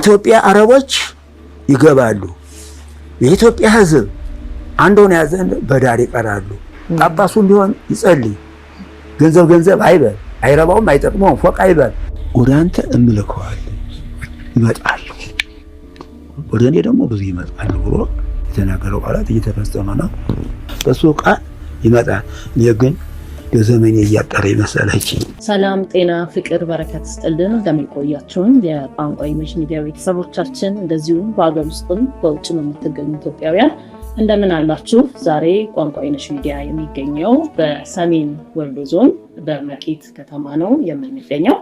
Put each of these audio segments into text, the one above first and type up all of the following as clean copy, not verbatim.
ኢትዮጵያ አረቦች ይገባሉ። የኢትዮጵያ ሕዝብ አንዱን ያዘን በዳር ይቀራሉ። ጳጳሱም ቢሆን ይጸልይ፣ ገንዘብ አይበል፣ አይረባውም አይጠቅመውም፣ ፎቅ አይበል። ወደ አንተ እምልከዋለሁ ይመጣሉ፣ ወደ እኔ ደግሞ ብዙ ይመጣሉ ብሎ የተናገረው ቃላት እየተፈጸመ ነው። በሱ ቃል ይመጣል። እኔ ግን የዘመኔ እያጠረ ይመስላች። ሰላም ጤና ፍቅር በረከት ስጥልን። እንደምንቆያችሁን የቋንቋይነሽ ሚዲያ ቤተሰቦቻችን እንደዚሁም በአገር ውስጥም በውጭም የምትገኙ ኢትዮጵያውያን እንደምን አላችሁ? ዛሬ ቋንቋይነሽ ሚዲያ የሚገኘው በሰሜን ወሎ ዞን በመቄት ከተማ ነው የምንገኘው።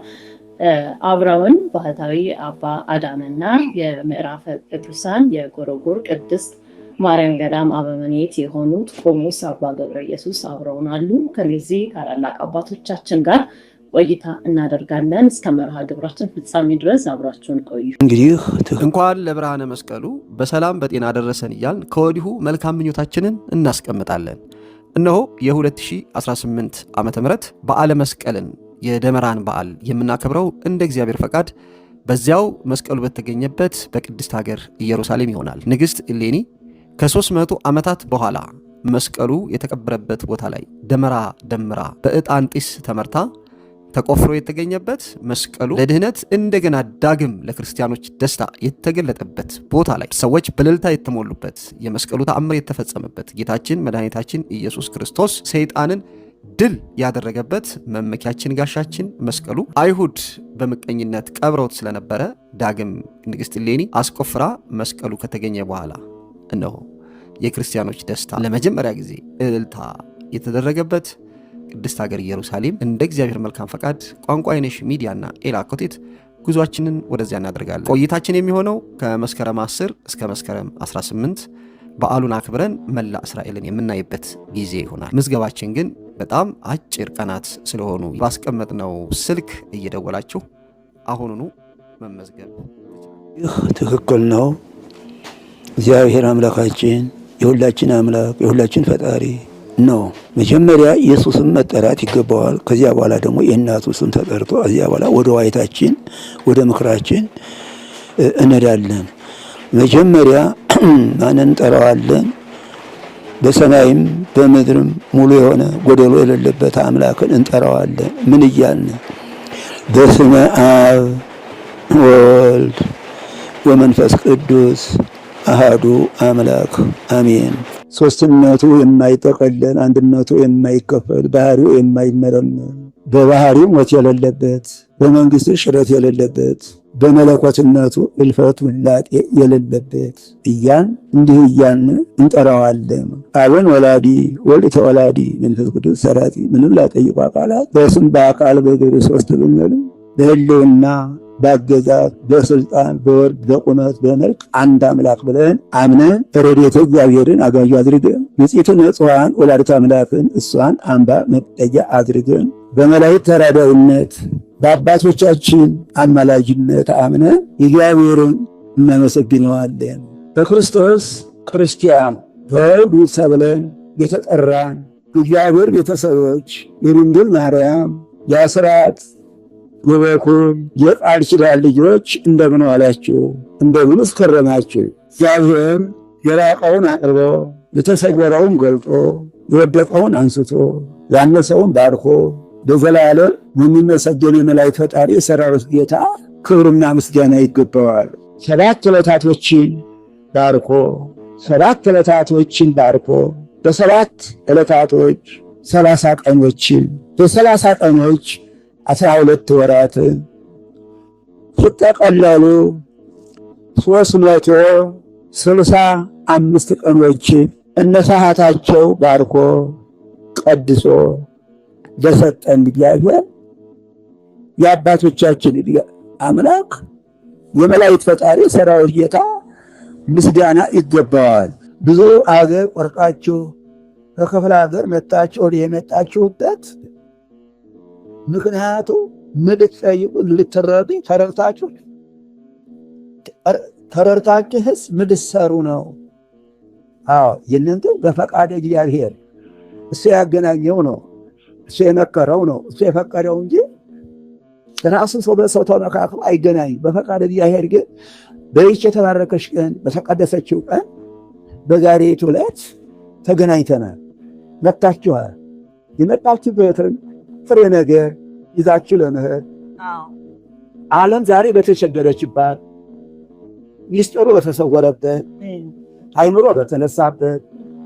አብረውን ባህታዊ አባ አዳነና የምዕራፈ ቅዱሳን የጎረጎር ቅድስት ማርያም ገዳም አበምኔት የሆኑት ቆሞስ አባ ገብረ ኢየሱስ አብረውን አሉ። ከነዚህ ታላላቅ አባቶቻችን ጋር ቆይታ እናደርጋለን። እስከ መርሃ ግብራችን ፍጻሜ ድረስ አብራችሁን ቆዩ። እንግዲህ እንኳን ለብርሃነ መስቀሉ በሰላም በጤና ደረሰን እያልን ከወዲሁ መልካም ምኞታችንን እናስቀምጣለን። እነሆ የ2018 ዓመተ ምህረት በዓለ መስቀልን የደመራን በዓል የምናከብረው እንደ እግዚአብሔር ፈቃድ በዚያው መስቀሉ በተገኘበት በቅድስት ሀገር ኢየሩሳሌም ይሆናል። ንግሥት እሌኒ ከ300 ዓመታት በኋላ መስቀሉ የተቀበረበት ቦታ ላይ ደመራ ደምራ በዕጣን ጢስ ተመርታ ተቆፍሮ የተገኘበት መስቀሉ ለድህነት እንደገና ዳግም ለክርስቲያኖች ደስታ የተገለጠበት ቦታ ላይ ሰዎች በእልልታ የተሞሉበት የመስቀሉ ተአምር የተፈጸመበት ጌታችን መድኃኒታችን ኢየሱስ ክርስቶስ ሰይጣንን ድል ያደረገበት መመኪያችን ጋሻችን መስቀሉ አይሁድ በምቀኝነት ቀብረውት ስለነበረ ዳግም ንግሥት እሌኒ አስቆፍራ መስቀሉ ከተገኘ በኋላ እነሆ የክርስቲያኖች ደስታ ለመጀመሪያ ጊዜ እልልታ የተደረገበት ቅድስት ሀገር ኢየሩሳሌም እንደ እግዚአብሔር መልካም ፈቃድ ቋንቋይነሽ ሚዲያና ኤላ ኮቴት ጉዟችንን ወደዚያ እናደርጋለን። ቆይታችን የሚሆነው ከመስከረም 10 እስከ መስከረም 18 በዓሉን አክብረን መላ እስራኤልን የምናይበት ጊዜ ይሆናል። ምዝገባችን ግን በጣም አጭር ቀናት ስለሆኑ ባስቀመጥነው ስልክ እየደወላችሁ አሁኑኑ መመዝገብ ይህ ትክክል ነው። እግዚአብሔር አምላካችን የሁላችን አምላክ የሁላችን ፈጣሪ ነው። መጀመሪያ ኢየሱስን መጠራት ይገባዋል። ከዚያ በኋላ ደግሞ የእናቱ ስም ተጠርቶ ከዚያ በኋላ ወደ ዋይታችን ወደ ምክራችን እንሄዳለን። መጀመሪያ ማንን እንጠራዋለን? በሰማይም በምድርም ሙሉ የሆነ ጎደሎ የሌለበት አምላክን እንጠራዋለን። ምን እያልን? በስመ አብ ወወልድ ወመንፈስ ቅዱስ አሃዱ አምላክ አሜን። ሶስትነቱ የማይጠቀለል አንድነቱ የማይከፈል ባህሪው የማይመረመር በባህሪው ሞት የሌለበት በመንግስቱ ሽረት የሌለበት በመለኮትነቱ እልፈት ውላጤ የሌለበት እንዲህ እያልን እንጠራዋለን። አብን ወላዲ ወልድ ተወላዲ መንፈስ ቅዱስ ሰራጺ ምንም ላጠይቁ አካላት በስም በአካል በግብር ሶስት ብንልም በህልውና በአገዛዝ በስልጣን በወርድ በቁመት በመልክ አንድ አምላክ ብለን አምነን ረድኤተ እግዚአብሔርን አጋዥ አድርገን ንጽሕተ ንጹሐን ወላዲተ አምላክን እሷን አምባ መጠጊያ አድርገን በመላእክት ተራዳኢነት በአባቶቻችን አማላጅነት አምነን እግዚአብሔርን እናመሰግነዋለን። በክርስቶስ ክርስቲያን በወልድ ተብለን የተጠራን እግዚአብሔር ቤተሰቦች የድንግል ማርያም የአስራት ወበኩር የቃል ኪዳን ልጆች እንደምን ዋላችሁ? እንደምን ከረማችሁ? እግዚአብሔር የራቀውን አቅርቦ የተሰወረውን ገልጦ የወደቀውን አንስቶ ያነሰውን ባርኮ በዘላለም የሚመሰገን የመላእክት ፈጣሪ የሰራዊት ጌታ ክብርና ምስጋና ይገባዋል። 7 ዕለታቶችን ባርኮ በ7 ዕለታቶች 30 ቀኖችን በ30 ቀኖች 12 ወራት ሲጠቀለሉ 365 ቀኖች እነሰዓታቸው ባርኮ ቀድሶ ለሰጠን እግዚአብሔር የአባቶቻችን አምላክ የመላእክት ፈጣሪ ሰራዊት ጌታ ምስጋና ይገባዋል። ብዙ አገር ቆርጣችሁ ከክፍለ ሀገር መጣችሁ የመጣችሁበት ምክንያቱ ምልትጠይቁ ልትረዱ ተረድታችሁስ ምልትሰሩ ነው። ይህንን በፈቃደ እግዚአብሔር እሱ ያገናኘው ነው፣ እሱ የመከረው ነው፣ እሱ የፈቀደው እንጂ ራሱ ሰው በሰው ተመካክሎ አይገናኝም። በፈቃደ እግዚአብሔር ግን በይህች የተባረከች ቀን በተቀደሰችው ቀን በዛሬቱ ዕለት ተገናኝተናል። መጥታችኋል። የመጣችሁበትን ፍሬ ነገር ይዛችሁ ለመሄድ ዓለም ዛሬ በተቸገረችባት፣ ሚስጥሩ በተሰወረበት፣ አይምሮ በተነሳበት፣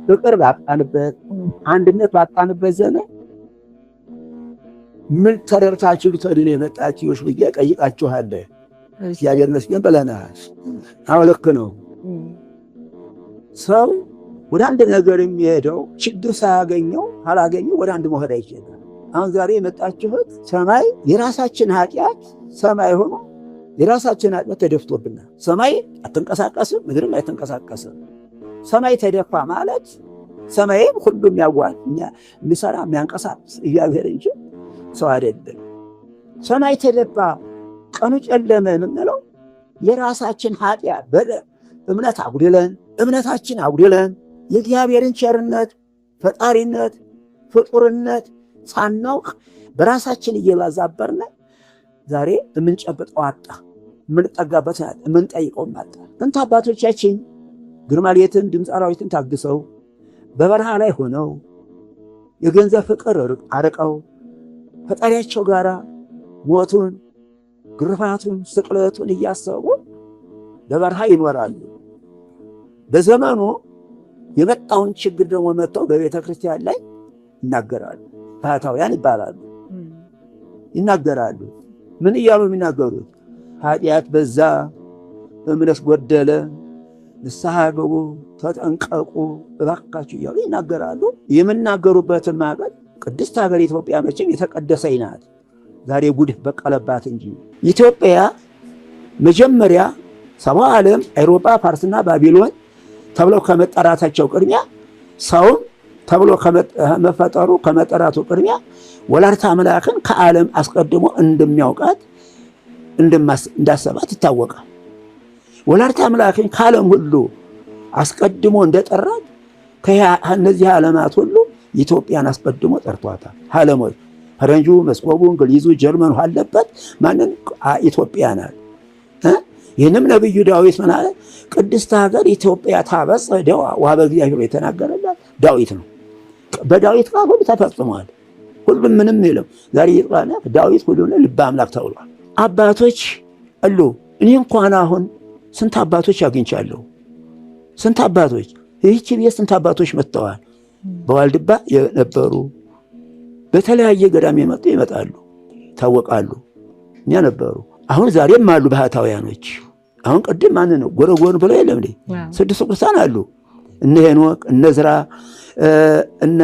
ፍቅር ባጣንበት፣ አንድነት ባጣንበት ዘመን ምን ተረድታችሁ ልትድኑ የመጣችሁት ብዬ ጠይቃችኋለሁ። እግዚአብሔር ይመስገን ብለናል። አዎ ልክ ነው። ሰው ወደ አንድ ነገር የሚሄደው ችግር ሳያገኘው ካላገኘው ወደ አንድ መሄድ አይችልም። አሁን ዛሬ የመጣችሁት ሰማይ የራሳችን ኃጢአት ሰማይ ሆኖ የራሳችን ኃጢአት ተደፍቶብናል። ሰማይ አትንቀሳቀስም፣ ምድርም አይተንቀሳቀስም። ሰማይ ተደፋ ማለት ሰማይም ሁሉም ያዋል የሚሰራ የሚያንቀሳቅስ እግዚአብሔር እንጂ ሰው አይደለም። ሰማይ ተደፋ ቀኑ ጨለመ የምንለው የራሳችን ኃጢአት እምነታችን አጉድለን የእግዚአብሔርን ቸርነት፣ ፈጣሪነት፣ ፍጡርነት ሳናውቅ በራሳችን እየባዛበርን ዛሬ የምንጨብጠው አጣ፣ የምንጠጋበት የምንጠይቀው አጣ። ጥንት አባቶቻችን ግርማ ሌትን ድምፅ አራዊትን ታግሰው በበረሃ ላይ ሆነው የገንዘብ ፍቅር አርቀው ፈጣሪያቸው ጋር ሞቱን፣ ግርፋቱን፣ ስቅለቱን እያሰቡ በበረሃ ይኖራሉ። በዘመኑ የመጣውን ችግር ደግሞ መጥተው በቤተ ክርስቲያን ላይ ይናገራሉ። ባህታውያን ይባላሉ። ይናገራሉ። ምን እያሉ የሚናገሩት? ኃጢአት በዛ፣ እምነት ጎደለ፣ ንስሐ ግቡ፣ ተጠንቀቁ እባካችሁ እያሉ ይናገራሉ። የምናገሩበትን ማቀድ ቅድስት ሀገር ኢትዮጵያ መቼም የተቀደሰች ናት። ዛሬ ጉድፍ በቀለባት እንጂ ኢትዮጵያ መጀመሪያ ሰብአ ዓለም አውሮፓ፣ ፋርስና ባቢሎን ተብለው ከመጠራታቸው ቅድሚያ ሰውም ተብሎ ከመፈጠሩ ከመጠራቱ ቅድሚያ ወላዲተ አምላክን ከዓለም አስቀድሞ እንደሚያውቃት እንዳሰባት ይታወቃል። ወላዲተ አምላክን ከዓለም ሁሉ አስቀድሞ እንደጠራት ከእነዚህ ዓለማት ሁሉ ኢትዮጵያን አስቀድሞ ጠርቷታል። ዓለሞች ፈረንጁ፣ መስኮቡ፣ እንግሊዙ፣ ጀርመኑ አለበት ማንን? ኢትዮጵያ ናት። ይህንም ነቢዩ ዳዊት ምን አለ? ቅድስት ሀገር ኢትዮጵያ ታበጽሕ እደዋ ወሀበ እግዚአብሔር የተናገረላት ዳዊት ነው። በዳዊት ቃል ሁሉ ተፈጽሟል። ሁሉም ምንም የለም። ዛሬ ይጥራናት ዳዊት ሁሉ ልበ አምላክ ተብሏል። አባቶች አሉ። እኔ እንኳን አሁን ስንት አባቶች አግኝቻለሁ። ስንት አባቶች ይህች ቤት ስንት አባቶች መጥተዋል። በዋልድባ የነበሩ በተለያየ ገዳም የመጡ ይመጣሉ፣ ይታወቃሉ። እኛ ነበሩ። አሁን ዛሬም አሉ ባህታውያኖች። አሁን ቅድም ማን ነው ጎረጎን ብለው የለም እንዴ? 6 ቅዱሳን አሉ። እነ ሄኖክ፣ እነ ዕዝራ፣ እነ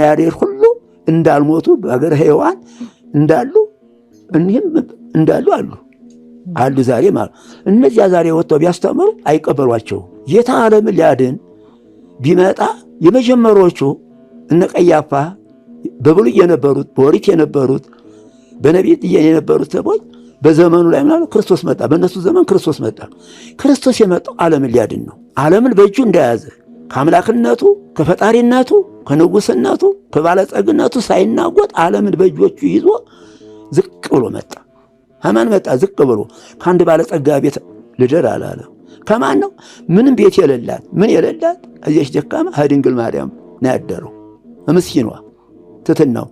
ያሬድ ሁሉ እንዳልሞቱ በሀገረ ሕያዋን እንዳሉ እኒህም እንዳሉ አሉ ዛሬ ማለት። እነዚያ ዛሬ ወጥተው ቢያስተምሩ አይቀበሏቸው። ጌታ ዓለምን ሊያድን ቢመጣ የመጀመሪያዎቹ እነ ቀያፋ በብሉይ የነበሩት በኦሪት የነበሩት በነቢያት የነበሩት ሰዎች በዘመኑ ላይ ምናምን ክርስቶስ መጣ። በእነሱ ዘመን ክርስቶስ መጣ። ክርስቶስ የመጣው ዓለምን ሊያድን ነው። ዓለምን በእጁ እንደያዘ ከአምላክነቱ ከፈጣሪነቱ ከንጉስነቱ ከባለጸግነቱ ሳይናወጥ ዓለምን በእጆቹ ይዞ ዝቅ ብሎ መጣ። ከማን መጣ? ዝቅ ብሎ ከአንድ ባለጸጋ ቤት ልደር አላለ። ከማን ነው? ምንም ቤት የሌላት ምን የሌላት እዚያች ደካማ ከድንግል ማርያም ነው ያደረው። ምስኪኗ ትትናው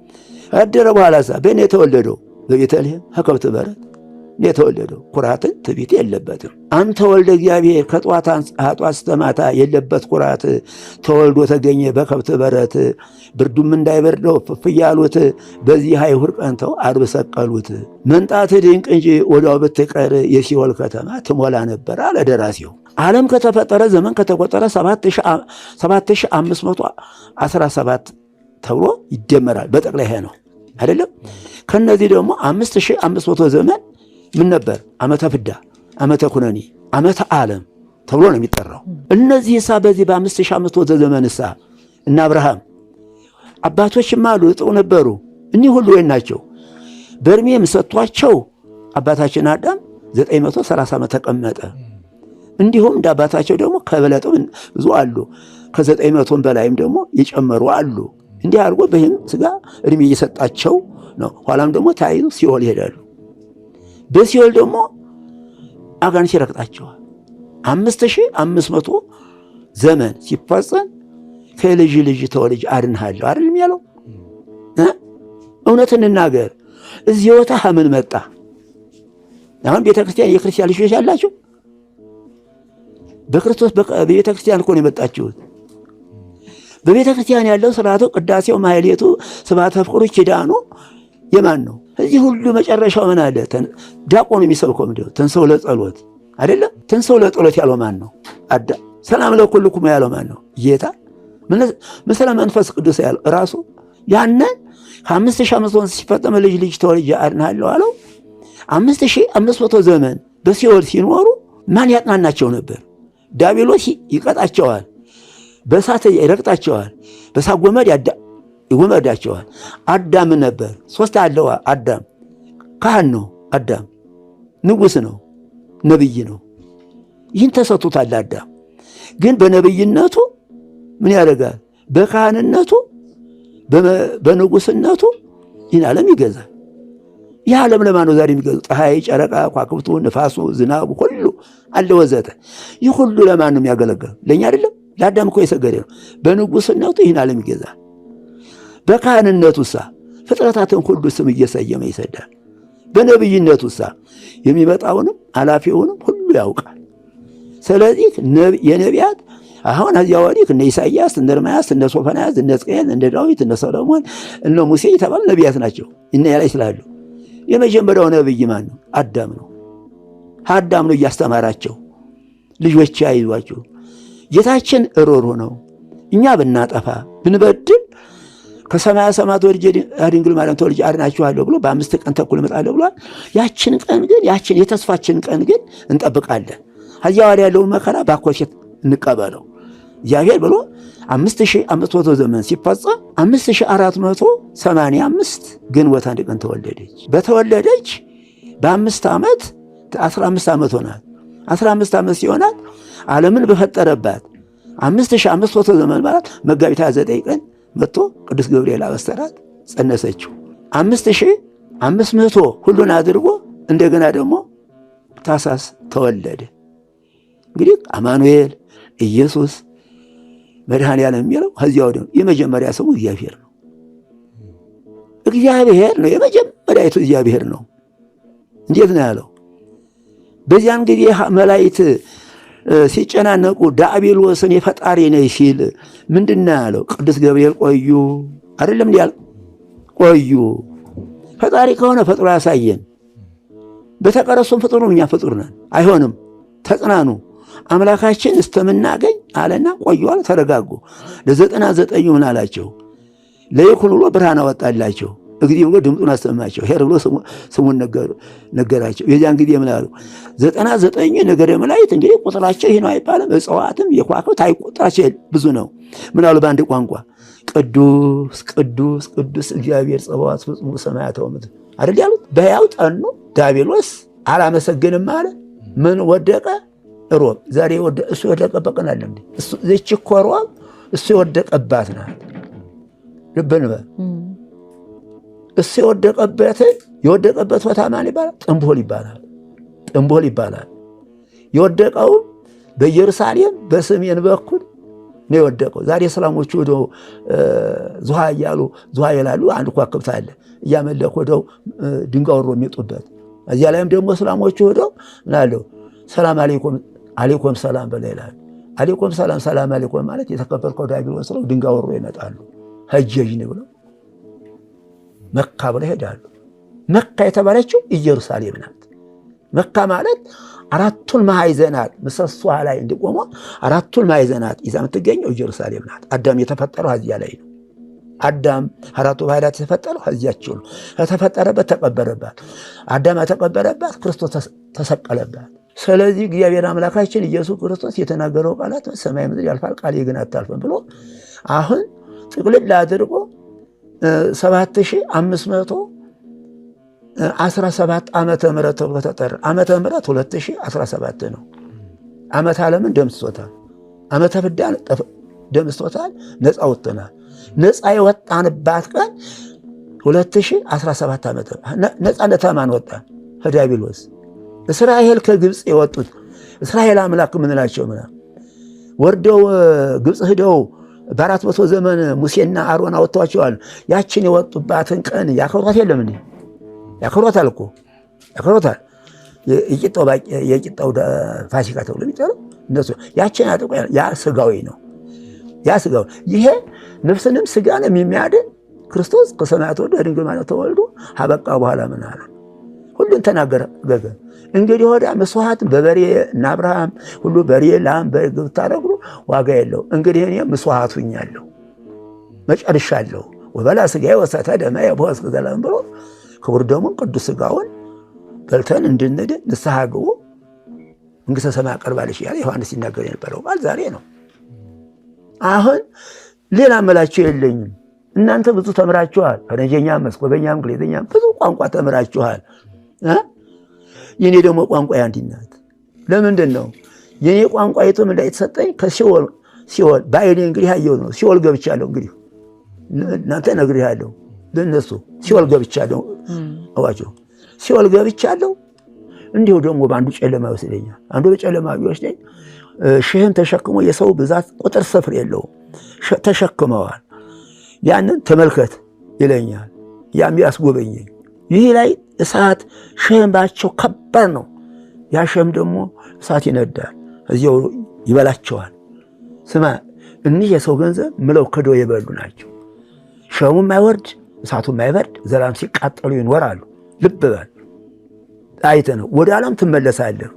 አደረ። በኋላ በእኔ የተወለደው በቤተልሔም ከከብት በረት የተወለደው ኩራትን ትዕቢት የለበትም። አንተ ወልደ እግዚአብሔር ከጧት እስከ ማታ የለበት ኩራት ተወልዶ ተገኘ በከብት በረት። ብርዱም እንዳይበርደው ፍፍ እያሉት በዚህ አይሁር ቀንተው ዓርብ ሰቀሉት። መንጣት ድንቅ እንጂ ወዲያው ብትቀር የሲኦል ከተማ ትሞላ ነበር አለ ደራሲው። ዓለም ከተፈጠረ ዘመን ከተቆጠረ 7517 ተብሎ ይደመራል። በጠቅላይ ነው አይደለም። ከነዚህ ደግሞ 5500 ዘመን ምን ነበር? ዓመተ ፍዳ፣ ዓመተ ኩነኔ፣ ዓመተ ዓለም ተብሎ ነው የሚጠራው። እነዚህ በዚህ በ5500 ዘመን እና አብርሃም አባቶችም አሉ እጥው ነበሩ። እኒህ ሁሉ ወይ ናቸው። በእድሜም ሰጥቷቸው አባታችን አዳም 930 ዓመት ተቀመጠ። እንዲሁም እንደ አባታቸው ደግሞ ከበለጠው ብዙ አሉ። ከ900 በላይም ደግሞ የጨመሩ አሉ። እንዲህ አድርጎ በህም ስጋ እድሜ እየሰጣቸው ነው። ኋላም ደግሞ ተያይዞ ሲኦል ይሄዳሉ። በሲኦል ደግሞ አጋንንት ይረግጣቸዋል። 5500 ዘመን ሲፈጸም ከልጅ ልጅ ተወልጅ አድንሃለሁ አይደለም ያለው? እውነት እንናገር፣ እዚህ ቦታ ምን መጣ? አሁን ቤተክርስቲያን የክርስቲያን ልጆች ያላችሁ በክርስቶስ በቤተክርስቲያን እኮ ነው የመጣችሁት። በቤተክርስቲያን ያለው ስርዓቱ፣ ቅዳሴው፣ ማህሌቱ፣ ስብሐተ ፍቅሩ፣ ኪዳኑ የማን ነው? እዚህ ሁሉ መጨረሻው ምን አለ? ዲያቆኑ የሚሰብከው ምንድነው? ተንሥኡ ለጸሎት አይደለም? ተንሥኡ ለጸሎት ያለው ማን ነው? አዳም። ሰላም ለኩልክሙ ያለው ማን ነው? ጌታ። ምስለ መንፈስ ቅዱስ ያለው ራሱ። ያንን ከ5500 ሲፈጸም ልጅ ልጅ ተወልጄ አድንሃለሁ አለው። 5500 ዘመን በሲኦል ሲኖሩ ማን ያጽናናቸው ነበር? ዲያብሎስ ይቀጣቸዋል፣ በእሳት ይረግጣቸዋል፣ በእሳት ገመድ ይወመዳቸዋል። አዳም ነበር። 3 አለው። አዳም ካህን ነው። አዳም ንጉሥ ነው፣ ነብይ ነው። ይህን ተሰጥቶታል። አዳም ግን በነብይነቱ ምን ያደርጋል? በካህንነቱ በንጉሥነቱ ይህን ዓለም ይገዛል። ይህ ዓለም ለማን ነው ዛሬ የሚገዙ? ፀሐይ፣ ጨረቃ፣ ከዋክብቱ፣ ነፋሱ፣ ዝናቡ ሁሉ አለ ወዘተ። ይህ ሁሉ ለማን ነው የሚያገለግለው? ለእኛ አይደለም? ለአዳም እኮ የሰገደ ነው። በንጉሥነቱ ይህን ዓለም ይገዛል። በካህንነቱሳ ፍጥረታትን ሁሉ ስም እየሰየመ ይሰዳል። በነብይነቱሳ የሚመጣውንም አላፊውንም ሁሉ ያውቃል። ስለዚህ የነቢያት አሁን እዚያ ወዲህ እነ ኢሳይያስ፣ እነ ኤርምያስ፣ እነ ሶፎንያስ፣ እነ ሕዝቅኤል፣ እነ ዳዊት፣ እነ ሰሎሞን፣ እነ ሙሴ የተባሉ ነቢያት ናቸው። እነ ላይ ስላሉ የመጀመሪያው ነብይ ማን ነው? አዳም ነው። አዳም ነው እያስተማራቸው ልጆች አይዟችሁ፣ ጌታችን ሩሩ ነው። እኛ ብናጠፋ ብንበድል ከሰማያ ሰማያት ወርጄ ድንግል ማርያም ተወልጄ አድናችኋለሁ ብሎ በ5 ቀን ተኩል እመጣለሁ ብሏል። ያችን ቀን ግን ያችን የተስፋችን ቀን ግን እንጠብቃለን። ከዚያ ወዲያ ያለውን መከራ ባኮሴት እንቀበለው እግዚአብሔር ብሎ 5500 ዘመን ሲፈጸም 5485 ግንቦት 1 ቀን ተወለደች። በተወለደች በ5 ዓመት 15 ዓመት ሆናት። 15 ዓመት ሲሆናት ዓለምን በፈጠረባት 5500 ዘመን ማለት መጋቢት 29 ቀን መጥቶ ቅዱስ ገብርኤል አበሰራት፣ ጸነሰችው። 5500 ሁሉን አድርጎ እንደገና ደግሞ ታኅሳስ ተወለደ። እንግዲህ አማኑኤል ኢየሱስ መድኃኔዓለም የሚለው ከዚያው ደግሞ የመጀመሪያ ስሙ እግዚአብሔር ነው። እግዚአብሔር ነው የመጀመሪያቱ እግዚአብሔር ነው። እንዴት ነው ያለው? በዚያን ጊዜ መላእክት ሲጨናነቁ ዲያብሎስን የፈጣሪ ነኝ ሲል ምንድን ነው ያለው? ቅዱስ ገብርኤል ቆዩ አይደለም እንዴ ያለው? ቆዩ ፈጣሪ ከሆነ ፈጥሮ ያሳየን። በተቀረሱም ፍጡር ነው፣ እኛ ፍጡር ነን። አይሆንም፣ ተጽናኑ አምላካችን እስተምናገኝ አለና ቆዩዋል። ተረጋጉ። ለ99 ምን አላቸው? ለይኩን ብሎ ብርሃን አወጣላቸው። እንግዲህ ብሎ ድምፁን አሰማቸው። ሄር ብሎ ስሙን ነገራቸው። የዚያን ጊዜ ምን አሉ? 99 ነገደ መላእክት እንግዲህ ቁጥራቸው ይህ ነው አይባልም። እጽዋትም የከዋክብት ቁጥራቸው ብዙ ነው። ምን አሉ? በአንድ ቋንቋ ቅዱስ ቅዱስ ቅዱስ እግዚአብሔር ጸባዖት ፍጹም ሰማያተ ወምድር አይደል ያሉት? በሕያው ጠኑ። ዲያብሎስ አላመሰግንም አለ። ምን ወደቀ? ሮብ። ዛሬ እሱ የወደቀበት ቀን አለ እንዴ? እዚች እኮ ሮብ እሱ የወደቀባት ናት። ልብ በል። እሱ የወደቀበት ቦታ ማን ይባላል? ጥንቦል ይባላል። ጥንቦል ይባላል። የወደቀው በኢየሩሳሌም በሰሜን በኩል ነው የወደቀው። ዛሬ እስላሞቹ ወደው ዙሃ እያሉ ዙሃ ይላሉ። አንድ ከዋክብት አለ እያመለኩ ወደው ድንጋይ ወሮ የሚጡበት። እዚያ ላይም ደግሞ እስላሞቹ ወደው ምን አለው? ሰላም አለይኩም ሰላም በላ ይላሉ። አለይኩም ሰላም ሰላም አለይኩም ማለት የተከበርከው ዲያብሎስ ነው። ድንጋይ ወሮ ይመጣሉ። ሀጀጅ ነው ብለው መካ ብለው ይሄዳሉ። መካ የተባለችው ኢየሩሳሌም ናት። መካ ማለት አራቱን ማዕዘናት ምሰሶ ላይ እንዲቆሙ አራቱን ማዕዘናት ይዛ የምትገኘው ኢየሩሳሌም ናት። አዳም የተፈጠረው እዚያ ላይ ነው። አዳም አራቱ ባህላት የተፈጠረው እዚያቸው ነው። ከተፈጠረበት ተቀበረባት። አዳም የተቀበረባት ክርስቶስ ተሰቀለባት። ስለዚህ እግዚአብሔር አምላካችን ኢየሱስ ክርስቶስ የተናገረው ቃላት ሰማይ ምድር ያልፋል ቃሌ ግን አታልፍም ብሎ አሁን ጥቅልል አድርጎ 7517 ዓመተ ምህረት ተብሎ ተጠራ። ዓመተ ምህረት 2017 ነው። ዓመተ ዓለምን ደምስሶታል። ዓመተ ፍዳን ደምስሶታል። ነፃ ወጥተናል። ነፃ የወጣንባት ቀን 2017 ዓመተ ነፃነት ማን ወጣ? ከዲያብሎስ እስራኤል ከግብፅ የወጡት እስራኤል አምላክ ምንላቸው ምናምን ወርደው ግብፅ ሂደው በ400 ዘመን ሙሴና አሮን አወጥተዋቸዋል። ያችን የወጡባትን ቀን ያከብሯት የለም እንዴ? ያከብሯታል እኮ ያከብሯታል። የቂጣው ፋሲካ ተብሎ የሚጠራው እነሱ ያችን ያጠቁ ያ ስጋዊ ነው። ያ ስጋዊ ይሄ ነፍስንም ስጋንም የሚያድን ክርስቶስ ከሰማያት ወርዶ ድንግል ማርያም ተወልዶ አበቃ። በኋላ ምን አለ? ሁሉን ተናገረ። እንግዲህ ወዲያ መስዋዕት በበሬ እና አብርሃም ሁሉ በሬ ላም በግ ብታረግሉ ዋጋ የለው። እንግዲህ እኔ መስዋዕት ሁኛለሁ መጨረሻለሁ። ወበላ ስጋዬ ወሰተ ደማዬ በወስከ ዘላለም ብሎ ክቡር ደሙን ቅዱስ ስጋውን በልተን እንድንድን ንስሐ ግቡ መንግሥተ ሰማይ ቀርባለች እያለ ዮሐንስ ሲናገር የነበረው ቃል ዛሬ ነው። አሁን ሌላ መላችሁ የለኝም። እናንተ ብዙ ተምራችኋል። ፈረንጀኛም፣ መስኮበኛም፣ እንግሊዝኛም ብዙ ቋንቋ ተምራችኋል። የኔ ደግሞ ቋንቋ አንዲት ናት። ለምንድን ነው የኔ ቋንቋ የቱም እንዳይተሰጠኝ ከሲኦል በአይኔ እንግዲህ ያየው ነው። ሲኦል ገብቻለሁ። እንግዲህ እናንተ ነግሬሃለሁ። ለነሱ ሲኦል ገብቻለሁ አዋቸው ሲኦል ገብቻለሁ። እንዲሁ ደግሞ በአንዱ ጨለማ ይወስደኛል። አንዱ በጨለማ ይወስደኝ ሺህን ተሸክሞ የሰው ብዛት ቁጥር ስፍር የለውም ተሸክመዋል። ያንን ተመልከት ይለኛል። ያም ያስጎበኘኝ ይህ ላይ እሳት ሸምባቸው ከባድ ነው። ያ ሸም ደግሞ እሳት ይነዳል፣ እዚያው ይበላቸዋል። ስማ እኒህ የሰው ገንዘብ ምለው ክዶ የበሉ ናቸው። ሸሙም አይወርድ እሳቱም አይበርድ ዘላለም ሲቃጠሉ ይኖራሉ። ልብ በል አይተ ነው ወደ ዓለም ትመለሳለህ፣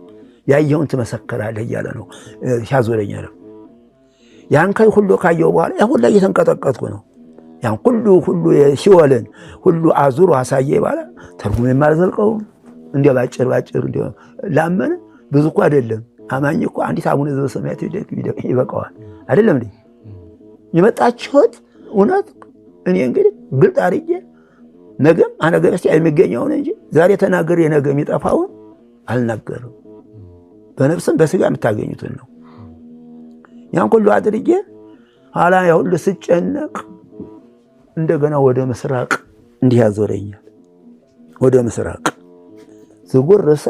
ያየውን ትመሰከራለህ እያለ ነው ሲያዞረኝ ነው። ያን ከይ ሁሉ ካየው በኋላ ያ ሁሉ እየተንቀጠቀጥኩ ነው። ያን ሁሉ ሲወልን ሁሉ አዙሮ አሳየ ባለ ተርጉም የማልዘልቀው እንደ ባጭር እንደ ላመነ ብዙ እኮ አይደለም። አማኝ እኮ አንዲት አቡነ ዘበሰማያት ይበቃዋል አይደለም እንዴ? የመጣችሁት እውነት እኔ እንግዲህ ግልጥ አድርጌ ነገም አነገ በስቲያ የሚገኘውን እንጂ ዛሬ ተናገር የነገ የሚጠፋውን አልናገርም። በነፍስም በስጋ የምታገኙትን ነው። ያን ሁሉ አድርጌ ኋላ ያ ሁሉ ስጨነቅ እንደገና ወደ ምስራቅ እንዲህ ያዞረኛል። ወደ ምስራቅ ዝጉር ረሰ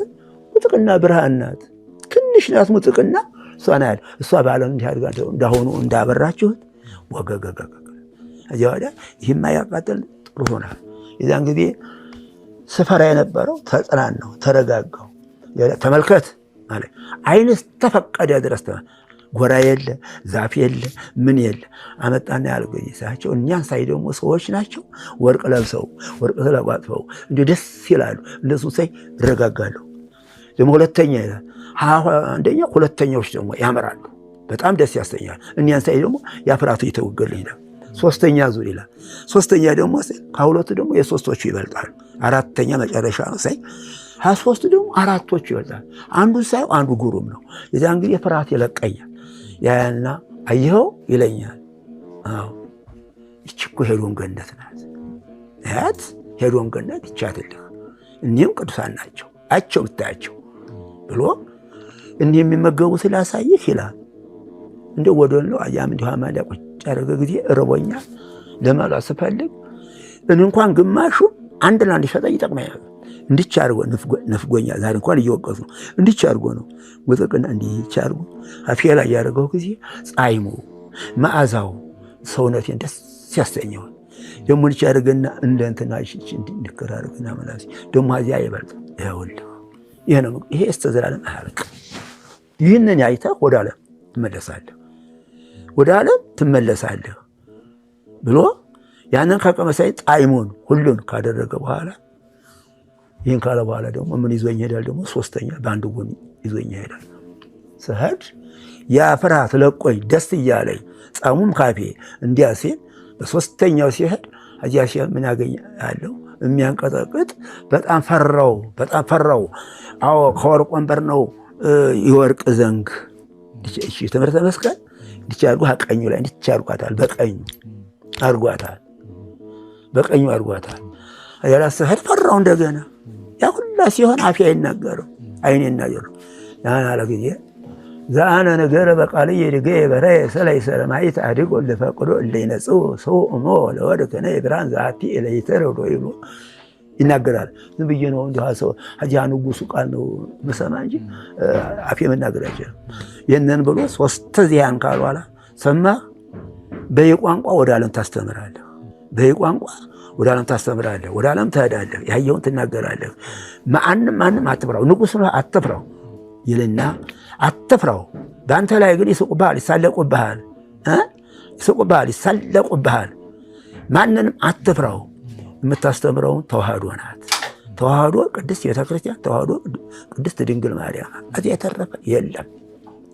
ሙጥቅና ብርሃን ናት። ትንሽ ናት ሙጥቅና እሷን ያህል እሷ በዓለም እንዲህ አድርጋ እንዳሆኑ እንዳበራችሁት ወገገገገ እዚያ ወዲያ ይህማ ያቃጥል ጥሩ ሆናል። የዛን ጊዜ ስፈራ የነበረው ተጽናናው፣ ተረጋጋው። ተመልከት ማለት አይንስ ተፈቀደ ድረስ ጎራ የለ ዛፍ የለ ምን የለ አመጣና ያልገኝ ሳቸው እኛን ሳይ ደግሞ ሰዎች ናቸው ወርቅ ለብሰው ወርቅ ተለቋጥፈው እንደ ደስ ይላሉ። እንደሱ ሳይ ይረጋጋሉ። ደግሞ ሁለተኛ ይላል አንደኛ ሁለተኛዎች ደግሞ ያመራሉ፣ በጣም ደስ ያሰኛል። እኛን ሳይ ደግሞ ያፍራቱ ይተወገል ይላል። ሶስተኛ ዙር ይላል። ሶስተኛ ደግሞ ከሁለቱ ደግሞ የሶስቶቹ ይበልጣሉ። አራተኛ መጨረሻ ነው ሳይ ሶስቱ ደግሞ አራቶቹ ይበልጣሉ። አንዱ ሳይ አንዱ ጉሩም ነው። የዛን ጊዜ ፍርሃት ይለቀኛል። ያና አየኸው ይለኛል። አዎ እቺ እኮ ሄዶም ገነት ናት። ያት ሄዶም ገነት ይቻትልህ እኒህም ቅዱሳን ናቸው አቸው ብታያቸው ብሎ እኒህ የሚመገቡ ስላሳይህ ይላል። እንደ ወደለው አያም እንዲሁ አማዳ ቁጭ ያደረገ ጊዜ እርቦኛል ለማላ ስፈልግ እንኳን ግማሹ አንድ ለአንድ ሸጠኝ ይጠቅመኛል። እንዲች አድርጎ ነፍጎኛል። ዛሬ እንኳን እየወቀሱ ነው። እንዲች አድርጎ ነው ወጥቅና እንዲች አድርጎ አፌ ላይ ያደረገው ጊዜ ጻይሙ መዓዛው ሰውነቴን ደስ ያሰኘው። ደግሞ እንዲች አድርገና እንደ እንትና እንድከራረግና መላስ ደግሞ አዚያ ይበልጥ ይኸውልህ ይሄ ነው። ይሄ እስከ ዘላለም አያልቅ። ይህንን አይተህ ወደ ዓለም ትመለሳለህ፣ ወደ ዓለም ትመለሳለህ ብሎ ያንን ከቀመሳይ ጣዕሙን ሁሉን ካደረገ በኋላ ይህን ካለ በኋላ ደግሞ ምን ይዞኝ ሄዳል? ደግሞ ሶስተኛ በአንድ ጎን ይዞኝ ሄዳል። ስሄድ ያ ፍርሃት ለቆኝ ደስ እያለኝ ጻሙም ካፌ እንዲያ ሲል በሶስተኛው ሲሄድ እዚያ ሲል ምን ያገኛለሁ? የሚያንቀጠቅጥ በጣም ፈራው። አዎ ከወርቅ ወንበር ነው የወርቅ ዘንግ እሺ ትምህርተ መስቀል እንዲች አድርጎ ቀኙ ላይ እንዲች አድርጓታል። በቀኙ አድርጓታል። ያላ ስሄድ ፈራው እንደገና ያ ሁላ ሲሆን አፌ አይናገርም አይኔ ይናገራል። ያን አለ ጊዜ ዛነ ነገር በቃል ይድገ በረ ሰላይ ሰማይት አድጎ ለፈቅዶ ለይነጹ ሰው ሞ ለወደ ከነ ብራን ዛቲ ለይተረዶ ይሉ ይናገራል። ዝም ብዬ ነው እንዲሁ ሰው ሀጂያ ንጉሱ ቃል ነው መሰማ እንጂ አፌ መናገር አይችልም። ይህንን ብሎ 3 ዚያን ካሉ በኋላ ሰማ በየቋንቋ ወደ ዓለም ታስተምራለህ፣ በየቋንቋ ወደ ዓለም ታስተምራለህ፣ ወደ ዓለም ትሄዳለህ፣ ያየውን ትናገራለህ። ማንም አትፍራው፣ ንጉሥ ነው አትፍራው ይልና አትፍራው። በአንተ ላይ ግን ይስቁብሃል፣ ይሳለቁብሃል፣ ይሳለቁብሃል። ማንንም አትፍራው። የምታስተምረውን ተዋህዶ ናት። ተዋህዶ ቅድስት ቤተክርስቲያን፣ ተዋህዶ ቅድስት ድንግል ማርያም፣ እዚያ የተረፈ የለም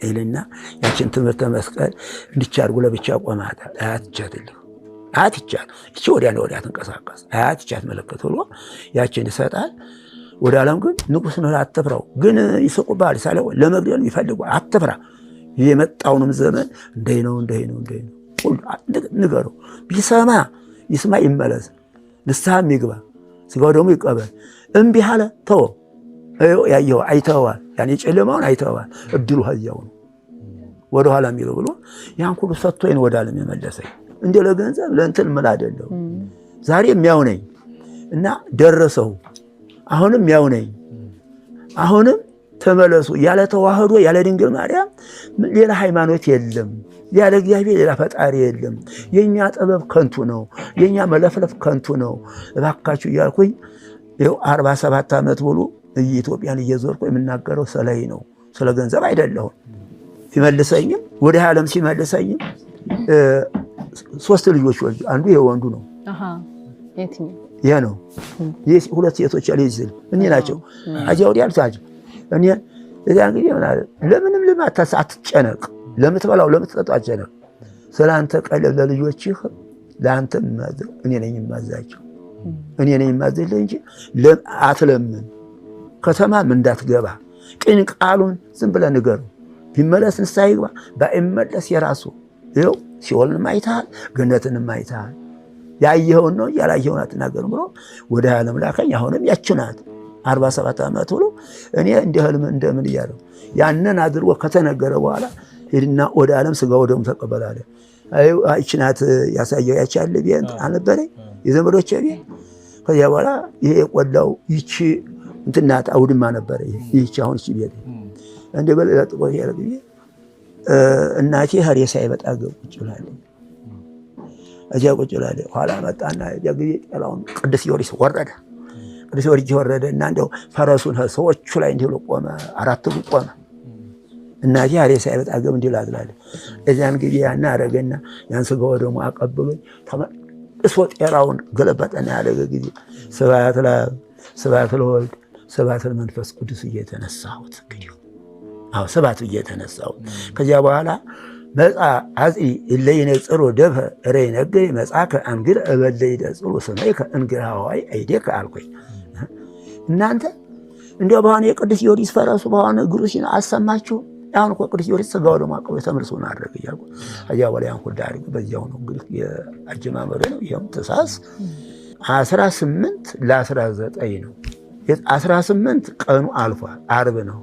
ይልና ያችን ትምህርተ መስቀል እንዲቻርጉ ለብቻ ቆማታል። አያትቻትልህ አያትቻት እቺ ወዲያና ወዲያ ትንቀሳቀስ አያትቻት መለከት ብሎ ያችን ይሰጣል። ወደ ዓለም ግን ንጉሥ ነው አትፍራው። ግን ይስቁብሃል፣ ይሳለቁ፣ ለመግደል ይፈልጉ፣ አትፍራ። የመጣውንም ዘመን እንደይ ነው ሁሉ ንገረው። ቢሰማ ይስማ፣ ይመለስ፣ ንስሐም ይግባ፣ ስጋው ደግሞ ይቀበል። እምቢ አለ ተወው። ያየው አይተዋል፣ ያን የጨለማውን አይተዋል። እድሉ ሀያው ነው ወደ ኋላ የሚለው ብሎ ያን ሁሉ ሰጥቶኝ ወደ ዓለም የመለሰኝ። እንደ ለገንዘብ ለእንትን ምን አይደለው። ዛሬም ያው ነኝ እና ደረሰው። አሁንም ያው ነኝ። አሁንም ተመለሱ። ያለ ተዋህዶ ያለ ድንግል ማርያም ሌላ ሃይማኖት የለም። ያለ እግዚአብሔር ሌላ ፈጣሪ የለም። የኛ ጥበብ ከንቱ ነው፣ የኛ መለፍለፍ ከንቱ ነው። እባካችሁ እያልኩኝ ይኸው 47 ዓመት ሙሉ ኢትዮጵያን እየዞርኩ የምናገረው ስለይ ነው፣ ስለ ገንዘብ አይደለሁም። ሲመልሰኝም ወደ ዓለም ሲመልሰኝም 3 ልጆች ወልጄ አንዱ የወንዱ ነው። ይሄ ነው። ይሄ 2 ሴቶች ልጅ እኔ ናቸው። አጃው ዲያልሳጅ እኔ እዚያ እንግዲህ ለምንም ልማታስ አትጨነቅ፣ ለምትበላው ለምትጠጣው አትጨነቅ። ስለአንተ ቀለብ ለልጆችህ ለአንተ እኔ ነኝ የማዛቸው፣ እኔ ነኝ የማዝልህ እንጂ አትለምን። ከተማም እንዳትገባ ቅን ቃሉን ዝም ብለህ ንገረው። ቢመለስ ንስሐ ይግባ፣ ባይመለስ የራሱ ይኸው ሲኦልንም አይተሃል፣ ገነትንም አይተሃል። ያየኸውን ነው ያላየኸውን አትናገርም ብሎ ወደ ዓለም ላከኝ። አሁንም ያች ናት 47 ዓመት ብሎ እኔ እንደ ህልም እንደምን እያለው ያንን አድርጎ ከተነገረ በኋላ ሄድና ወደ ዓለም ስጋ ወደሙ ተቀበላለ። ይህች ናት ያሳየው። ያች ያለ ቤት አልነበረኝ የዘመዶቼ ቤት። ከዚያ በኋላ ይሄ የቆላው ይቺ እንትን ናት አውድማ ነበረ። ይቺ አሁን ይቺ ቤት እንደ በሌላ ጥቆት ያደረግ እናቴ ሬሳ ይበጣ ቁጭ ብላለች። እዚያ ቁጭ ብላለች። ኋላ መጣና ያ ጊዜ ጤላውን ቅዱስ ጊዮርጊስ ወረደ። ቅዱስ ጊዮርጊስ ወረደ እና እንደው ፈረሱን ሰዎቹ ላይ እንዲህ ብሎ ቆመ። 4 እግሩ ቆመ። እናቴ ሬሳ ይበጣ እንዲህ ላትላለች። እዚያን ጊዜ ያን አረገና ያን ስጋ ወደሙ አቀብሎኝ ተመልሶ ጤላውን ገለበጠና ያደረገ ጊዜ ስብሐት ለአብ ስብሐት ለወልድ ስብሐት ለመንፈስ ቅዱስ እየተነሳሁት እንግዲህ ስብሐት እየተነሳሁት ከዚያ በኋላ መጻ አጽ እለይነ ጽሮ ደፈ ረይ ነገይ መጻከ አንግር እበለይ ደጽሩ ስመይከ እንግር ሐዋይ አይዴከ አልኩኝ። እናንተ እንዲያው በኋላ የቅዱስ ጊዮርጊስ ፈረሱ በኋላ እግሩ ሲና አሰማችሁ። አሁን እኮ ቅዱስ ጊዮርጊስ ስጋው ደግሞ አቀበ ተመልሶ ነው አደረገ እያልኩ ከዚያ በኋላ ያን ሁሉ አድርገው በዚያው ነው እንግዲህ የአጀማመሩ ነው። ይሄም ተሳስ 18 ለ19 ነው። 18 ቀኑ አልፏል። ዓርብ ነው።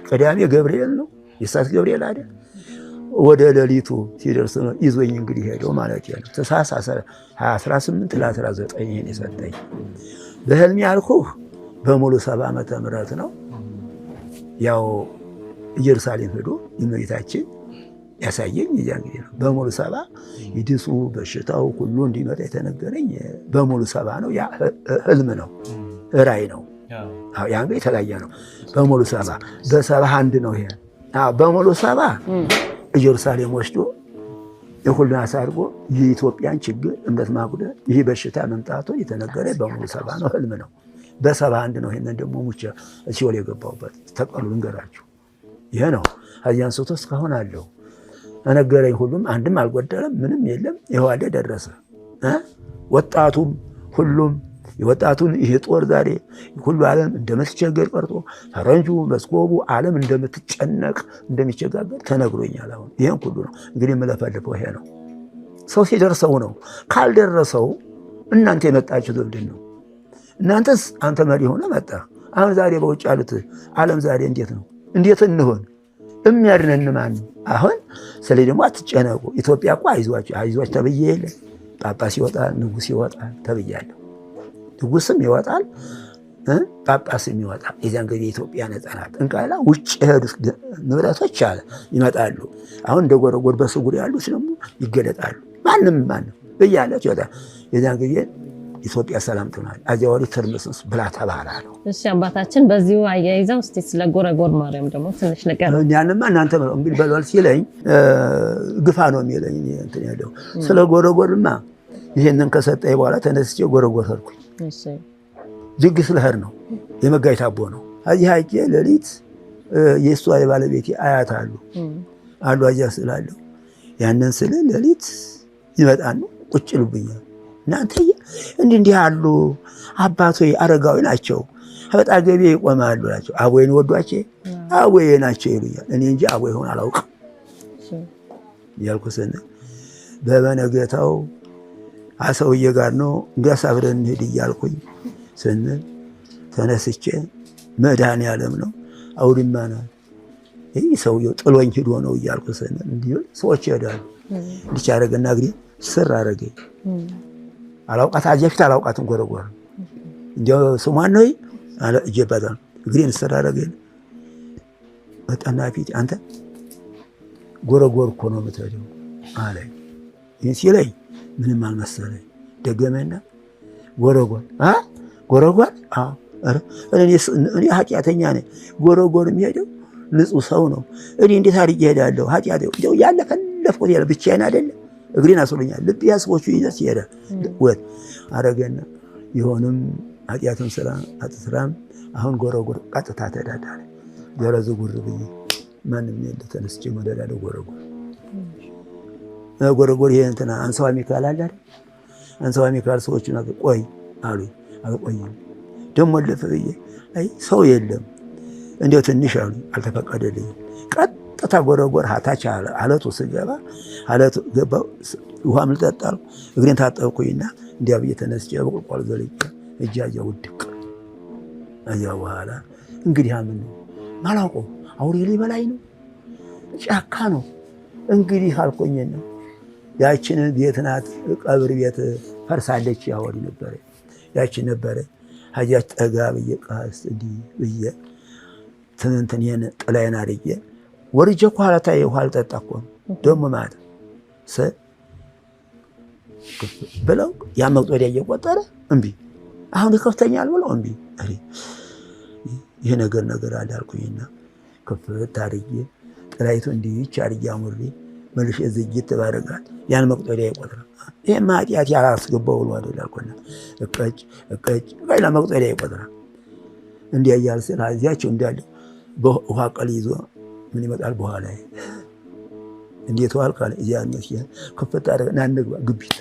ቅዳሜ ገብርኤል ነው። የሳት ገብርኤል አይደል? ወደ ሌሊቱ ሲደርስ ነው ይዞኝ እንግዲህ ሄደው ማለት ነው። ተሳስ 18 ለ19 ይሄን የሰጠኝ በህልም ያልኩህ በሙሉ 70 ዓመተ ምህረት ነው። ያው ኢየሩሳሌም ሄዶ የእመቤታችን ያሳየኝ ያ እንግዲህ ነው። በሙሉ 70 ይድሱ በሽታው ሁሉ እንዲመጣ የተነገረኝ በሙሉ 70 ነው። ያ ህልም ነው፣ ራእይ ነው። ያ እንግዲህ የተለያየ ነው። በሙሉ 70 በ71 ነው ይሄ። በሙሉ 70 ኢየሩሳሌም ወስዶ የሁሉን አሳርጎ የኢትዮጵያን ችግር እምነት ማጉደል ይህ በሽታ መምጣቱን የተነገረ በሙሉ 70 ነው፣ ህልም ነው። በ71 ነው። ይሄንን ደግሞ ሙቼ ሲኦል የገባሁበት ተቀሉ ልንገራችሁ። ይሄ ነው። ከዚያ አንስቶ እስካሁን አለው ነገረኝ። ሁሉም አንድም አልጎደለም፣ ምንም የለም። ይኸው አለ ደረሰ። ወጣቱም ሁሉም የወጣቱን ይሄ ጦር ዛሬ ሁሉ ዓለም እንደምትቸገር ቀርቶ ፈረንጁ መስኮቡ ዓለም እንደምትጨነቅ እንደሚቸጋገር ተነግሮኛል። አሁን ይሄን ሁሉ ነው እንግዲህ የምለፈልፈው ይሄ ነው። ሰው ሲደርሰው ነው። ካልደረሰው እናንተ የመጣችሁት ምንድን ነው? እናንተስ አንተ መሪ ሆነ መጣ። አሁን ዛሬ በውጭ ያሉት ዓለም ዛሬ እንዴት ነው? እንዴት እንሆን? የሚያድነን ማን ነው? አሁን ስለዚህ ደግሞ አትጨነቁ። ኢትዮጵያ እኮ አይዟችሁ ተብዬ የለ ጳጳስ ይወጣል ንጉሥ ይወጣል ተብያለሁ። ንጉስም ይወጣል፣ ጳጳስም ይወጣል። የዚያን ጊዜ የኢትዮጵያ ነፃ ናት። እንቃላ ውጭ የሄዱት ንብረቶች አለ ይመጣሉ። አሁን እንደ ጎረጎር በስጉር ያሉት ደግሞ ይገለጣሉ። ማንም በያለት ይወጣል። የዚያን ጊዜ ኢትዮጵያ ሰላም ትሆናለች። አዚያ ወዲህ ትርምስምስ ብላ ተባላ ነው። እሺ አባታችን በዚሁ አያይዘው እስቲ ስለ ጎረጎር ማርያም ደግሞ ትንሽ ነገር ያንማ እናንተ እንግዲህ በሏል ሲለኝ ግፋ ነው የሚለኝ እንትን ያለው ስለ ጎረጎርማ ይሄንን ከሰጠኝ በኋላ ተነስቼ ጎረጎር ሄድኩኝ። እሺ ድግስ ልሄድ ነው። የመጋቢት አቦ ነው። እዚህ ሀይቄ ሌሊት የእሷ የባለቤቴ አያት አሉ አዚያ ስላለሁ ያንን ስል ሌሊት ይመጣሉ ቁጭ ልብኛል። እናንተ እንዲህ ያሉ አባቶች አረጋዊ ናቸው፣ በጣ ገቢ ይቆማሉ ናቸው። አቦይን ወዷቸው አቦይ ናቸው ይሉኛል። እኔ እንጂ አቦይ ሆነ አላውቅም እያልኩ ስንል በበነገታው አሰውዬ ጋር ነው እንግዲያስ አብረን እንሂድ እያልኩኝ ስንል ተነስቼ መድኃኔዓለም ነው አውድማ ናት ይህ ሰውዬው ጥሎኝ ሂዶ ነው እያልኩ ስንል እንዲህ ሰዎች ይሄዳሉ። እንዲህ አደረገና እንግዲህ ስር አደረገኝ። አላውቃት አጀፍት አላውቃትም ጎረጎር እንዲያው ስሟን ነው አለ እጀባታ እንግዲህ ስር አደረገኝ። በጣና ፊት አንተ ጎረጎር እኮ ነው የምትሄደው አለኝ። ይህን ሲለኝ ምንም አልመሰለኝ። ደገመና ጎረጎር ጎረጎር እኔ ኃጢአተኛ ነኝ። ጎረጎር የሚሄደው ንጹህ ሰው ነው። እኔ እንዴት አድርጌ እሄዳለሁ? ኃጢአት እንደው ያለፈለፍኩት ያለ ብቻዬን አይደለም እግሬን አስሮኛል። ልብ ያስቦቹ ይዘስ ይሄዳል ወጥ አረገና ይሆንም ኃጢአትም ስራ አጥስራም አሁን ጎረጎር ቀጥታ ተዳዳለ። ገረዙ ጉር ብዬ ማንም የለ ተነስቼ መደዳለ ጎረጎር ይሄ እንትና አንሰዋ ሚካኤል አለ አይደል? አንሰዋ ሚካኤል ሰዎች ቆይ አሉኝ። አልቆይም ደሞ ለፈ ብዬ አይ ሰው የለም እንዴው ትንሽ አሉኝ። አልተፈቀደልኝም። ቀጥታ ጎረጎር ሀታች አለቱ ስገባ አለቱ ገባው። ውሃም ልጠጣል እግሬን ታጠብኩኝና እንዲያ ብዬ ተነስቼ በቁልቋል ዘልቄ እጃጃ ውድቅ አያ በኋላ እንግዲህ አምን ነው ማላውቀው አውሬ ሊበላኝ ነው ጫካ ነው እንግዲህ አልቆኝና ያችን ቤት ናት ቀብር ቤት ፈርሳለች። ያወሪ ነበር ያችን ነበር ሀጃች ጠጋ ብዬ ቃስ እንዲህ ብዬ ትንንትን የነ ጥላዬን አድርጌ ወርጄ እኮ ኋላታይ ውሃ ልጠጣ እኮ ደሞ ማለት ብለው ያ መቅጦሪያ እየቆጠረ እምቢ አሁን ይከፍተኛል ብለው እምቢ ይሄ ነገር አዳልኩኝና ከፍት አድርጌ ጥላይቱ እንዲህ አድርጌ አሙሬ መልሼ ዝግት ባደርጋት ያን መቅጦሪያ ይቆጥራል። ይሄ ማጥያት ያላስገባው ብሎ አይደልኩና እቀጭ ባይላ መቅጦሪያ ይቆጥራል። እንዲያ ያያል ስለ አዚያቸው እንዳለ በውሃ ቀል ይዞ ምን ይመጣል በኋላ እንዴት ዋልካለ እዚያነስ ከፍታ አደረገና እንግባ ግቢት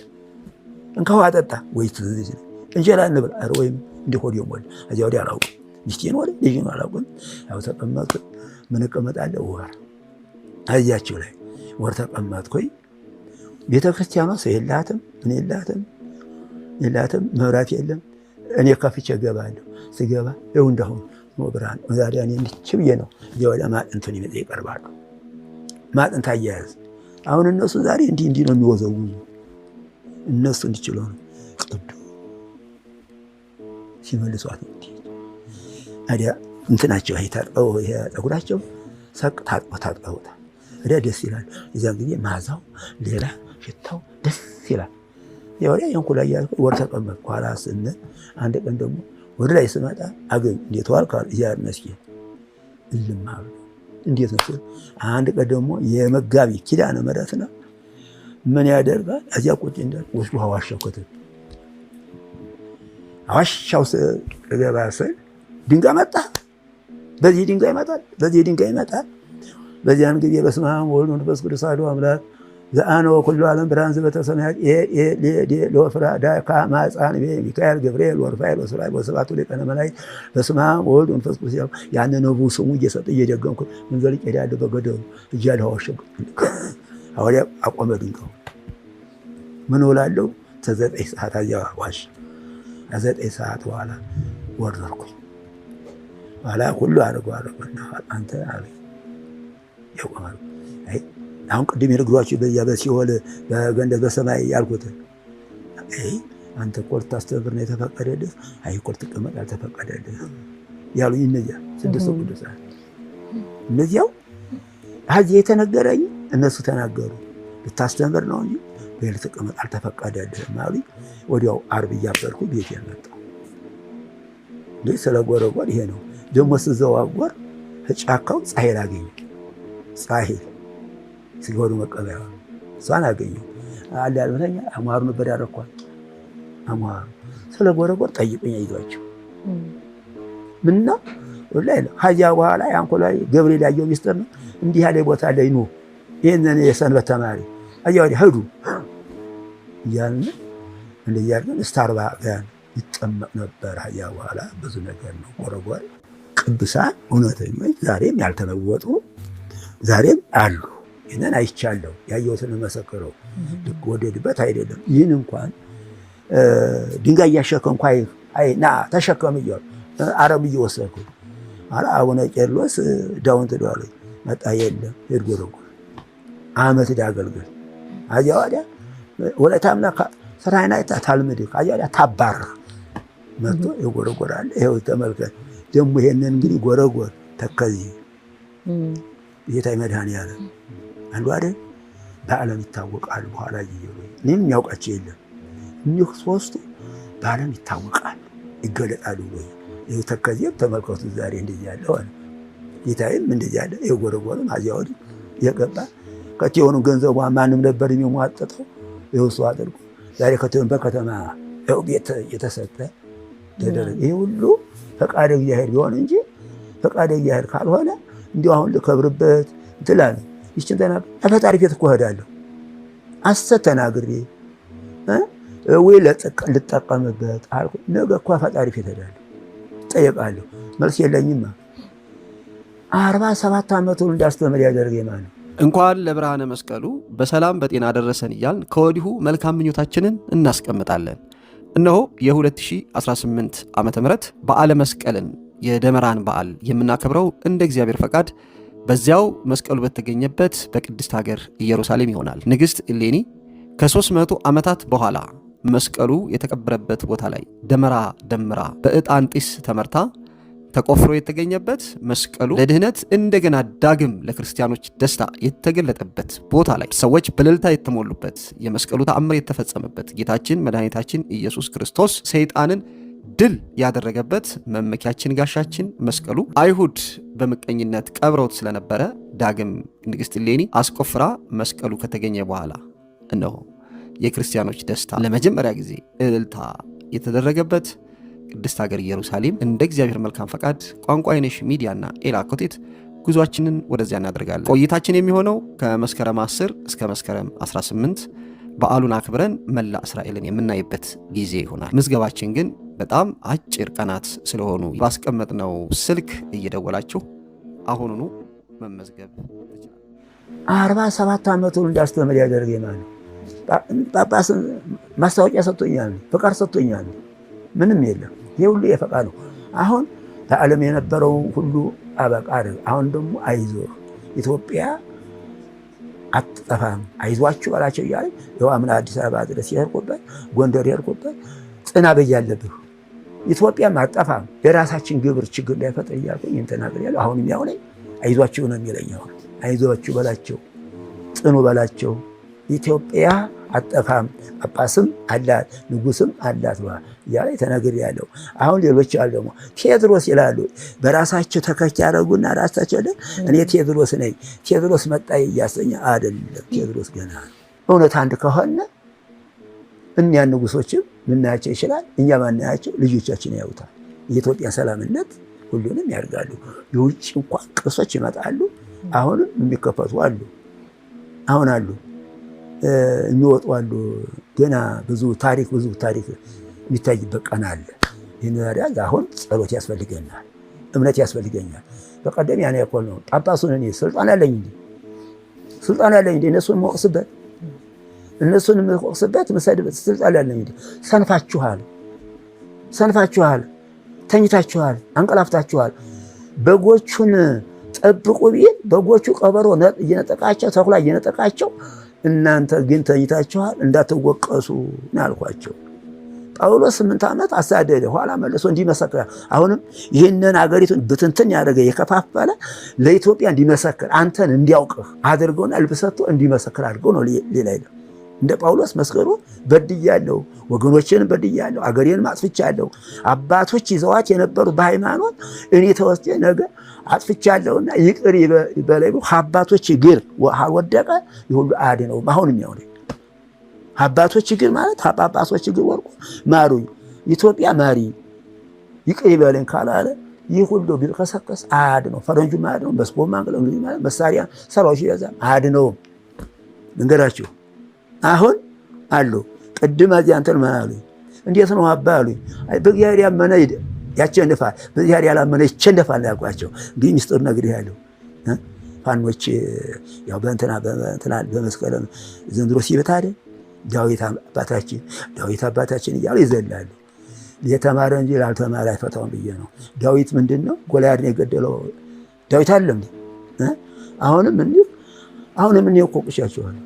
እንካው አጠጣ ወይ ትዝዝ እንጀራ እንብላ አረ ወይም እንደ ሆድ ይሞል አዚያ ወዲያ አላውቅም ሚስቴን ወደ ልጅን አላውቅም። ያው ተቀመጥኩ ምን እቀመጣለሁ ወር አዚያቸው ላይ ወር ተቀመጥኩኝ። ቤተክርስቲያኗ ሰው የላትም ምን የላትም መብራት የለም። እኔ ከፍቼ ገባለሁ። ስገባ ይኸው እንደሆነ ብርሃን ዛሬ እኔ እንድች ብዬ ነው የወደ ማጥንቱን ይቀርባሉ። ማጥንት አያያዝ አሁን እነሱ ዛሬ እንዲህ ነው የሚወዘውዙ። እነሱ እንዲችለው ነው ቅዱ ሲመልሷት እንዲህ አዲያ እንትናቸው ታጥበው ፀጉራቸው ሰቅ ታጥበውታል። ወዲያ ደስ ይላል። እዚያን ጊዜ ማዛው ሌላ ሽታው ደስ ይላል። የወዲያ የንኩላ ያልኩ ወር ተቀመጥኩ። ኋላ ስንል አንድ ቀን ደግሞ ወደ ላይ ስመጣ አገኝ እንዴት ዋልካል እዚያር መስጊድ እልማሉ እንዴት ነው ስል አንድ ቀን ደግሞ የመጋቢ ኪዳነ ምሕረት ነው ምን ያደርጋል እዚያ ቁጭ እንዳል ወስዱ አዋሻው ከተት አዋሻው ገባ ስል ድንጋይ መጣ። በዚህ ድንጋይ ይመጣል። በዚያን ጊዜ በስመ አብ ወወልድ ወመንፈስ ቅዱስ አሐዱ አምላክ ዘአነ ወኩሉ ዓለም ብርሃን ዘበተሰማያት ለወፍራ ዳካ ማጻን ሚካኤል ገብርኤል ወርፋኤል ወስራኤል ወሰባቱ ሊቃነ መላእክት በስመ አብ ወወልድ ወመንፈስ ቅዱስ ያን ነቡ ስሙ እየሰጠ እየደገምኩ ምን ዘልቄ ሄዳለሁ። በገደሉ እያለ አዋሸው አወዲያ አቆመ ድንጋዩ። ምን እውላለሁ ተዘጠኝ ሰዓት አዚያ ዋሽ አዘጠኝ ሰዓት በኋላ ወረድኩኝ። ኋላ ሁሉ አረጋና አንተ አለኝ ያቆማሉ። አይ አሁን ቅድም የነግሯችሁ በዚያ በሲኦል በገነት በሰማይ ያልኩት አንተ እኮ ልታስተምር ነው የተፈቀደልህ፣ አይ እኮ ልትቀመጥ አልተፈቀደልህ ያሉኝ እነዚያ 6 ቅዱሳን። እነዚያው ሀዚ የተነገረኝ እነሱ ተናገሩ። ልታስተምር ነው እንጂ ልትቀመጥ አልተፈቀደልህም አሉኝ። ወዲያው ዓርብ እያበርኩ ቤት መጣሁ። እንግዲህ ስለ ጎረጎር ይሄ ነው። ደግሞ ስዘዋወር ጫካው ፀሐይን አገኘሁ። ፀሐይ ሲጎዱ መቀበያ እሷን አገኘሁ። አለ ያልበተኛ አማሩ ነበር ያረኳል። አማሩ ስለ ጎረጎር ጠይቁኝ አይዟቸው ምንና ወላሂ ሀዚያ በኋላ ያንኮላይ ገብርኤል ያየው ሚስጥር ነው። እንዲህ ያለ ቦታ ላይ ነው ይሄንን የሰንበት ተማሪ አያው ሄዱ እያልን እንደዚህ አድርገን እስከ 40 ቀን ይጠመቅ ነበር። ሀዚያ በኋላ ብዙ ነገር ነው። ጎረጎር ቅዱሳን እውነተኞች ዛሬም ያልተለወጡ ዛሬም አሉ። ይህንን አይቻለሁ፣ ያየሁትን መሰክረው ልክ ወደድበት አይደለም። ይህን እንኳን ድንጋይ እያሸከምኩ አይ ና ተሸከም እያሉ አረብ እየወሰድኩ አቡነ ቄርሎስ ዳውንት ዷል መጣ። የለም ሄድ ጎረጎር ዓመት ዳገልግል አዚያ ወዲያ ወለታ አምላክ ስራይና ታልምድ አዚያ ወዲያ ታባር መጥቶ የጎረጎር አለ። ይኸው ተመልከት። ደግሞ ይሄንን እንግዲህ ጎረጎር ተከዚ ጌታ መድኃኔዓለም አንዱ አይደል በዓለም ይታወቃል። በኋላ ይየሩ እኔም የሚያውቃቸው የለም። እኒህ ሶስቱ በዓለም ይታወቃል ይገለጣሉ ብሎ ይኸው ተከዚም ተመልከቱ። ዛሬ እንደዚህ ያለ ሆነ። ጌታዬም እንደዚህ ያለ የጎረጎርም አዚያ ወዲህ የገባ ከቴዎኑ ገንዘቡ ማንም ነበር የሚሟጠጠው ይኸው እሱ አድርጎ ዛሬ ከቴዎኑ በከተማ ይኸው ቤት የተሰጠ ተደረገ። ይሄ ሁሉ ፈቃደ እግዚአብሔር ቢሆን እንጂ ፈቃደ እግዚአብሔር ካልሆነ እንዲሁ አሁን ልከብርበት እንትላለ ይችን ተናግሬ ፈጣሪ ፊት እኮ እሄዳለሁ። ሐሰት ተናግሬ ወይ ልጠቀምበት አልኩ። ነገ እኮ ፈጣሪ ፊት እሄዳለሁ እጠየቃለሁ። መልስ የለኝማ። 47 ዓመቱን እንዳስተምር ያደረገኝ ማለት ነው። እንኳን ለብርሃነ መስቀሉ በሰላም በጤና ደረሰን እያልን ከወዲሁ መልካም ምኞታችንን እናስቀምጣለን። እነሆ የ2018 ዓመተ ምህረት በዓለ መስቀልን የደመራን በዓል የምናከብረው እንደ እግዚአብሔር ፈቃድ በዚያው መስቀሉ በተገኘበት በቅድስት ሀገር ኢየሩሳሌም ይሆናል። ንግሥት እሌኒ ከ300 ዓመታት በኋላ መስቀሉ የተቀበረበት ቦታ ላይ ደመራ ደምራ በዕጣን ጢስ ተመርታ ተቆፍሮ የተገኘበት መስቀሉ ለድህነት እንደገና ዳግም ለክርስቲያኖች ደስታ የተገለጠበት ቦታ ላይ ሰዎች በእልልታ የተሞሉበት የመስቀሉ ተአምር የተፈጸመበት ጌታችን መድኃኒታችን ኢየሱስ ክርስቶስ ሰይጣንን ድል ያደረገበት መመኪያችን ጋሻችን መስቀሉ አይሁድ በምቀኝነት ቀብረውት ስለነበረ ዳግም ንግሥት እሌኒ አስቆፍራ መስቀሉ ከተገኘ በኋላ እነሆ የክርስቲያኖች ደስታ ለመጀመሪያ ጊዜ እልልታ የተደረገበት ቅድስት ሀገር ኢየሩሳሌም እንደ እግዚአብሔር መልካም ፈቃድ ቋንቋ አይነሽ ሚዲያና ኤላ ኮቴት ጉዟችንን ወደዚያ እናደርጋለን። ቆይታችን የሚሆነው ከመስከረም 10 እስከ መስከረም 18 በዓሉን አክብረን መላ እስራኤልን የምናይበት ጊዜ ይሆናል። ምዝገባችን ግን በጣም አጭር ቀናት ስለሆኑ ባስቀመጥነው ስልክ እየደወላችሁ አሁኑኑ መመዝገብ ትችላላችሁ። 47 ዓመቱን እንዳስተምር ያደረገኝ ማለት ነው። ጳጳስ ማስታወቂያ ሰጥቶኛል፣ ፈቃድ ሰጥቶኛል። ምንም የለም። ይሄ ሁሉ የፈቃድ ነው። አሁን በዓለም የነበረው ሁሉ አበቃ። አሁን ደግሞ አይዞህ ኢትዮጵያ አትጠፋም፣ አይዟችሁ በላቸው እያለኝ ይኸው አምና አዲስ አበባ ድረስ የሄድኩበት ጎንደር የሄድኩበት ጽና በያለብህ ኢትዮጵያም አትጠፋም፣ የራሳችን ግብር ችግር ላይ ፈጥር እያልኩኝ ተናግሬያለሁ። አሁንም ያው ነኝ። አይዟችሁ ነው የሚለኝ። አሁን አይዟችሁ በላቸው፣ ጽኑ በላቸው። ኢትዮጵያ አትጠፋም፣ ጳጳስም አላት ንጉስም አላት እያለ ተናግሬያለሁ። አሁን ሌሎች አሉ ደግሞ ቴዎድሮስ ይላሉ። በራሳቸው ተከች ያደረጉና ራሳቸው እኔ ቴዎድሮስ ነኝ፣ ቴዎድሮስ መጣ እያሰኛ አይደለም። ቴዎድሮስ ገና እውነት አንድ ከሆነ እኒያ ንጉሶችም ልናያቸው ይችላል፣ እኛ ማናያቸው ልጆቻችን ያዩታል። የኢትዮጵያ ሰላምነት ሁሉንም ያደርጋሉ። የውጭ እንኳን ቅርሶች ይመጣሉ። አሁንም የሚከፈቱ አሉ፣ አሁን አሉ የሚወጡ አሉ። ገና ብዙ ታሪክ የሚታይበት ቀን አለ። ይህን አሁን ጸሎት ያስፈልገናል፣ እምነት ያስፈልገኛል። በቀደም ያኔ ያቆል ነው ጳጳሱን እኔ ስልጣን ያለኝ እንዴ እነሱን መወቅስበት እነሱን የምቆቅስበት መሰድበት ስልጣን ያለኝ እንዴ? ሰንፋችኋል፣ ተኝታችኋል፣ አንቀላፍታችኋል። በጎቹን ጠብቁ ቢል በጎቹ ቀበሮ እየነጠቃቸው ተኩላ እየነጠቃቸው እናንተ ግን ተኝታችኋል እንዳትወቀሱ አልኳቸው። ጳውሎስ 8 ዓመት አሳደደ። ኋላ መልሶ እንዲመሰክር አሁንም ይህንን አገሪቱን ብትንትን ያደረገ የከፋፈለ ለኢትዮጵያ እንዲመሰክር አንተን እንዲያውቅህ አድርገውና ልብ ሰጥቶ እንዲመሰክር አድርገው ነው። ሌላ አይደለም። እንደ ጳውሎስ መስከሩ በድያለሁ፣ ወገኖችን በድያለሁ፣ አገሬን ማጥፍቻለሁ። አባቶች ይዘዋት የነበሩት በሃይማኖት እኔ ተወስጄ ነገ አጥፍቻለሁና ይቅር ይበለኝ። አባቶች እግር ወደቀ ይሁሉ አያድነውም። አሁንም ያው አባቶች እግር ማለት ጳጳሶች እግር ወርቁ ማሩኝ ኢትዮጵያ ማሪ ይቅር ይበለኝ ካላለ ይህ ሁሉ ቢልከሰከስ አያድነው። ፈረንጁ አያድነው። በስፖርት ማንገል እንግዲህ ማለት መሳሪያ ሰራዎች ይያዛ አያድነውም። እንገራችሁ አሁን አሉ ቅድም እዚህ አንተን ማሉ እንዴት ነው አባ አሉኝ። አይ በእግዚአብሔር ያመነ ያቸንፋል፣ በእግዚአብሔር ያላመነ ይቸነፋል ያልኳቸው። እንግዲህ ሚስጥር ነግሬህ ያለው ፋኖች ያው በእንትና በመስቀል ዘንድሮ ሲበታ አይደል ዳዊት አባታችን እያሉ ይዘላሉ። የተማረ እንጂ ላልተማረ አይፈታውም ብዬ ነው። ዳዊት ምንድን ነው ጎልያድን የገደለው ዳዊት አይደለም። አሁንም እኔ እኮ ቁሻቸዋለሁ።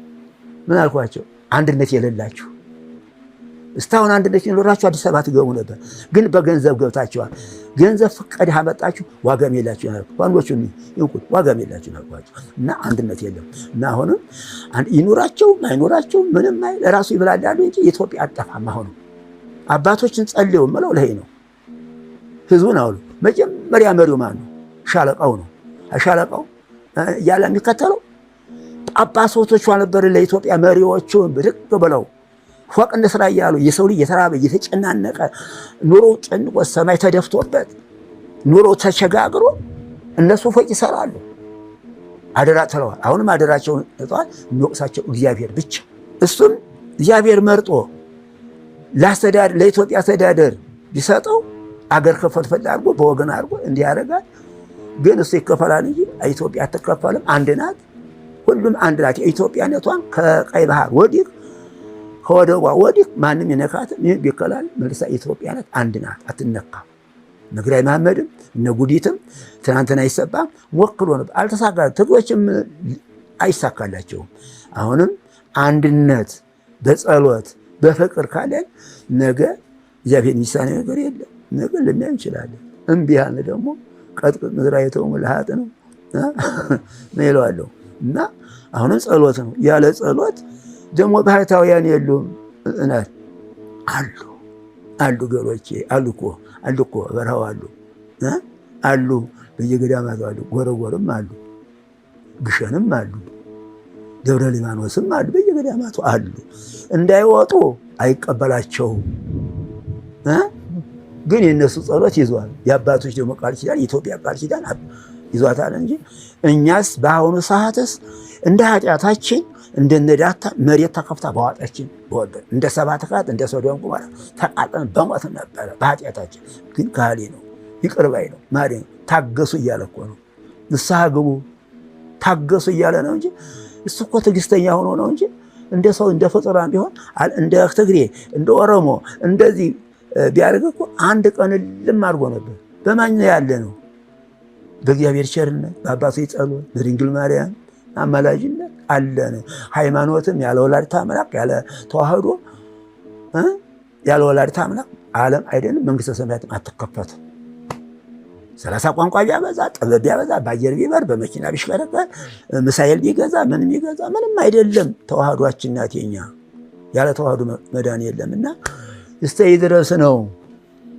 ምን አልኳቸው? አንድነት የሌላችሁ እስካሁን አንድነት የኖራችሁ አዲስ አበባ ትገቡ ነበር፣ ግን በገንዘብ ገብታችኋል። ገንዘብ ፍቀድ አመጣችሁ ዋጋም የላችሁ ነው። ፋኖቹን ይንቁት ዋጋም የላችሁ ነው እና አንድነት የለም። እና አሁንም ይኖራቸው አይኖራቸው ምንም አይ ለራሱ ይብላላሉ እንጂ ኢትዮጵያ አጠፋም። አሁንም አባቶችን ጸልየው መለው ለሄ ነው። ህዝቡን አውሉ መጀመሪያ መሪው ማን ነው? ሻለቃው ነው። ሻለቃው ያለ የሚከተለው ጳጳሶቹ ነበር። ለኢትዮጵያ መሪዎቹ ብድቅ ብለው ፎቅ እንስራ እያሉ የሰው ልጅ የተራበ እየተጨናነቀ ኑሮው ጨንቆ ሰማይ ተደፍቶበት ኑሮው ተቸጋግሮ እነሱ ፎቅ ይሰራሉ። አደራ ተለዋል። አሁንም አደራቸውን ተጣል። የሚወቅሳቸው እግዚአብሔር ብቻ። እሱም እግዚአብሔር መርጦ ለኢትዮጵያ አስተዳደር ቢሰጠው አገር ከፈልፈል አድርጎ በወገን አድርጎ እንዲያደርጋል። ግን እሱ ይከፈላል እንጂ ኢትዮጵያ አትከፈልም። አንድ ናት። ሁሉም አንድ ናት። የኢትዮጵያነቷን ከቀይ ባህር ወዲህ ከወደቧ ወዲህ ማንም ይነካትም ቢከላል መልሳ ኢትዮጵያ ናት። አንድ ናት፣ አትነካም። ነግራይ መሐመድም እነ ጉዲትም ትናንትና አይሰባም ወክሎ ነበር፣ አልተሳካም። ትግሮችም አይሳካላቸውም። አሁንም አንድነት በጸሎት በፍቅር ካለን ነገ እግዚአብሔር የሚሳነ ነገር የለም። ነገ ልናይ እንችላለን። እምቢ ያለ ደግሞ ቀጥቅጥ ምድራዊተው ለሃጥ ነው ነው ይለዋለሁ። እና አሁንም ጸሎት ነው። ያለ ጸሎት ደግሞ ባህታውያን የሉም እናት አሉ ገሎቼ አሉ እኮ በረሃው አሉ በየገዳማቱ አሉ፣ ጎረጎርም አሉ፣ ግሸንም አሉ፣ ደብረ ሊባኖስም አሉ፣ በየገዳማቱ አሉ። እንዳይወጡ አይቀበላቸውም። ግን የነሱ ጸሎት ይዟል። የአባቶች ደግሞ ቃል ኪዳን የኢትዮጵያ ቃል ኪዳን ይዟታል እንጂ እኛስ በአሁኑ ሰዓትስ እንደ ኃጢአታችን እንደነዳታ መሬት ተከፍታ በዋጣችን በወደን እንደ ሰባት ካት እንደ ሶዶም ገሞራ ተቃጠን በሞት ነበረ በኃጢአታችን። ግን ካህሊ ነው፣ ይቅር ባይ ነው፣ ማሪ ነው። ታገሱ እያለ እኮ ነው። ንስሐ ግቡ ታገሱ እያለ ነው እንጂ እሱ እኮ ትዕግስተኛ ሆኖ ነው እንጂ እንደ ሰው እንደ ፍጡራን ቢሆን እንደ ትግሬ እንደ ኦሮሞ እንደዚህ ቢያደርግ እኮ አንድ ቀን ልም አድርጎ ነበር። በማን ያለ ነው? በእግዚአብሔር ቸርነት በአባቶች ጸሎት በድንግል ማርያም አማላጅነት አለን። ሃይማኖትም ያለ ወላዲተ አምላክ ያለ ተዋህዶ ያለ ወላዲተ አምላክ ዓለም አይደለም መንግስተ ሰማያትም አትከፈትም። 30 ቋንቋ ቢያበዛ ጥበብ ቢያበዛ በአየር ቢበር በመኪና ቢሽከረከር ሚሳኤል ቢገዛ ምንም ቢገዛ ምንም አይደለም። ተዋህዶአችን ናት የኛ። ያለ ተዋህዶ መዳን የለምና እስቲ ድረስ ነው።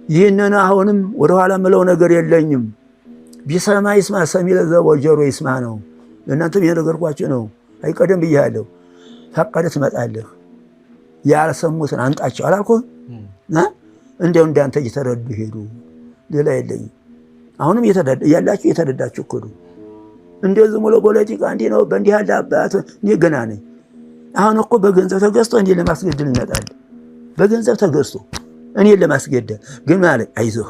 ይህንን አሁንም ወደኋላ ምለው ነገር የለኝም። ቢሰማ ይስማ፣ ሰሚ ለዘቦ ጆሮ ይስማ ነው። እናንተም የነገርኳችሁ ነው። አይቀደም ብያለሁ። ፈቀደ ትመጣለህ። ያልሰሙትን አንጣቸው አላልኩም? እንደው እንዳንተ እየተረዱ ሄዱ። ሌላ የለኝም። አሁንም ያላችሁ እየተረዳችሁ እኮ ነው። እንደው ዝም ብሎ ፖለቲካ እንዲህ ነው በእንዲህ ያለ አባት እኔ ገና ነኝ። አሁን እኮ በገንዘብ ተገዝቶ እንዲህ ለማስገደል ይመጣል። በገንዘብ ተገዝቶ እኔን ለማስገደል ግን ማለት አይዞህ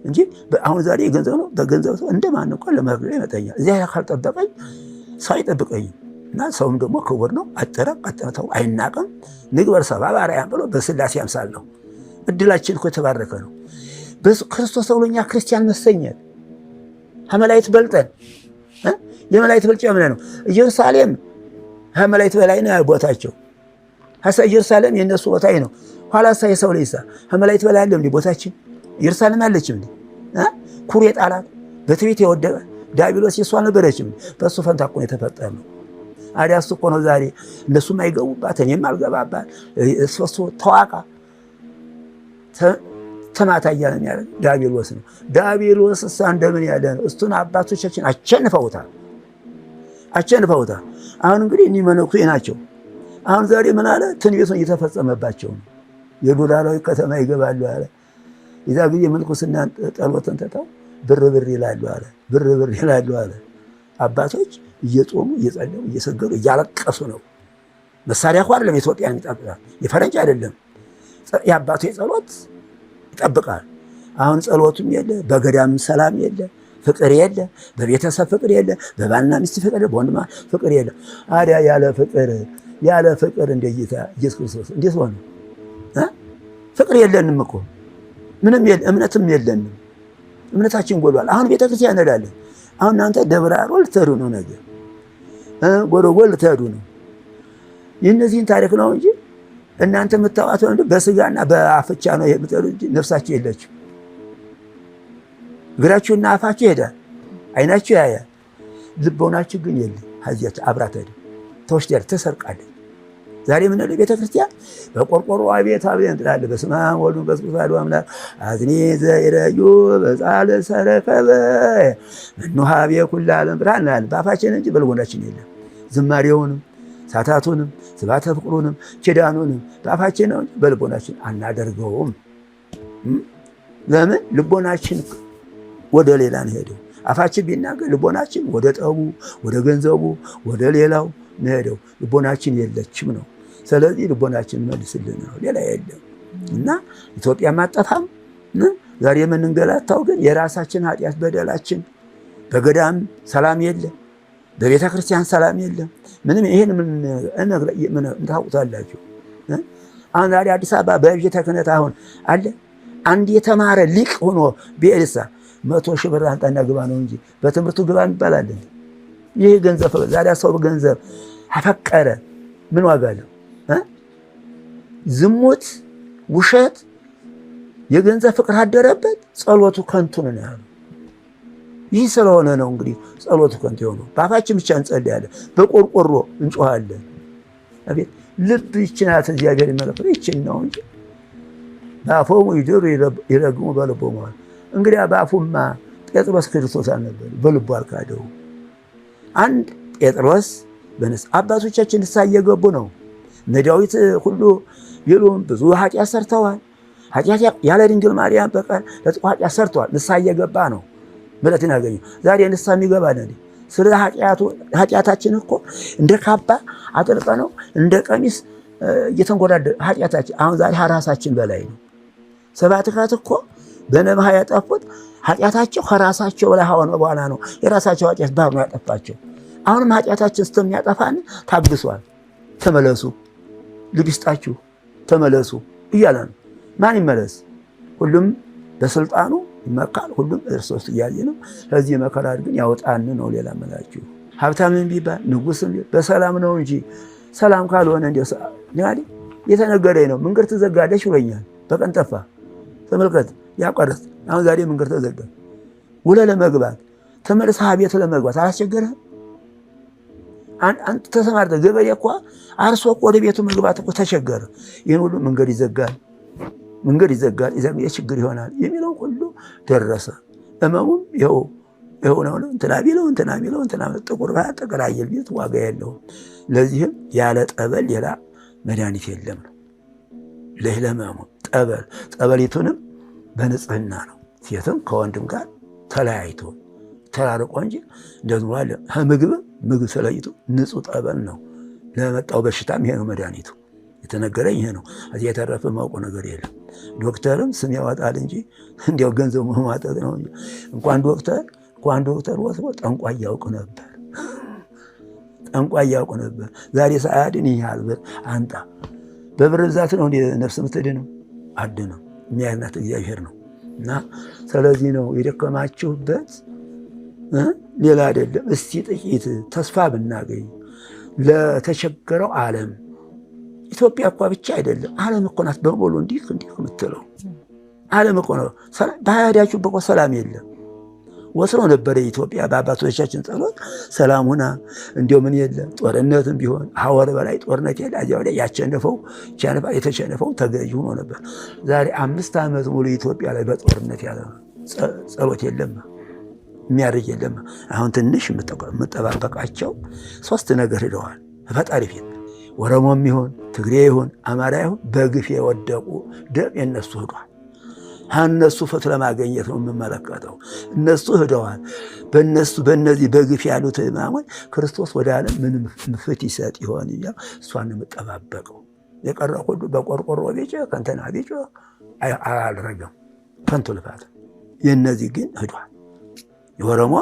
እንጂ አሁን ዛሬ የገንዘብ ነው። በገንዘብ ሰው እንደማን እንኳን ለማግደል ይመጣኛል። እዚያ ካልጠበቀኝ ሰው አይጠብቀኝም። እና ሰውም ደግሞ ክቡር ነው። አጠረተው አይናቅም። ንግበር ሰብአ በአርአያም ብሎ በስላሴ አምሳል ነው። እድላችን እኮ የተባረከ ነው። ክርስቶስ ተብሎኛ ክርስቲያን መሰኘት ከመላእክት በልጠን የመላእክት ብልጫ ምን ነው? ኢየሩሳሌም ከመላእክት በላይ ነው ቦታቸው። ኢየሩሳሌም የነሱ ቦታ ነው። ኋላ የሰው ልጅ ከመላእክት በላይ አለ እንዴ? ቦታችን ኢየሩሳሌም አለችም እንዴ? ኩሬ ጣላት በትዕቢት የወደቀ ዲያብሎስ የሷ ነበረችም። በሱ ፈንታ እኮ የተፈጠረው። አዲያ እሱ እኮ ነው ዛሬ እነሱም አይገቡባት እኔም አልገባባት እሱ ተዋቃ ተማታ እያለ የሚያደርግ ዲያብሎስ ነው። ዲያብሎስ እሳ እንደምን ያለ ነው? እሱን አባቶቻችን አሸንፈውታል። አሁን እንግዲህ እኒህ መነኩሴ ናቸው። አሁን ዛሬ ምን አለ? ትንቢቱን እየተፈጸመባቸው ነው። የዶላራዊ ከተማ ይገባሉ አለ። የዛ ጊዜ ምንኩስና ጸሎትን ትተው ብር ይላሉ አለ። አባቶች እየጾሙ እየጸለዩ እየሰገዱ እያለቀሱ ነው። መሳሪያ እኮ አይደለም ኢትዮጵያን ይጠብቃል፣ የፈረንጅ አይደለም። የአባቶ ጸሎት ይጠብቃል። አሁን ጸሎቱም የለ፣ በገዳም ሰላም የለ፣ ፍቅር የለ፣ በቤተሰብ ፍቅር የለ፣ በባልና ሚስት ፍቅር፣ በወንድማ ፍቅር የለ። አዲያ ያለ ፍቅር እንደ ጌታ ኢየሱስ ክርስቶስ እንዴት ሆነ? ፍቅር የለንም እኮ ምንም እምነትም የለንም። እምነታችን ጎሏል። አሁን ቤተክርስቲያን እንሄዳለን። አሁን እናንተ ደብረ አሮ ልትሄዱ ነው፣ ነገር ጎረጎል ልትሄዱ ነው። የእነዚህን ታሪክ ነው እንጂ እናንተ የምታውቃቸው እንደ በስጋና በአፍቻ ነው የምትሄዱ እንጂ ነፍሳችሁ የለችም። እግራችሁና አፋችሁ ይሄዳል፣ አይናችሁ ያያል፣ ልቦናችሁ ግን የለም። ሀዚያችሁ አብራት ሄደ ተወስደር ተሰርቃለች። ዛሬ ምን ነው ቤተክርስቲያን በቆርቆሮ ቤት አብየን ትላለች። በስመ አብ ወወልድ ወመንፈስ ቅዱስ አሐዱ አምላክ አዝኒ ዘይረዩ በጻለ ሰረከበ እንሃቤ ኩሉ ዓለም ብርሃን አለ። በአፋችን እንጂ በልቦናችን የለም። ዝማሬውንም ሳታቱንም ስብሐተ ፍቅሩንም ኪዳኑንም በአፋችን ነው እንጂ በልቦናችን አናደርገውም። ለምን? ልቦናችን ወደ ሌላ ነው ሄደው። አፋችን ቢናገር ልቦናችን ወደ ጠቡ፣ ወደ ገንዘቡ፣ ወደ ሌላው ነው ሄደው። ልቦናችን የለችም ነው። ስለዚህ ልቦናችን መልስልን ነው፣ ሌላ የለም። እና ኢትዮጵያ ማጠፋም ዛሬ የምንንገላታው ግን የራሳችን ኃጢአት በደላችን። በገዳም ሰላም የለም፣ በቤተ ክርስቲያን ሰላም የለም። ምንም ይሄን ምን ታውቁታላችሁ? አሁን ዛሬ አዲስ አበባ በቤተ ክህነት አሁን አለ አንድ የተማረ ሊቅ ሆኖ ቢኤልሳ 100 ሺህ ብር አንጣና ግባ ነው እንጂ በትምህርቱ ግባ ይባላል። ይህ ገንዘብ ዛሬ ሰው ገንዘብ አፈቀረ ምን ዋጋ አለው? ዝሙት፣ ውሸት፣ የገንዘብ ፍቅር አደረበት፣ ጸሎቱ ከንቱ ነው ያለው። ይህ ስለሆነ ነው እንግዲህ ጸሎቱ ከንቱ የሆነው። በአፋችን ብቻ እንጸልያለን፣ በቆርቆሮ እንጮሃለን። አቤት ልብ ይችናት እግዚአብሔር ይመለከት ይችን ነው እንጂ በአፎሙ ይድሩ ይረግሙ በልቦሙ። እንግዲህ በአፉማ ጴጥሮስ ክርስቶስ አልነበረ፣ በልቡ አልካደው። አንድ ጴጥሮስ በነስ አባቶቻችን ንስሐ እየገቡ ነው። እነ ዳዊት ሁሉ ቢሉም ብዙ ኃጢአት ሰርተዋል። ኃጢአት ያለ ድንግል ማርያም በቀር ለጥቆ ኃጢአት ሰርተዋል። ንስሐ እየገባ ነው ምሕረትን ያገኙ። ዛሬ ንስሐ የሚገባ ነው። ስለ ኃጢአታችን እኮ እንደ ካባ አጥልቀ ነው እንደ ቀሚስ እየተንጎዳደ ኃጢአታችን አሁን ዛሬ ራሳችን በላይ ነው። ሰባት ካት እኮ በነብሃ ያጠፉት ኃጢአታቸው ከራሳቸው በላይ ሆነ በኋላ ነው የራሳቸው ኃጢአት ባህር ነው ያጠፋቸው። አሁንም ኃጢአታችን እስከሚያጠፋን ታግሷል። ተመለሱ፣ ልብ ይስጣችሁ፣ ተመለሱ እያለ ነው። ማን ይመለስ? ሁሉም በስልጣኑ ይመካል፣ ሁሉም እርስ በርሱ እያየ ነው። ከዚህ መከራ ግን ያውጣን ነው። ሌላ መላችሁ ሀብታምን ቢባል ንጉስም በሰላም ነው እንጂ ሰላም ካልሆነ እንደ ያዲ የተነገረኝ ነው። መንገድ ተዘጋለች ብሎኛል። በቀን ጠፋ። ተመልከት ያቀረስ አሁን ዛሬ መንገድ ተዘጋ። ውለ ለመግባት ተመልሰህ ቤት ለመግባት አላስቸገረህም? አንተ ተሰማርተህ ገበሬ እኮ አርሶ እኮ ወደ ቤቱ መግባት እኮ ተቸገረ። ይህን ሁሉ መንገድ ይዘጋል፣ የችግር ይሆናል የሚለው ሁሉ ደረሰ። እመሙም ይኸው ነው። እንትና ቢለው ጥቁር ጠቅላየል ቤት ዋጋ የለውም። ለዚህም ያለ ጠበል ሌላ መድኃኒት የለም ነው። ለህመሙ ጠበሊቱንም በንጽህና ነው። ሴትም ከወንድም ጋር ተለያይቶ ተራርቆ እንጂ እንደዚህ አለ። ምግብ ተለይቶ ንጹህ ጠበል ነው። ለመጣው በሽታም ይሄ ነው መድኃኒቱ። የተነገረኝ ይሄ ነው። እዚህ የተረፈ ማውቀው ነገር የለም። ዶክተርም ስም ያወጣል እንጂ እንዲያው ገንዘብ ማማጠጥ ነው እንጂ እንኳን ዶክተር ወስቦ ጠንቋይ ያውቅ ነበር። ዛሬ ሳያድን ይያል ብር አንጣ በብር ብዛት ነው እንደ ነፍስ የምትድነው። አድነው የሚያድናት እግዚአብሔር ነው። እና ስለዚህ ነው የደከማችሁበት ሌላ አይደለም። እስቲ ጥቂት ተስፋ ብናገኝ ለተቸገረው ዓለም ኢትዮጵያ እኮ ብቻ አይደለም ዓለም እኮ ናት በሙሉ እንዲህ የምትለው ዓለም እኮ ነው። በሃያዳችሁበት እኮ ሰላም የለም። ወስሮ ነበረ ኢትዮጵያ በአባቶቻችን ጸሎት ሰላም ሆና እንዲያው ምን የለ ጦርነትም ቢሆን ሐወር በላይ ጦርነት የለ አዚያው ላይ ያቸነፈው የተሸነፈው ተገዥ ሆኖ ነበር። ዛሬ 5 ዓመት ሙሉ ኢትዮጵያ ላይ በጦርነት ያለ ጸሎት የለም የሚያርግ የለም። አሁን ትንሽ የምጠባበቃቸው 3 ነገር ሄደዋል ፈጣሪ ፊት ኦሮሞም ይሁን ትግሬ ይሁን አማራ ይሁን በግፍ የወደቁ ደም የነሱ ሄዷል። እነሱ ፍትህ ለማግኘት ነው የምመለከተው። እነሱ ሄደዋል። በእነዚህ በግፍ ያሉት ማሞን ክርስቶስ ወደ ዓለም ምን ፍትህ ይሰጥ ይሆን እያልኩ እሷን የምጠባበቀው። የቀረ ሁሉ በቆርቆሮ ቤጭ ከንተና ቤጭ አልረገም ከንቱ ልፋት። የእነዚህ ግን ሄዷል። የኦሮሞ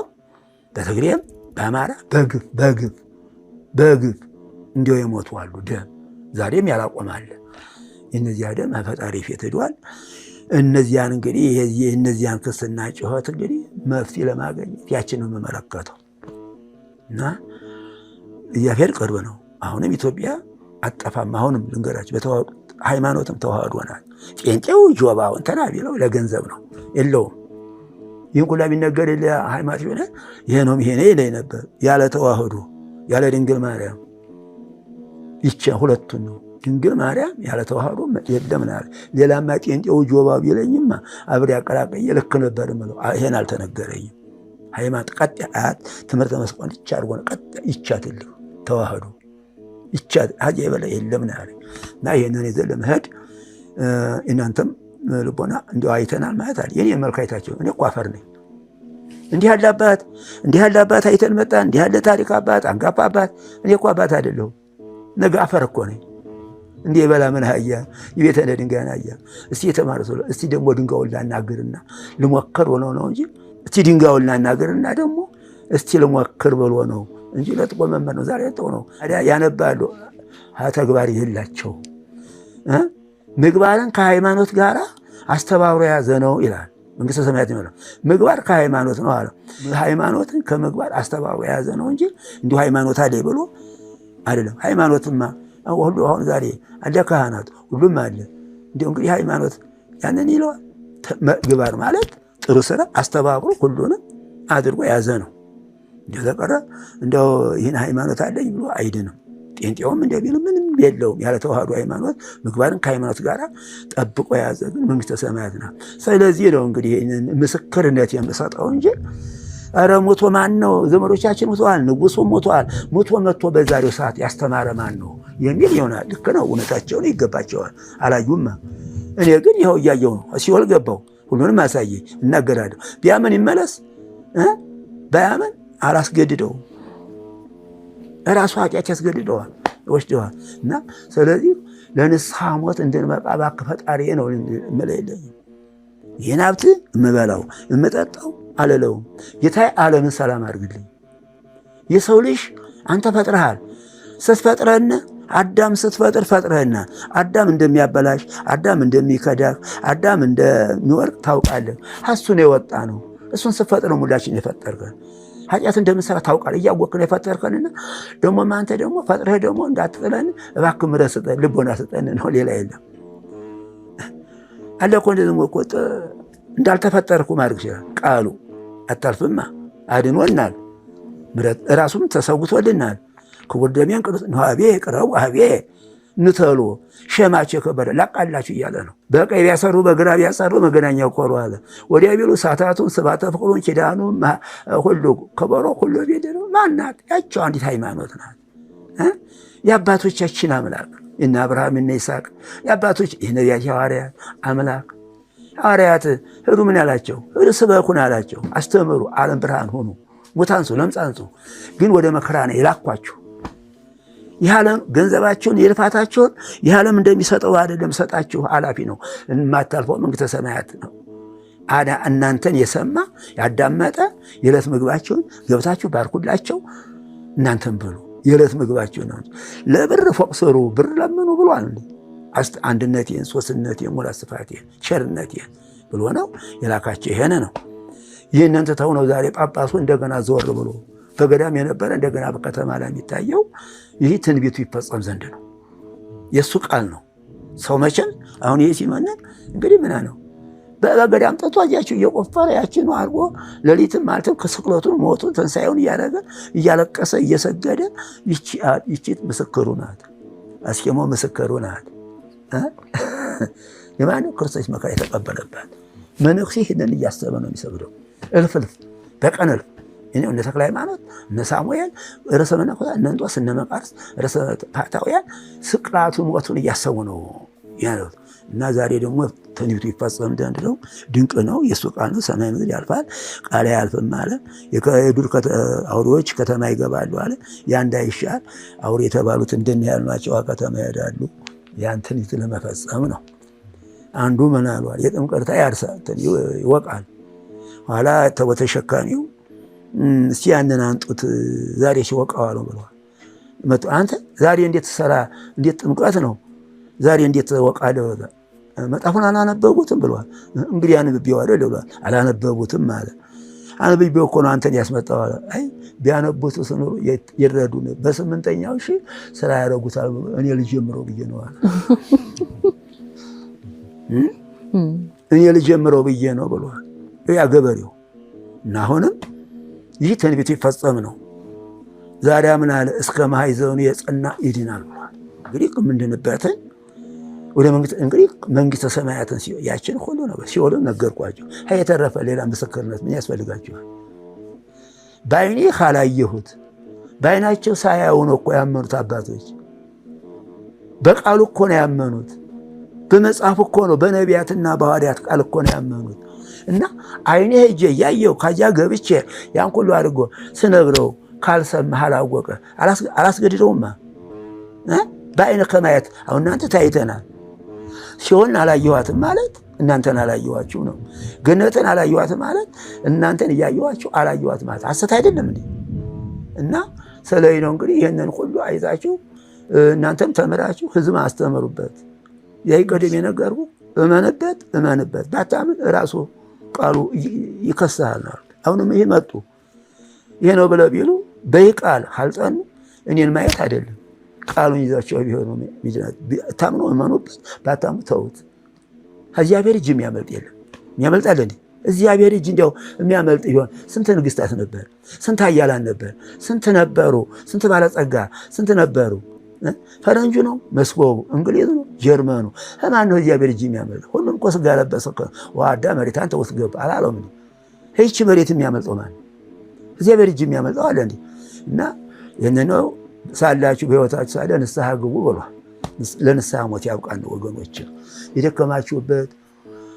በትግሬም በአማራ በግፍ እንዲያው የሞቱ አሉ። ደም ዛሬም ያላቆማል። የእነዚያ ደም ፈጣሪ ፊት ሄዷል። እነዚያን እንግዲህ የእነዚያን ክስና ጩኸት እንግዲህ መፍትሄ ለማግኘት ያችን የምመለከተው እና እግዚአብሔር ቅርብ ነው። አሁንም ኢትዮጵያ አጠፋም። አሁንም ልንገራችሁ ሃይማኖትም ተዋህዶናል። ጤንጤው ጆባውን ተናቢለው ለገንዘብ ነው የለውም። ይህን ሁላ ቢነገር ሃይማኖት ሆነ ይሄ ነው ይለኝ ነበር። ያለ ተዋህዶ ያለ ድንግል ማርያም ይቻ ሁለቱን ነው። ድንግል ማርያም ያለ ተዋህዶ የለም ነው። ሌላማ ጤንጤው ጆባው ቢለኝማ አብሬ አቀላቀየ ልክ ነበር የምለው። ይሄን አልተነገረኝም። ሃይማኖት ቀጥ አያት ትምህርተ መስቀል ይቻርጎ ቀጥ ይቻትልህ ተዋህዶ ይቻት አጄ በለ የለም ነው ያለ እና ይሄንን ይዘን ለመሄድ እናንተም ልቦና እንዲያው አይተናል ማለት አለ። የኔ መልካይታቸው እኔ እኮ አፈር ነኝ። እንዲህ ያለ አባት አይተን መጣ። እንዲህ ያለ ታሪክ አባት አንጋፋ አባት። እኔ እኮ አባት አይደለሁም። ነገ አፈር እኮ ነኝ። እንዲህ በላ ምን አያ ይቤተ ድንጋይ አያ። እስቲ የተማረ ሰው እስቲ ደግሞ ድንጋዩን ላናግርና ልሞክር ብሎ ነው እንጂ እስቲ ድንጋዩን ላናግርና ደግሞ እስቲ ልሞክር ብሎ ነው እንጂ ለጥቆ መመር ነው። ዛሬ ተው ነው ያነባሉ ተግባር የላቸው። ምግባርን ከሃይማኖት ጋር አስተባብሮ ያዘ ነው ይላል መንግስተ ሰማያት ነው። ምግባር ከሃይማኖት ነው አለ። ሃይማኖትን ከምግባር አስተባብሮ ያዘ ነው እንጂ እንዲሁ ሃይማኖት አለ ብሎ አይደለም። ሃይማኖትማ ሁሉ አሁን ዛሬ አለ ካህናት ሁሉም አለ። እንዲሁ እንግዲህ ሃይማኖት ያንን ይለዋል። ምግባር ማለት ጥሩ ስራ አስተባብሮ ሁሉንም አድርጎ ያዘ ነው። እንዲሁ ተቀረ እንደው ይህን ሃይማኖት አለኝ ብሎ አይድንም። ጤንጤውም እንደቢሉ ምንም የለውም። ያለ ተዋህዶ ሃይማኖት ምግባርን ከሃይማኖት ጋር ጠብቆ የያዘ ግን መንግስተ ሰማያት ናት። ስለዚህ ነው እንግዲህ ይህንን ምስክርነት የምሰጠው እንጂ ኧረ ሞቶ ማን ነው? ዘመዶቻችን ሞተዋል፣ ንጉሱ ሞተዋል። ሞቶ መጥቶ በዛሬው ሰዓት ያስተማረ ማን ነው የሚል ይሆናል። ልክ ነው፣ እውነታቸውን ይገባቸዋል። አላዩማ። እኔ ግን ይኸው እያየው ነው። ሲኦል ገባው፣ ሁሉንም አሳየኝ፣ እናገራለሁ። ቢያምን ይመለስ፣ ባያምን አላስገድደው። ራሱ ኃጢአት ያስገድደዋል፣ ይወስደዋል። እና ስለዚህ ለንስሐ ሞት እንድንመጣ እባክህ ፈጣሪ ነው የምለው። ይህን ሀብት የምበላው የምጠጣው አልለውም። ጌታዬ ዓለምን ሰላም አድርግልኝ። የሰው ልጅ አንተ ፈጥረሃል። ስትፈጥረህና አዳም ስትፈጥር ፈጥረህና አዳም እንደሚያበላሽ አዳም እንደሚከዳህ አዳም እንደሚወርቅ ታውቃለህ። እሱ ነው የወጣ ነው። እሱን ስትፈጥር ሙላችን የፈጠርከን ኃጢአት እንደምንሰራ ታውቃለህ። እያወቅን የፈጠርከንና ደግሞ አንተ ደግሞ ፈጥረህ ደግሞ እንዳትጥለን እባክህ ምሕረት ስጠን፣ ልቦና ስጠን ነው። ሌላ የለም። አለ እኮ እንደዚህ እኮ እንዳልተፈጠርኩ ማድረግ ይችላል ቃሉ። አታልፍማ፣ አድኖናል። ምሕረት ራሱም ተሰውቶልናል። ክቡር ደሜን ቅዱስ ነዋቤ ቅረቡ አቤ ንተሎ ሸማቸው የከበረ ላቃላችሁ እያለ ነው። በቀኝ ቢያሰሩ በግራ ቢያሰሩ መገናኛው ኮሮ አለ። ወዲያ ቢሉ ሳታቱን ስባተ ፍቅሩን ኪዳኑ ሁሉ ከበሮ ሁሉ ቤት ነው። ማናት? ያቸው አንዲት ሃይማኖት ናት። የአባቶቻችን አምላክ እነ አብርሃም እነ ይስሐቅ የአባቶች የነቢያት ሐዋርያት አምላክ። ሐዋርያት ሄዱ ምን ያላቸው? ሄዱ ስበኩን አላቸው። አስተምሩ፣ ዓለም ብርሃን ሆኑ፣ ሙታንሱ ለምጻንሱ። ግን ወደ መከራ ነው የላኳችሁ። ይህ ዓለም ገንዘባቸውን የልፋታቸውን ይህ ዓለም እንደሚሰጠው አይደለም። ሰጣችሁ አላፊ ነው። የማታልፈው መንግስተ ሰማያት ነው። እናንተን የሰማ ያዳመጠ የዕለት ምግባቸውን ገብታችሁ ባርኩላቸው፣ እናንተን ብሉ። የዕለት ምግባቸው ነው። ለብር ፎቅ ስሩ፣ ብር ለምኑ ብሏል። አንድነቴን፣ ሶስትነቴን፣ ሙላት ስፋቴን፣ ቸርነቴን ብሎ ነው የላካቸው። ይሄን ነው። ይህንን ትተው ነው ዛሬ ጳጳሱ እንደገና ዘወር ብሎ በገዳም የነበረ እንደገና በከተማ ላይ የሚታየው። ይህ ትንቢቱ ይፈጸም ዘንድ ነው። የእሱ ቃል ነው። ሰው መቼም አሁን ይሄ ሲመነን እንግዲህ ምና ነው በገዳም ጠጥቶ እያችሁ እየቆፈረ ያችን አድርጎ ሌሊትም ማለትም ከስቅለቱን ሞቱን ትንሣኤውን እያደረገ እያለቀሰ እየሰገደ ይቺ ምስክሩ ናት። አስኬሞ ምስክሩ ናት። የማንም ክርስቶስ መከራ የተቀበለባት መነኩሴ ይህንን እያሰበ ነው የሚሰግደው። እልፍ በቀን እልፍ እነ ተክለ ሃይማኖት እነ ሳሙኤል ርዕሰ መነኮሳት እነ እንጦስ እነ መቃርስ ርዕሰ ፋታውያን ስቅላቱን ሞቱን እያሰቡ ነው ያሉት። እና ዛሬ ደግሞ ትንቢቱ ይፈጸም ዘንድ ነው። ድንቅ ነው። የእሱ ቃል ነው። ሰማይ ምድር ያልፋል ቃል አያልፍም አለ። የዱር አውሬዎች ከተማ ይገባሉ አለ። ያ እንዳይሻል አውሬ የተባሉት እንደነ ያልናቸው ከተማ ይሄዳሉ። ያን ትንቢት ለመፈጸም ነው። አንዱ ምን አሏል? የጥምቀት ያርሳል ይወቃል። ኋላ ተሸካሚው እስቲ ያንን አንጡት ዛሬ ሲወቃው አለው ብለዋል። መጡ አንተ ዛሬ እንዴት ሰራ እንዴት ጥምቀት ነው ዛሬ እንዴት ወቃለው? መጽሐፉን አላነበቡትም ብለዋል። እንግዲህ አንብቤው አይደል ብለዋል። አላነበቡትም ማለት አንብቤው እኮ ነው አንተን ያስመጣው አለ። አይ ቢያነቡት ስኖር ይረዱ ነው። በስምንተኛው ስራ ያደርጉታል ብሎ እኔ ልጀምረው ብዬ ነው አለ። እኔ ልጀምረው ብዬ ነው ብለዋል ያ ገበሬው። እና አሁንም ይህ ትንቢቱ ይፈጸም ነው። ዛሬ ምን አለ? እስከ ማኅፀኑ የጸና ይድናል ብሏል። እንግዲህ ምንድንበትን ወደ መንግሥተ ሰማያትን ያችን ሁሉ ነው ሲኦልን ነገርኳቸው። የተረፈ ሌላ ምስክርነት ምን ያስፈልጋቸዋል? በዓይኔ ካላየሁት በዓይናቸው ሳያዩ ነው እኮ ያመኑት አባቶች። በቃሉ እኮ ነው ያመኑት። በመጽሐፍ እኮ ነው በነቢያትና በሐዋርያት ቃል እኮ ነው ያመኑት። እና ዓይኔ ሄጄ ያየው ካያ ገብቼ ያን ሁሉ አድርጎ ስነግረው ካልሰማህ አላወቀ አላስገድደውማ። በዓይነ ከማየት አሁን እናንተ ታይተናል። ሲኦልን አላየኋትም ማለት እናንተን አላየኋችሁ ነው። ገነትን አላየኋትም ማለት እናንተን እያየኋችሁ አላየኋት ማለት ሐሰት አይደለም እንዴ? እና ስለዚህ ነው እንግዲህ ይህንን ሁሉ አይታችሁ እናንተም ተምራችሁ ሕዝብ አስተምሩበት። ያይ ቀደም የነገርኩህ እመንበት ባታምን ራሱ ቃሉ ይከስሃል። አሁንም ይሄ መጡ ይሄ ነው ብለው ቢሉ በይ ቃል ካልጸኑ እኔን ማየት አይደለም ቃሉን ይዛቸው ቢሆኑ ታምኖ እመኑበት፣ ባታምኑ ተውት። እግዚአብሔር እጅ የሚያመልጥ የለም። የሚያመልጣል እንዴ? እግዚአብሔር እጅ እንዲያው የሚያመልጥ ቢሆን ስንት ንግስታት ነበር፣ ስንት ኃያላን ነበር፣ ስንት ነበሩ፣ ስንት ባለጸጋ ስንት ነበሩ። ፈረንጁ ነው መስኮቡ፣ እንግሊዝ ነው ጀርመኑ። ማን ነው እግዚአብሔር እጅ የሚያመልጥ? ሁሉም እኮ ስጋ ለበሰ ዋዳ መሬት አንተ ውስጥ ገባ አላለም እንዴ? ይህች መሬት የሚያመልጠው ማን? እግዚአብሔር እጅ የሚያመልጠው አለ እንዴ? እና ይህን ነው ሳላችሁ በሕይወታችሁ ሳለ ንስሐ ግቡ ብሏል። ለንስሐ ሞት ያብቃን ወገኖች። የደከማችሁበት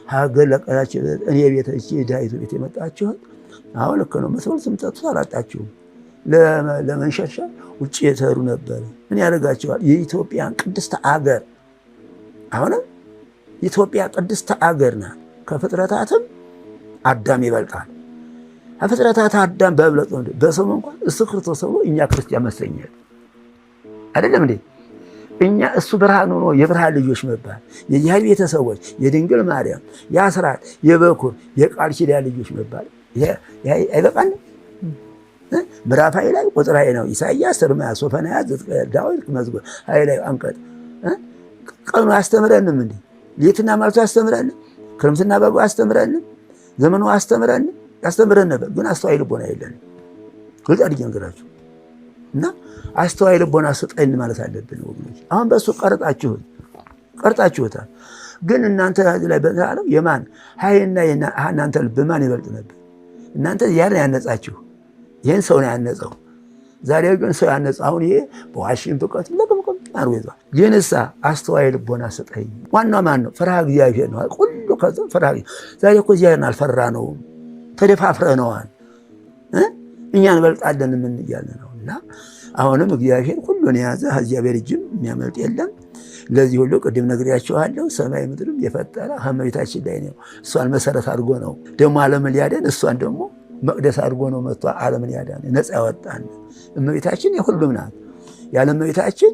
ሀገር ለቀራችሁበት እኔ ቤተች ዳይቱ ቤት የመጣችሁት አሁን ልክ ነው። መስዋዕትም ጠጥቶ አላጣችሁም። ለመንሸሻ ውጭ የተሩ ነበር። ምን ያደርጋቸዋል? የኢትዮጵያን ቅድስት አገር አሁንም ኢትዮጵያ ቅድስት አገር ናት። ከፍጥረታትም አዳም ይበልጣል። ከፍጥረታት አዳም በብለጥ በስሙ እንኳን እሱ ክርስቶስ ብሎ እኛ ክርስቲያን መሰኘት አይደለም እንዴ? እኛ እሱ ብርሃን ሆኖ የብርሃን ልጆች መባል የእግዚአብሔር ቤተሰቦች የድንግል ማርያም የአስራት የበኩር የቃል ኪዳን ልጆች መባል አይበቃንም? ምዕራፍ ሃይ ላይ ቁጥር ሃይ ነው። ኢሳይያስ፣ ኤርምያስ፣ ሶፎንያስ፣ ሕዝቅኤል፣ ዳዊት መዝሙር ሃይ ላይ አንቀጽ ቀኑ አስተምረንም እንዴ? ሌትና ማለቱ አስተምረንም፣ ክረምትና በጋ አስተምረንም፣ ዘመኑ አስተምረንም ያስተምረን ነበር። ግን አስተዋይ ልቦና የለንም። ግልጽ አድርጌ ነገራችሁ እና አስተዋይ ልቦና ስጠን ማለት አለብን ወገኖች። አሁን በእሱ ቀርጣችሁታል። ግን እናንተ ላይ በዛለው የማን ኃይልና እናንተ ልብ ማን ይበልጥ ነበር? እናንተ ያን ያነጻችሁ ይህን ሰው ነው ያነጸው። ዛሬ ግን ሰው ያነጻው አሁን ይሄ በዋሽን ፍቀት ለቀምቀም አርወይቷ የነሳ አስተዋይ ልቦና ስጠኝ። ዋናው ማን ነው? ፈርሃ እግዚአብሔር ነው። ሁሉ ከዛ ፈርሃ ዛሬ እኮ እግዚአብሔርን አልፈራ ነው ተደፋፍረነዋል። እኛ እንበልጣለን ምን እያለ ነው? እና አሁንም እግዚአብሔር ሁሉን የያዘ እግዚአብሔር እጅም የሚያመልጥ የለም። ለዚህ ሁሉ ቅድም ነግሬያቸዋለሁ። ሰማይ ምድርም የፈጠረ እመቤታችን ላይ ነው። እሷን መሰረት አድርጎ ነው ደግሞ ዓለምን ሊያደን እሷን ደግሞ መቅደስ አድርጎ ነው መጥቶ ዓለምን ያዳን ነፃ ያወጣን። እመቤታችን የሁሉም ናት። ያለ እመቤታችን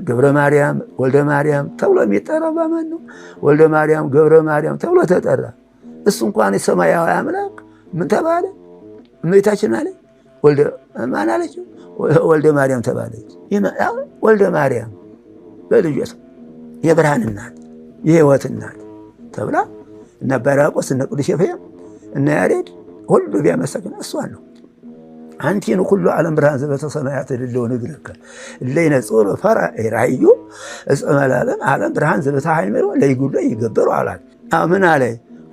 ገብረ ማርያም ወልደ ማርያም ተብሎ የሚጠራው በማን ነው? ወልደ ማርያም ገብረ ማርያም ተብሎ ተጠራ። እሱ እንኳን የሰማያዊ አምላክ ምን ተባለ? እመቤታችን አለ ወልደ ማን አለችው? ወልደ ማርያም ተባለች። ወልደ ማርያም በልጆች የብርሃን እናት የሕይወት እናት ተብላ እነ አባ ሕርያቆስ እነ ቅዱስ ኤፍሬም እነ ያሬድ ሁሉ ቢያመሰግን እሷን ነው። አንቲን ሁሉ ዓለም ብርሃን ዘበሰማያት እልለው ንግርከ እለ ይነጽሩ ፈራ ራእዩ እጸመላለም ዓለም ብርሃን ዘበታሃይመሮ ለይጉሎ ይገበሩ አላት። ምን አለ?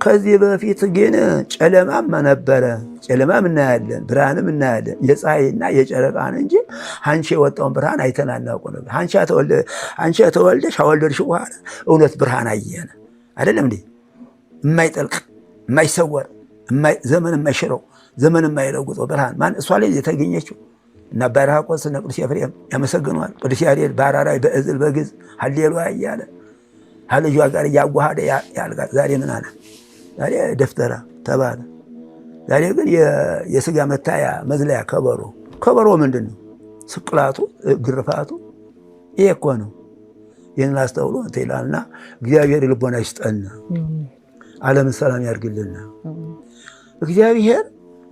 ከዚህ በፊት ግን ጨለማም ነበረ። ጨለማም እናያለን፣ ብርሃንም እናያለን፣ የፀሐይና የጨረቃን እንጂ አንቺ የወጣውን ብርሃን አይተናናቁ ነበር። አንቺ ተወልደሽ አወለድሽ በኋላ እውነት ብርሃን አየን አይደለም እንዴ? የማይጠልቅ የማይሰወር ዘመን የማይሽረው ዘመን የማይለውጠው ብርሃን ማን? እሷ ላይ የተገኘችው እና አባ ሕርያቆስ እና ቅዱስ ኤፍሬም ያመሰግነዋል። ቅዱስ ያሬድ በአራራይ በእዝል በግዕዝ ሃሌሉያ እያለ ከልጇ ጋር እያዋሃደ ያልጋል። ዛሬ ምን አለ? ዛሬ ደፍተራ ተባለ። ዛሬ ግን የስጋ መታያ መዝለያ ከበሮ ምንድን ነው? ስቅላቱ ግርፋቱ ይሄ እኮ ነው። ይህን አስተውሎ ይላልና እግዚአብሔር ልቦና ይስጠን፣ ዓለምን ሰላም ያድርግልና። እግዚአብሔር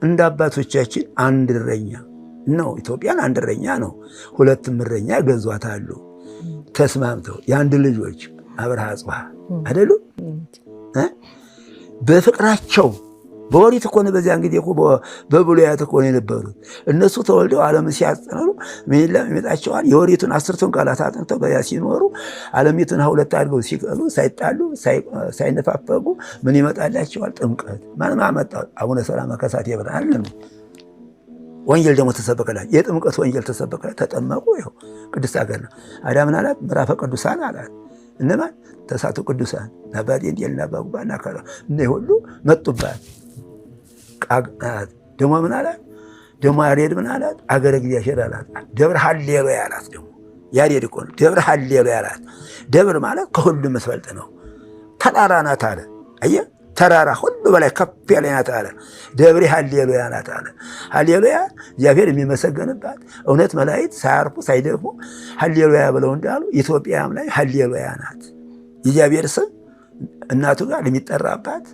እንደ አባቶቻችን አንድ እረኛ ነው። ኢትዮጵያን አንድ እረኛ ነው። ሁለትም እረኛ ገዟታሉ ተስማምተው የአንድ ልጆች አብርሃ ጽባህ አይደሉ? በፍቅራቸው በወሪት እኮ ነው። በዚያን ጊዜ እኮ በብሉያት እኮ ነው የነበሩት። እነሱ ተወልደው ዓለምን ሲያጸኑ ምን ይመጣቸዋል? የወሪቱን 10ቱን ቃላት አጥንተው በያ ሲኖሩ ዓለሚቱን ሁለት አድርገው ሲቀሉ ሳይጣሉ ሳይነፋፈጉ ምን ይመጣላቸዋል? ጥምቀት። ማንም አመጣው? አቡነ ሰላማ ከሳቴ ብርሃን ነው። ወንጌል ደግሞ ተሰበከላቸው። የጥምቀት ወንጌል ተሰበከላቸው። ተጠመቁ። ይኸው ቅድስት ሀገር ነው። አዳምን አላት ምዕራፈ ቅዱሳን አላት። እነማን? ተሳቱ ቅዱሳን ናባዴ እንዲልና ባጉባና ካላ እነ ሁሉ መጡባት። ደግሞ ምን አላት? ደግሞ ያሬድ ምን አላት? አገረ እግዚአብሔር አላት። ደብረ ሃሌሉያ አላት። ደግሞ ያሬድ እኮ ነው ደብረ ሃሌሉያ አላት። ደብር ማለት ከሁሉ መስፈልጥ ነው። ተራራ ናት አለ። አየህ፣ ተራራ ሁሉ በላይ ከፍ ያለ ናት አለ። ደብረ ሃሌሉያ ናት አለ። ሃሌሉያ እግዚአብሔር የሚመሰገንባት እውነት መላእክት ሳያርፉ ሳይደክሙ ሃሌሉያ ብለው እንዳሉ ኢትዮጵያም ላይ ሃሌሉያ ናት። የእግዚአብሔር ስም እናቱ ጋር የሚጠራባት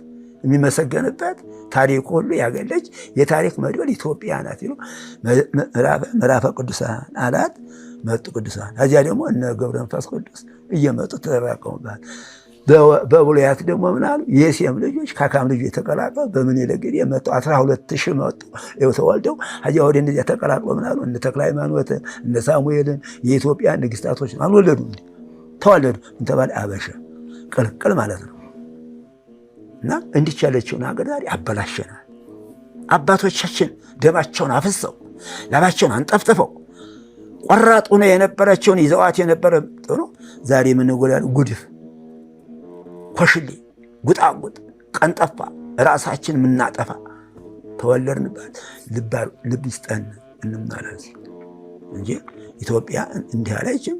የሚመሰገንበት ታሪክ ሁሉ ያገለች የታሪክ መድበል ኢትዮጵያ ናት ይሉ ምዕራፈ ቅዱሳን አላት። መጡ ቅዱሳን። እዚያ ደግሞ እነ ገብረ መንፈስ ቅዱስ እየመጡ ተጠራቀሙባት። በብሉያት ደግሞ ምን አሉ? የሴም ልጆች ከካም ልጆች የተቀላቀሉ በምኒልክ ጊዜ መጡ። 12,000 መጡ ተወልደው። እዚያ ወደ እነዚያ ተቀላቅለው ምን አሉ? እነ ተክለ ሃይማኖትን እነ ሳሙኤልን የኢትዮጵያ ንግስታቶች አልወለዱ እንዴ? ተወለዱ። ምን ተባለ? አበሻ ቅልቅል ማለት ነው። እና እንዲች ያለችውን ሀገር ዛሬ አበላሸናል። አባቶቻችን ደማቸውን አፍሰው ላባቸውን አንጠፍጥፈው ቆራጥ ሆነው የነበረችውን ይዘዋት የነበረ ጥሩ ዛሬ የምንጎዳሉ ጉድፍ ኮሽሌ ጉጣጉጥ ቀንጠፋ ራሳችን የምናጠፋ ተወለድንባት። ልብ ይስጠን እንመለስ እንጂ ኢትዮጵያ እንዲህ አለችም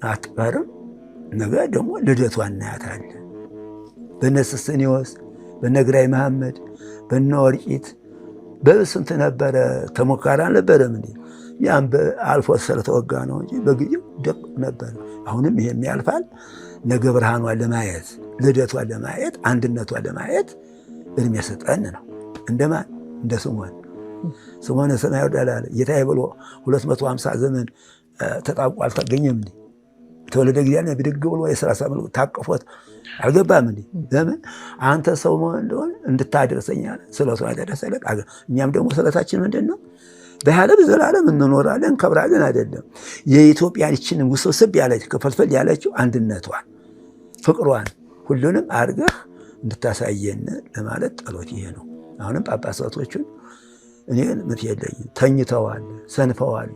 አትቀርም። ነገ ደግሞ ልደቷ እናያታለን። በነ ስስኒዮስ በነ ግራኝ መሐመድ በነ ወርቂት በስንት ነበረ ተሞካራ አልነበረም እንዴ? ያም አልፎ ስለተወጋ ነው እንጂ በጊዜው ደቅ ነበር። አሁንም ይሄም ያልፋል። ነገ ብርሃኗን ለማየት ልደቷን ለማየት አንድነቷን ለማየት እድሜ ሰጠን ነው። እንደማን? እንደ ስምዖን ሰማይ ወዳላለ ጌታዬ ብሎ 250 ዘመን ተጣብቆ አልተገኘም እንዴ? ተወለደ ጊዜ ብድግ ብሎ የ30 ዓመት ታቅፎት አልገባም እንዴ? ለምን? አንተ ሰው መሆን እንደሆነ እንድታደርሰኝ አለ። ስለቱ ያደረሰለት አገር። እኛም ደግሞ ስለታችን ምንድን ነው? በዓለም ዘላለም እንኖራለን እንከብራለን አይደለም። የኢትዮጵያን ይህችን ውስብስብ ያለች ክፍልፍል ያለችው አንድነቷን ፍቅሯን ሁሉንም አድርገህ እንድታሳየን ለማለት ጸሎት ይሄ ነው። አሁንም ጳጳሳቶቹን እኔ ምት የለኝም፣ ተኝተዋል፣ ሰንፈዋል።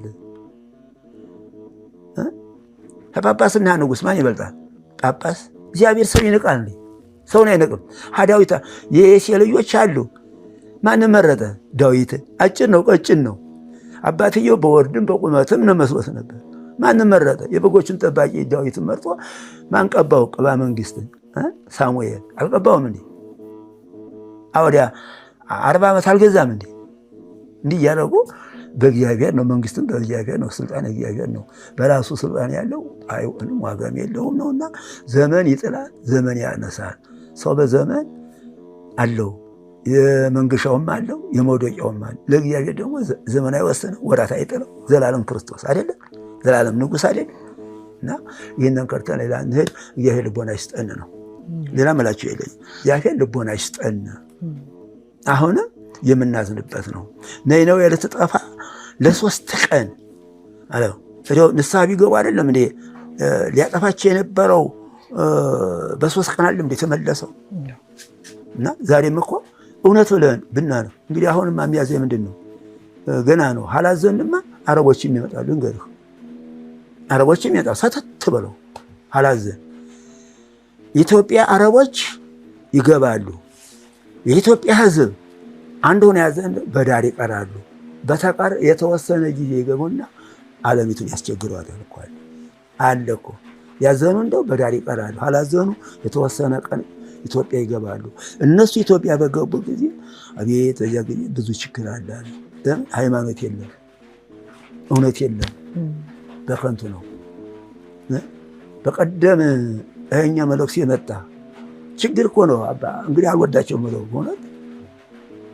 ከጳጳስና ንጉሥ ማን ይበልጣል? ጳጳስ። እግዚአብሔር ሰው ይንቃል እንዴ? ሰውን አይንቅም። ዳዊት የእሴ ልጆች አሉ። ማንም መረጠ? ዳዊት። አጭር ነው ቀጭን ነው። አባትየው በወርድም በቁመትም ነው መስሎት ነበር። ማንም መረጠ? የበጎችን ጠባቂ ዳዊትን መርጦ ማን ቀባው? ቅባ መንግስትን ሳሙኤል አልቀባውም እንዴ? አወዲያ 40 ዓመት አልገዛም እንዴ? እንዲህ እያደረጉ በእግዚአብሔር ነው፣ መንግስትም በእግዚአብሔር ነው፣ ስልጣን እግዚአብሔር ነው። በራሱ ስልጣን ያለው አይሆንም ዋጋም የለውም ነውና ዘመን ይጥላል፣ ዘመን ያነሳል። ሰው በዘመን አለው፣ የመንገሻውም አለው፣ የመውደቂያውም አለው። ለእግዚአብሔር ደግሞ ዘመን አይወስነው፣ ወራት አይጥለው። ዘላለም ክርስቶስ አይደለም? ዘላለም ንጉሥ አይደለም? እና ይህንን ከርተን ሌላ እንሄድ እግዚአብሔር ልቦና ይስጠን ነው። ሌላ መላቸው የለኝ። እግዚአብሔር ልቦና ይስጠን። አሁንም የምናዝንበት ነው። ነይነው ልትጠፋ ለ3 ቀን አለው ንስሐ ቢገቡ አይደለም እንዴ ሊያጠፋቸው የነበረው በ3 ቀን አይደለም እንዴ ተመለሰው። እና ዛሬም እኮ እውነት ብለን ብናነው እንግዲህ አሁንም የሚያዘኝ ምንድን ነው? ገና ነው። ሀላዘንማ አረቦችም ይመጣሉ። እንግዲህ አረቦችም ይመጣሉ። ሰተት ብለው ሀላዘን ኢትዮጵያ አረቦች ይገባሉ። የኢትዮጵያ ሕዝብ አንድ ሆነ ያዘን በዳር ይቀራሉ። በተቀር የተወሰነ ጊዜ ይገቡና ዓለሚቱን ያስቸግሯታል እኮ አለ እኮ። ያዘኑ እንደው በዳር ይቀራሉ። ሀላዘኑ የተወሰነ ቀን ኢትዮጵያ ይገባሉ። እነሱ ኢትዮጵያ በገቡ ጊዜ አቤት በዚያ ጊዜ ብዙ ችግር አለ። ሃይማኖት የለም፣ እውነት የለም፣ በከንቱ ነው። በቀደም እኛ መለኩሴ መጣ። ችግር እኮ ነው አባ እንግዲህ አልወዳቸው ምለው ሆነ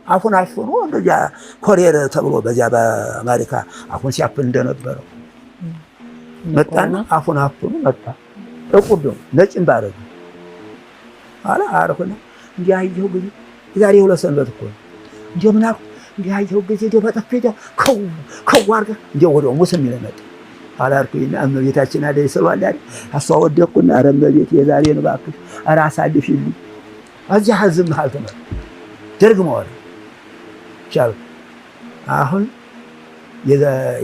አፉን አፍኖ እንደዚያ ኮሪየር ተብሎ በዚያ በአሜሪካ አፉን ሲያፍን እንደነበረው መጣና አፉን አፍኖ መጣ። ጥቁር ነው ነጭም ባረግ አላ አረፈና እንዲህ አየሁ ጊዜ ዛሬ 2 ሰንበት እኮ እንዲህ ምን አልኩ እንዲህ አየሁ ጊዜ እንዲህ በጠፍቶ ከው አድርገህ እንዲህ ወዲያው ሙስም ይለመጥ አላርኩኝና እመቤታችን አለ ይሰዋል አይደል አስተዋወደኩና ኧረ እመቤቴ የዛሬን እባክህ ኧረ አሳልፊልኝ እዚያ ህዝብ መሃል ተመ ደግመዋል ቻል አሁን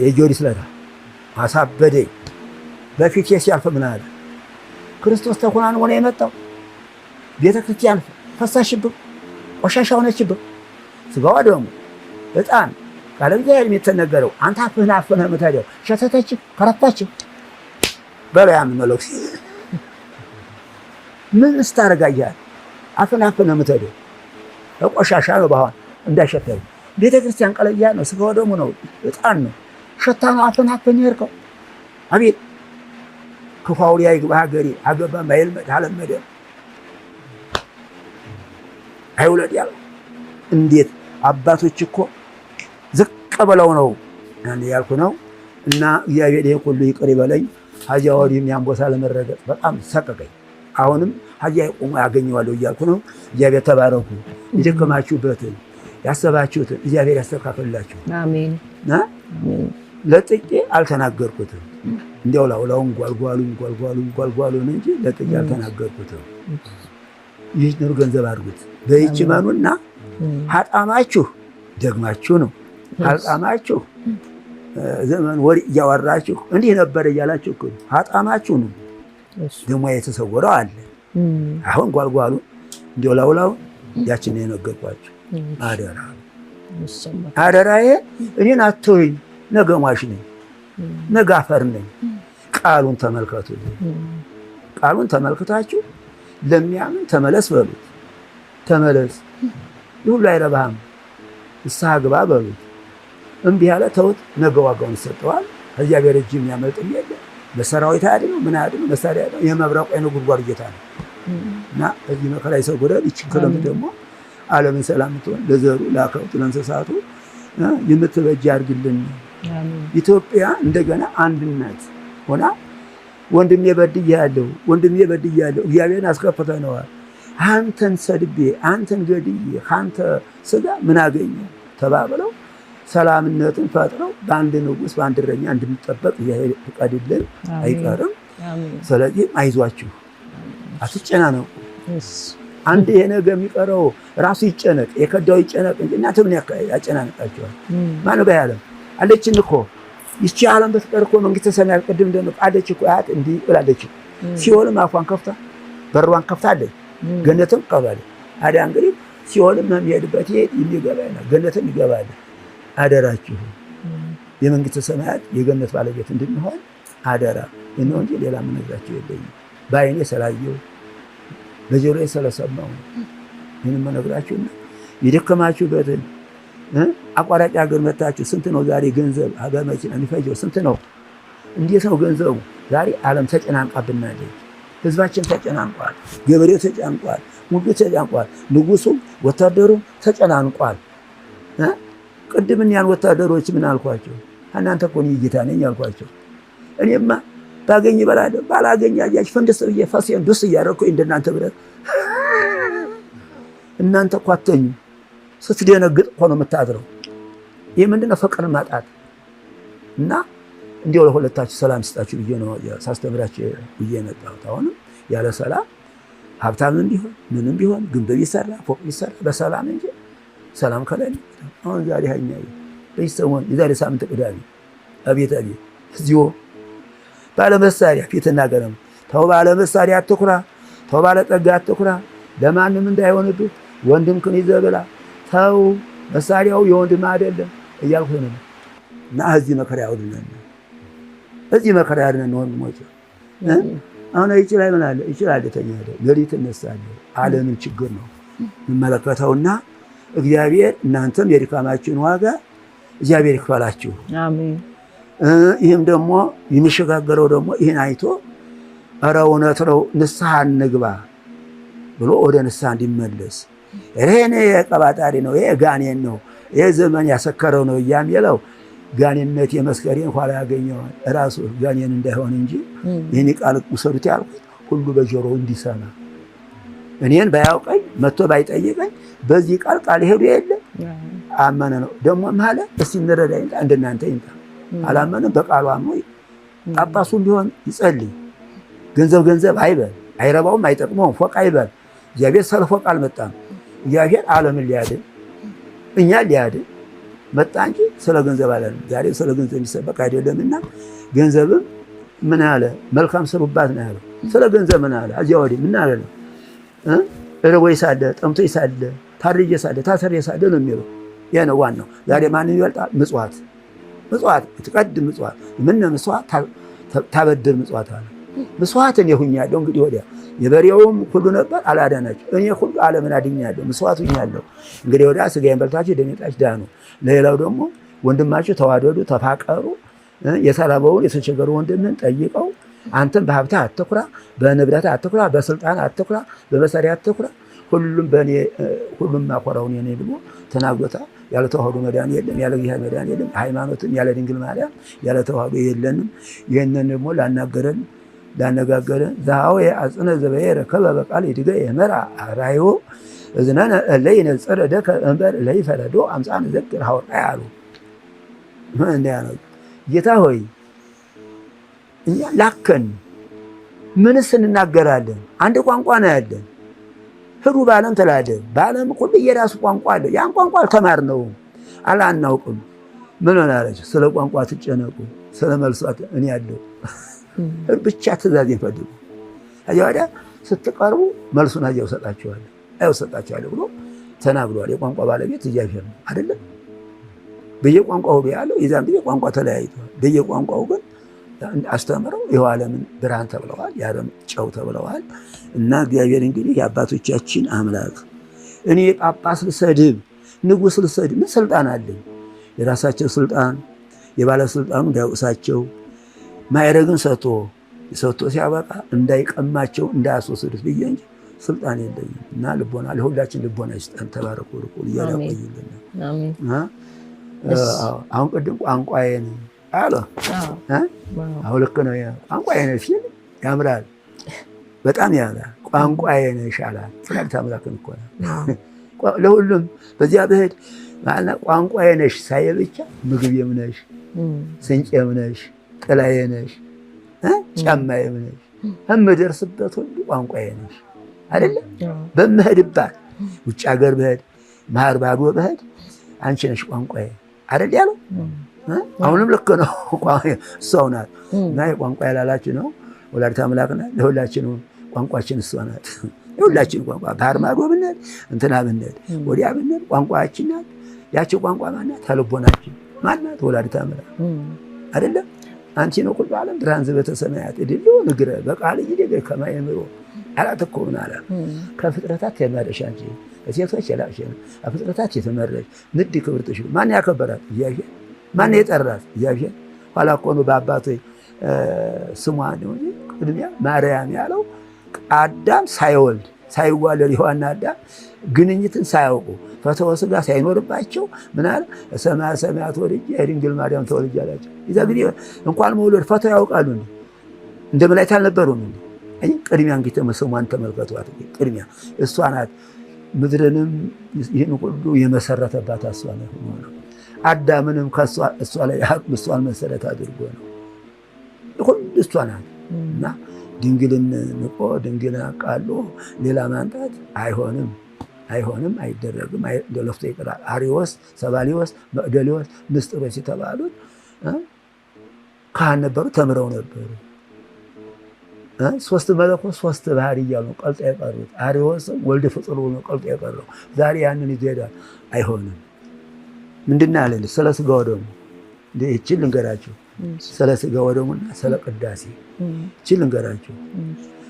የጊዮርጊስ ለታ አሳበደኝ። በፊት ሲያልፍ ምን አለ ክርስቶስ ተኮናንኖ ነው የመጣው። ቤተ ክርስቲያን ፈሳሽብህ፣ ቆሻሻ ሆነችብህ። ስጋዋ ደግሞ ዕጣን ቃለ እግዚአብሔር የተነገረው አንተ አፍህን አፍነህ የምትሄደው ሸተተች ከረታች በለው ያን መለኩሴ ምን ስታረጋያል? አፍህን አፍነህ የምትሄደው ቆሻሻ ነው። ባሁን እንዳሸተው ቤተ ክርስቲያን ቀለያ ነው። ስጋዋ ደግሞ ነው ዕጣን ነው። ሸታ ነው። አፍህን አፍነህ ይርከው አቤት ክፉ አውሬ ይግባ ሀገሬ አገባ ማይልመድ አለመደ አይውለድ ያለው እንዴት አባቶች እኮ ዝቅ ብለው ነው ያልኩ ነው። እና እግዚአብሔር ይሄ ሁሉ ይቅር ይበለኝ። ሀጂያ ወዲህም ያን ቦታ ለመረገጥ በጣም ሰቀቀኝ። አሁንም ሀጂያ ይቆሙ ያገኘዋለሁ እያልኩ ነው። እግዚአብሔር ተባረኩ። የደከማችሁበትን ያሰባችሁትን እግዚአብሔር ያስተካክልላችሁ። አሜን። ለጥቄ አልተናገርኩትም። እንዲያው ላውላውን ጓልጓሉን እንጂ ለጥቄ አልተናገርኩትም። ይህ ነው ገንዘብ አድርጉት። በይች መኑና ሀጣማችሁ ደግማችሁ ነው። ሀጣማችሁ ዘመን ወሬ እያወራችሁ እንዲህ ነበር እያላችሁ እኮ ሀጣማችሁ ነው። ደግሞ የተሰወረው አለ። አሁን ጓልጓሉ እንዲያው ላውላው ያችን ነው የነገርኳችሁ። አደራዬ እኔን አትወኝ። ነገ ሟች ነኝ፣ ነገ አፈር ነኝ። ቃሉን ተመልከቱ። ቃሉን ተመልክታችሁ ለሚያምን ተመለስ በሉት። ተመለስ ይሁን አይረባህም ንስሐ ግባ በሉት። እምቢ ያለ ተውት፣ ነገ ዋጋውን ይሰጠዋል። እግዚአብሔር እጅ የሚያመልጥ የለ። በሰራዊት አያድነው ምን አያድነው መሳሪያ ያለው የመብረቁ የነጎድጓድ ጌታ ነው። እና እዚህ መከራ ይሰጎዳል። ይችን ክረም ደግሞ ዓለምን ሰላም ትሆን ለዘሩ ለአከብቱ ለእንስሳቱ የምትበጅ አድርግልን። ኢትዮጵያ እንደገና አንድነት ሆና ወንድሜ በድያለሁ እግዚአብሔርን አስከፍተነዋል። አንተን ሰድቤ አንተን ገድዬ ከአንተ ስጋ ምን አገኘ ተባብለው ሰላምነትን ፈጥረው በአንድ ንጉሥ በአንድ እረኛ እንድንጠበቅ ይፈቀድልን አይቀርም። ስለዚህ አይዟችሁ፣ አትጨናነቁ። አንድ ይሄ ነገር የሚቀረው ራሱ ይጨነቅ፣ የከዳው ይጨነቅ እንጂ እናንተ ምን ያጨናንቃችኋል? ማን በያለም አለችን እኮ ይቺ ዓለም በትቀር እኮ መንግስተ ሰማያት ቅድም እንደነው አለች እኮ አያት እንዲህ ብላለች። ሲኦልም አፏን ከፍታ በሯን ከፍታ አለች፣ ገነትም ቀባለ። አዲያ እንግዲህ ሲኦልም የሚሄድበት የሚገባና ገነትም ይገባል። አደራችሁ የመንግስተ ሰማያት የገነት ባለቤት እንድንሆን አደራ ነው እንጂ ሌላ ምን ነግራችሁ የለኝም። በዓይኔ ስላየሁ በጆሮዬ ስለሰማሁ ምንም ነግራችሁና የደከማችሁበትን አቋራጭ ሀገር መታችሁ ስንት ነው ዛሬ ገንዘብ ሀገር መኪና የሚፈጀው ስንት ነው? እንዴት ነው ገንዘቡ? ዛሬ ዓለም ተጨናንቃብናለች። ህዝባችን ተጨናንቋል። ገበሬው ተጨናንቋል። ሙሉ ተጨናንቋል። ንጉሱም ወታደሩም ተጨናንቋል። ቅድም ያን ወታደሮች ምን አልኳቸው? እናንተ እኮ እኔ ጌታ ነኝ አልኳቸው። እኔማ ባገኝ እበላለሁ፣ ባላገኝ አያች ፈንደስ ብዬ ፋሲያን ዱስ እያደረኩኝ እንደናንተ ብለህ እናንተ እኮ አትተኙም። ስትደነግጥ እኮ ነው የምታድረው። ይህ ምንድን ነው? ፍቅር ማጣት እና እንዲያው ለሁለታችሁ ሰላም ይስጣችሁ ብዬ ነው ሳስተምራችሁ ብዬ የመጣሁት። አሁንም ያለ ሰላም ሀብታምም ቢሆን ምንም ቢሆን ግንብ ቢሰራ ፎቅ ቢሰራ በሰላም እንጂ ሰላም ከሌለ አሁን ዛሬ ሀኛ በዚህ ሰሞን የዛሬ ሳምንት ቅዳሜ አቤት አቤት እዚሁ ባለመሳሪያ ፊትና ገረም ተው ባለመሳሪያ አትኩራ፣ ተው ባለጠጋ አትኩራ፣ ለማንም እንዳይሆንብህ ወንድምህን ይዘህ ብላ፣ ተው መሳሪያው የወንድም አይደለም እያልኩ ነው። እና እዚህ መከራ ያውድነን፣ እዚህ መከራ ያድነን ወንድሞች። አሁን ይችላል ምን አለ ይችላል ተኛለ ሌሊት እነሳለሁ። ዓለምን ችግር ነው የምመለከተውና እግዚአብሔር እናንተም የድካማችሁን ዋጋ እግዚአብሔር ይክፈላችሁ። አሜን። ይህም ደግሞ የሚሸጋገረው ደግሞ ይህን አይቶ ኧረ እውነት ነው ንስሐ እንግባ ብሎ ወደ ንስሐ እንዲመለስ ይሄኔ የቀባጣሪ ነው፣ ይሄ ጋኔን ነው፣ ይሄ ዘመን ያሰከረው ነው እያሚለው ጋኔንነት የመስከሬን ኋላ ያገኘዋል ራሱ ጋኔን እንዳይሆን እንጂ ይህን ቃል ውሰዱት ያልኩት ሁሉ በጆሮው እንዲሰማ እኔን ባያውቀኝ መጥቶ ባይጠይቀኝ በዚህ ቃል ቃል ሄዱ የለ አመነ ነው ደግሞ ማለ እስቲ እንረዳ ይንጣ እንደናንተ ይንጣ አላመነም በቃሉ አምኖ ጳጳሱም ቢሆን ይጸልይ። ገንዘብ አይበል፣ አይረባውም፣ አይጠቅመውም፣ ፎቅ አይበል። እግዚአብሔር ስለ ፎቅ አልመጣም። እግዚአብሔር ዓለምን ሊያድን እኛ ሊያድን መጣ እንጂ ስለ ገንዘብ አላለም። ዛሬ ስለ ገንዘብ የሚሰበክ አይደለምና ገንዘብም ምን አለ መልካም ስሩባት ነው ያለው። ስለ ገንዘብ ምን አለ እዚያ ወዲህ ምን አለ ርቦኝ ሳለ ጠምቶኝ ሳለ ታርጄ ሳለ ታስሬ ሳለ ነው የሚለው። ያ ነው ዋናው። ዛሬ ማን ይበልጣል? ምጽዋት ትቀድም ምጽዋት ምን ምጽዋት ታበድር ምጽዋት አለ። ምጽዋትን የሁኛለሁ እንግዲህ ወዲያ የበሬውም ሁሉ ነበር አላዳናችሁ፣ እኔ ሁሉ ዓለምን አድኛለሁ ምጽዋት ሁኛለሁ። እንግዲህ ወዲያ ስጋዬን በልታችሁ ደሜን ጠጥታችሁ ዳኑ። ለሌላው ደግሞ ወንድማችሁ ተዋደዱ፣ ተፋቀሩ። የተራበውን የተቸገሩ ወንድምህን ጠይቀው። አንተም በሀብትህ አትኩራ፣ በንብረትህ አትኩራ፣ በስልጣን አትኩራ፣ በመሳሪያ አትኩራ። ሁሉም ማኮራውን የኔ ብሎ ተናግሮታል። ያለ ተዋህዶ መዳን የለም፣ ያለ እግዚአብሔር መዳን የለም። ሃይማኖትም ያለ ድንግል ማርያም ያለ ተዋህዶ የለንም። ይህንን ደግሞ ላነጋገረን ዛው አጽነ ዘበየረ ከበበ ቃል ይድገ የመራ ራዮ እዝነነ ለይ ነጽረ ደከ እንበር ለይ ፈረዶ አምሳን ዘክር ሐወጣ ያሉ እንዴ ነው። ጌታ ሆይ እኛ ላከን ምንስ እንናገራለን? አንድ ቋንቋ ነው ያለን። ሂዱ በዓለም ተላደብ። በዓለም ሁሉ የራሱ ቋንቋ አለ። ያን ቋንቋ አልተማርነውም፣ አላናውቅም። ምን ሆናለች? ስለ ቋንቋ ትጨነቁ፣ ስለ መልሷት እኔ ያለው ብቻ ትእዛዝ ይፈልጉ። ከዚያ ወዲያ ስትቀርቡ መልሱን እዚያው ሰጣችኋለሁ ብሎ ተናግሯል። የቋንቋ ባለቤት እግዚአብሔር ነው አይደለም? በየቋንቋው ያለው የዛን ጊዜ ቋንቋ ተለያይቷል። በየቋንቋው ግን አስተምረው የዓለምን ብርሃን ተብለዋል፣ የዓለም ጨው ተብለዋል። እና እግዚአብሔር እንግዲህ የአባቶቻችን አምላክ እኔ ጳጳስ ልሰድብ ንጉሥ ልሰድብ ምን ስልጣን አለኝ? የራሳቸው ስልጣን የባለስልጣኑ እንዳይወቅሳቸው ማዕረግን ሰጥቶ ሲያበቃ እንዳይቀማቸው እንዳያስወስዱት ብዬ እንጂ ስልጣን የለኝም። እና ልቦና ለሁላችን ልቦና ይስጠን። ተባረኩ ርቁ እያላቆይልን። አሁን ቅድም ቋንቋዬ ነው አለ። አሁን ልክ ነው። ቋንቋዬ ነው ሲል ያምራል፣ በጣም ያምራል። ቋንቋዬ ነው ይሻላል። ወላዲተ አምላክን እኮ ነው ለሁሉም በዚያ ብሄድ ቋንቋዬ ነሽ ሳይል ብቻ ምግቤም ነሽ፣ ስንቄም ነሽ፣ ጥላዬ ነሽ፣ ጫማዬም ነሽ። የምደርስበት ሁሉ ቋንቋዬ ነሽ አይደለም? በምሄድባት ውጭ ሀገር ብሄድ ባህር ባዶ ብሄድ አንቺ ነሽ ቋንቋዬ አይደል ያለው። አሁንም ልክ ነው። እሷው ናት እና የቋንቋ ያላላችሁ ነው ወላዲተ አምላክ ናት። ለሁላችንም ቋንቋችን እሷ ናት። የሁላችን ቋንቋ ባህር ማዶ ብንሄድ እንትና ብንሄድ ወዲያ ብንሄድ ቋንቋችን ናት። ያቺ ቋንቋ ማናት? ተልቦናችን ማናት? ወላዲተ አምላክ አይደለም? አንቺ ነው ሁሉ ዓለም ብርሃን ዘበተ ሰማያት እድሉ ንግረ በቃል ይደገ ከማይምሮ አላት እኮ ምን አለ? ከፍጥረታት የመረሽ አንቺ ከሴቶች የላሽ ከፍጥረታት የተመረሽ ንድ ክብርትሽ ማን ያከበራት? እግዚአብሔር። ማን የጠራት? እግዚአብሔር። ኋላ እኮ ነው በአባቱ ስሟ ነው ቅድሚያ ማርያም ያለው። አዳም ሳይወልድ ሳይዋለድ ሔዋንና አዳም ግንኙትን ሳያውቁ ፈተወ ሥጋ ሳይኖርባቸው ምን አለ? ሰማያ ሰማያት ወልጄ የድንግል ማርያም ተወልጄ አላቸው። የዛ ጊዜ እንኳን መውለድ ፈተው ያውቃሉ። እንደ መላእክት አልነበሩም እንዴ? አይ ቅድሚያ እንግዲህ ስሟን ተመልከቷት። ቅድሚያ እሷ ናት ምድርንም ይህን ሁሉ የመሰረተባት እሷ ነው። አዳምንም እሷ ላይ እሷን መሰረት አድርጎ ነው ሁሉ እሷ ናት። እና ድንግልን ንቆ ድንግልን አቃሎ ሌላ ማንጣት አይሆንም፣ አይደረግም። ለፍቶ ይቀራል። አሪዎስ፣ ሰባሊዎስ፣ መቅደሊዎስ፣ ንስጥሮስ የተባሉት ካህን ነበሩ፣ ተምረው ነበሩ። ሶስት መለኮት ሶስት ባህሪ እያሉ ነው ቀልጦ የቀሩት። አሪዎስም ወልድ ፍጡር ነው ቀልጦ የቀረው። ዛሬ ያንን ይሄዳል። አይሆንም። ምንድን ነው ያለልህ? ስለ ስጋ ወደሙ ይህችን ልንገራቸው። ስለ ስጋ ወደሙና ስለ ቅዳሴ ይህችን ልንገራቸው።